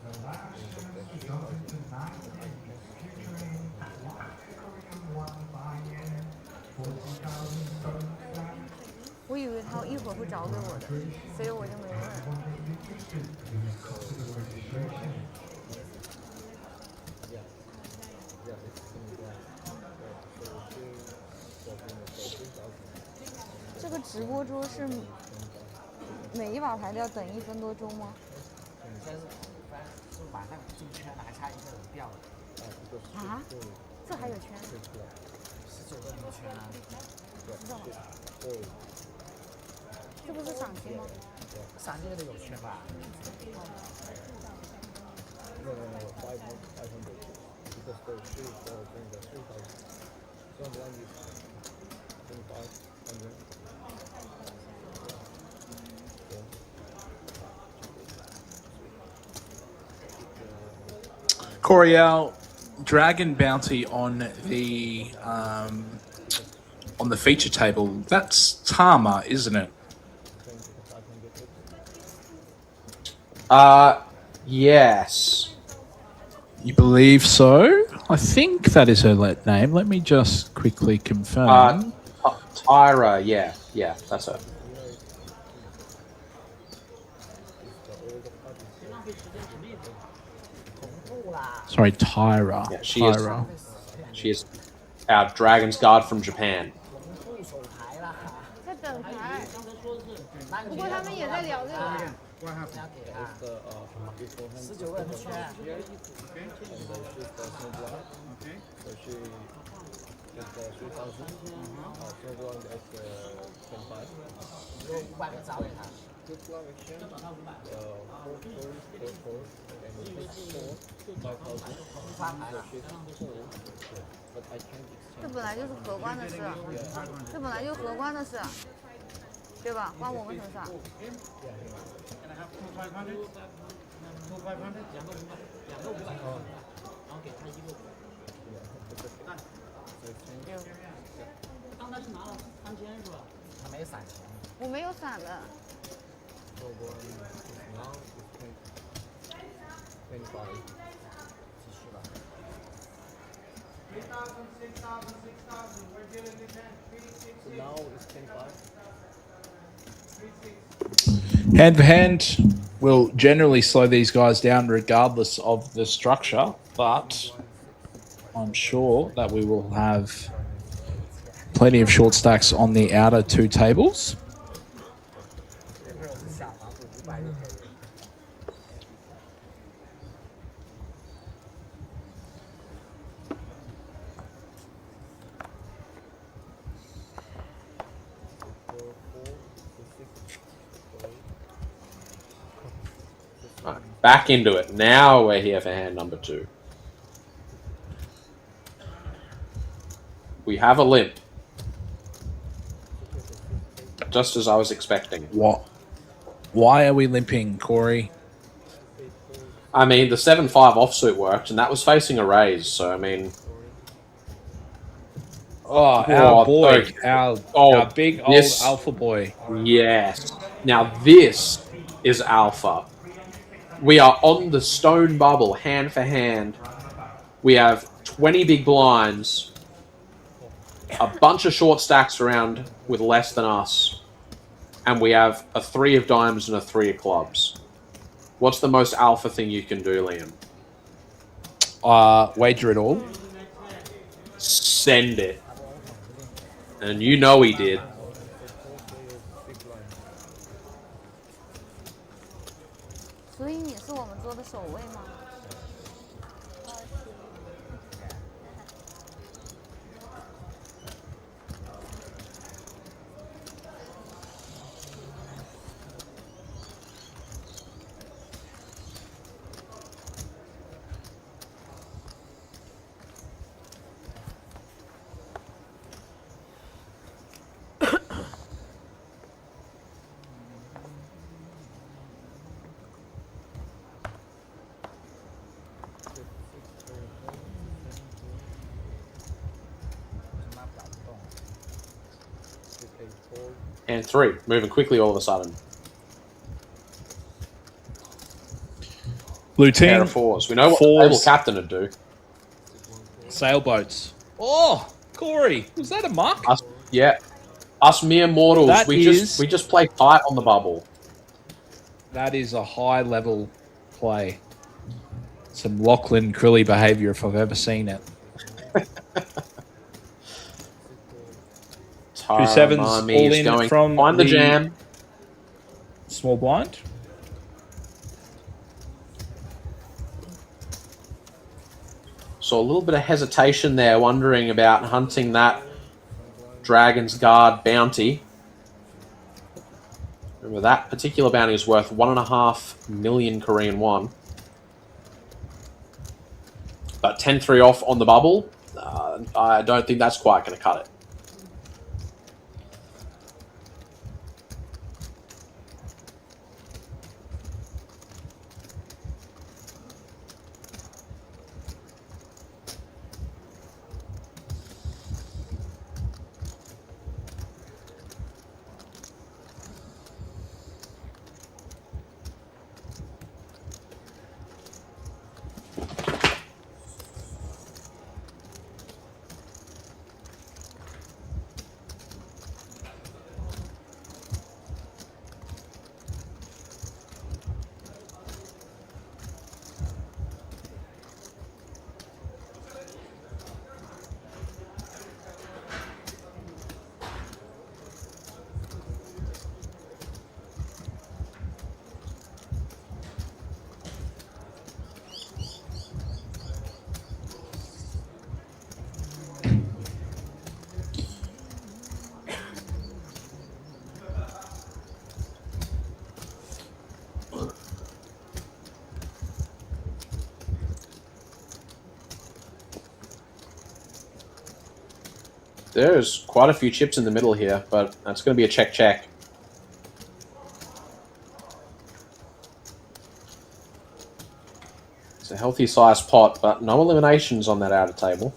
我以为他一会儿会找给我的，所以我就没问。这个直播桌是每一把牌都要等1分多钟吗？是把那个进圈了，还差一个人掉了。啊？这还有圈19个没圈啊。知道吗？这不是赏金吗？赏金的有圈吧Corey, our dragon bounty on the feature table, that's Tama, isn't it? Yes. You believe so? I think that is her name. Let me just quickly confirm. Tyra, yeah, that's her. Sorry, Tyra. Yeah, Tyra. She is our Dragon's Guard from Japan. 在等牌。不过他们也在聊这个。要给他19个人圈。就500个找给他。发牌了。这本来就是荷官的事，这本来就荷官的事，对吧？关我们什么事啊？刚才是拿了3000是吧？他没闪钱。我没有闪的。Hand for hand will generally slow these guys down regardless of the structure, but I'm sure that we will have plenty of short stacks on the outer two tables. Back into it. Now we're here for hand number 2. We have a limp. Just as I was expecting. What? Why are we limping, Corey? I mean, the 7-5 offsuit worked, and that was facing a raise, so I mean... Oh, our boy. Okay. Our big old alpha boy. Yes. Now this is alpha. We are on the stone bubble, hand for hand. We have 20 big blinds, a bunch of short stacks around with less than us, and we have a 3 of diamonds and a 3 of clubs. What's the most alpha thing you can do, Liam? Wager it all. Send it. And you know he did. So 你是我们桌的守卫吗？And 3, moving quickly all of a sudden. pair Lutein, of fours. We know what fours. the table captain would do. sailboats. Oh, Corey, was that a muck? Us mere mortals, That we just play tight on the bubble. That is a high level play. Some Lachlan Crilly behaviour if I've ever seen it. 2 sevens all in going from find the jam. Small blind. So a little bit of hesitation there, wondering about hunting that Dragon's Guard bounty. Remember, that particular bounty is worth 1.5 million Korean won. But 10-3 off on the bubble, I don't think that's quite going to cut it. There's quite a few chips in the middle here, but that's going to be a check-check. It's a healthy-sized pot, but no eliminations on that outer table.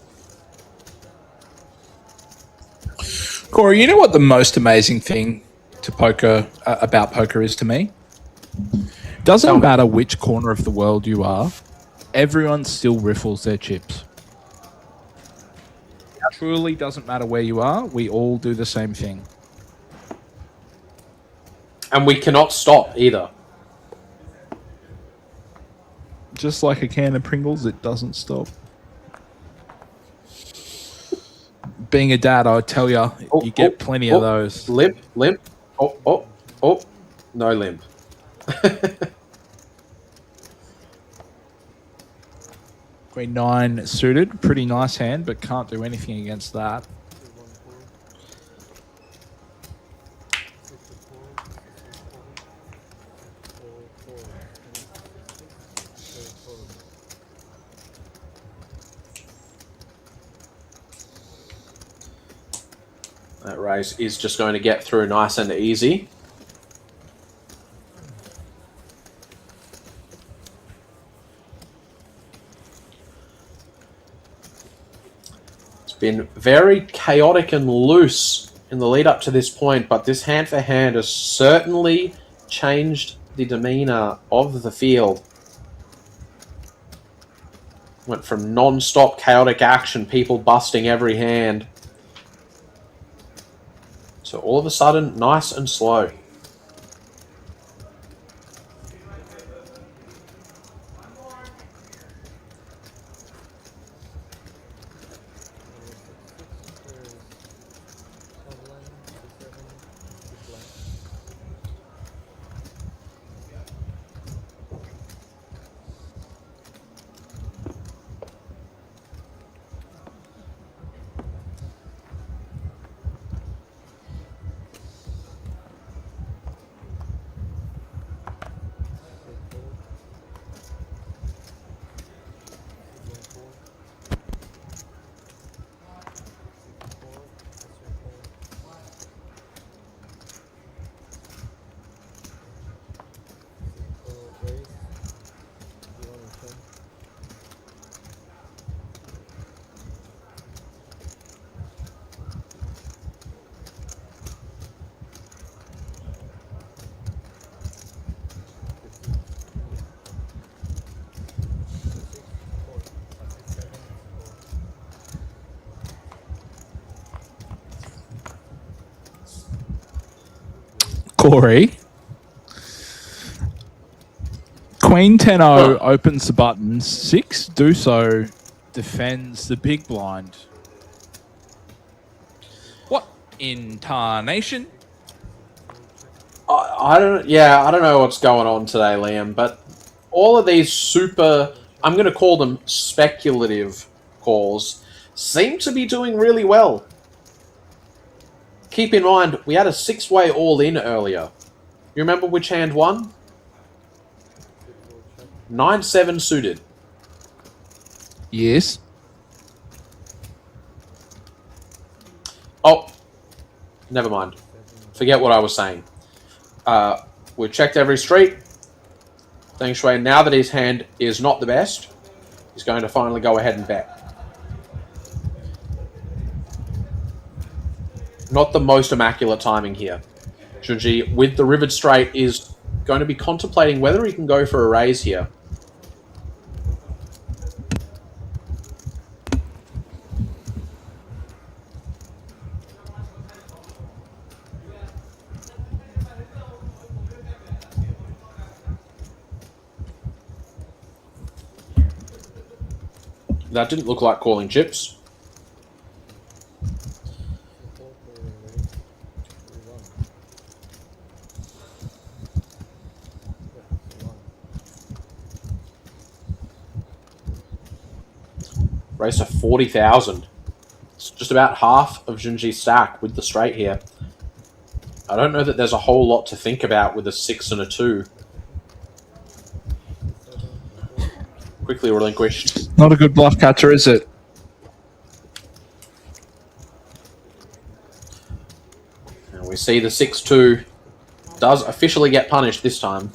Corey, you know what the most amazing thing to poker about poker is to me? Doesn't matter which corner of the world you are, everyone still riffles their chips. It truly doesn't matter where you are, we all do the same thing. And we cannot stop either. Just like a can of Pringles, it doesn't stop. Being a dad, I tell you, you get plenty of those. Limp. Oh, no limp. Queen 9 suited, pretty nice hand, but can't do anything against that. That raise is just going to get through nice and easy. It's been very chaotic and loose in the lead up to this point, but this hand for hand has certainly changed the demeanor of the field. Went from non-stop chaotic action, people busting every hand, so all of a sudden, nice and slow. Corey. Queen 10-0 opens the buttons. 6 do so. Defends the big blind. What in tarnation? I don't know what's going on today, Liam, but all of these I'm going to call them speculative calls, seem to be doing really well. Keep in mind, we had a 6-way all-in earlier. You remember which hand won? 9-7 suited. Yes. Oh, never mind. Forget what I was saying. We've checked every street. Deng Shui, now that his hand is not the best, he's going to finally go ahead and bet. Not the most immaculate timing here. Junji, with the rivered straight, is going to be contemplating whether he can go for a raise here. That didn't look like calling chips. Race to 40,000. It's just about half of Junji's stack with the straight here. I don't know that there's a whole lot to think about with a 6 and a 2. Quickly relinquished. Not a good bluff catcher, is it? And we see the 6-2 does officially get punished this time.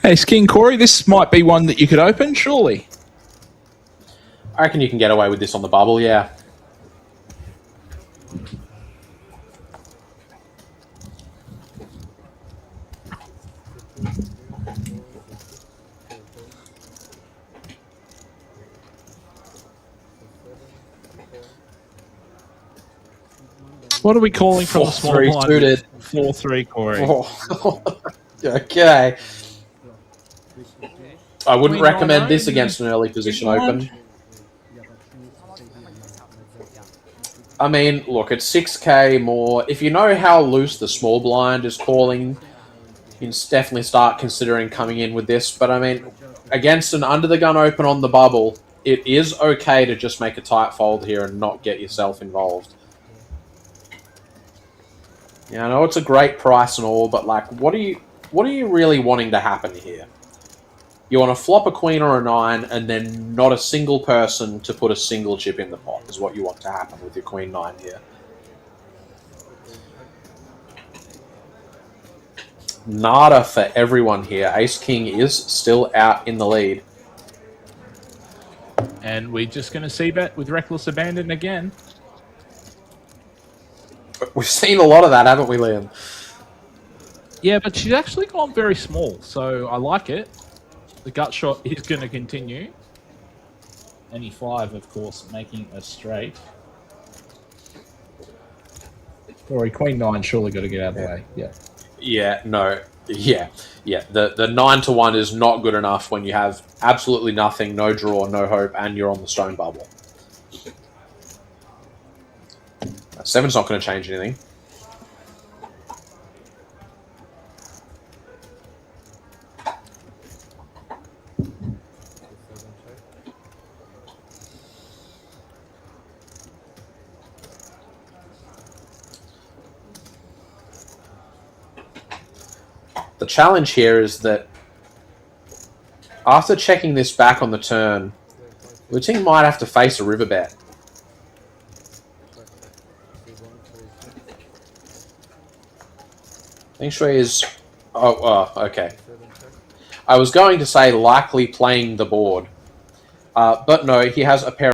Hey, Skin Corey, this might be one that you could open, surely. I reckon you can get away with this on the bubble, yeah. What are we calling from the small 4-3 blind? suited. 4-3, Corey. Oh. Okay. I wouldn't recommend this against an early position open. I mean, look, it's 6k more. If you know how loose the small blind is calling, you can definitely start considering coming in with this. But I mean, against an under-the-gun open on the bubble, it is okay to just make a tight fold here and not get yourself involved. Yeah, I know it's a great price and all, but like, what are you really wanting to happen here? You want to flop a queen or a 9, and then not a single person to put a single chip in the pot is what you want to happen with your queen 9 here. Nada for everyone here. Ace King is still out in the lead. And we're just going to see bet with Reckless Abandon again. We've seen a lot of that, haven't we, Liam? Yeah, but she's actually gone very small, so I like it. The gut shot is going to continue. Any 5, of course, making a straight. Sorry, Queen 9 surely got to get out of the way. Yeah. Yeah, no. Yeah. The 9-1 is not good enough when you have absolutely nothing, no draw, no hope, and you're on the stone bubble. 7's not going to change anything. The challenge here is that after checking this back on the turn, Wu Ting might have to face a river bet. Feng Shui is... Oh, okay. I was going to say likely playing the board. But no, he has a pair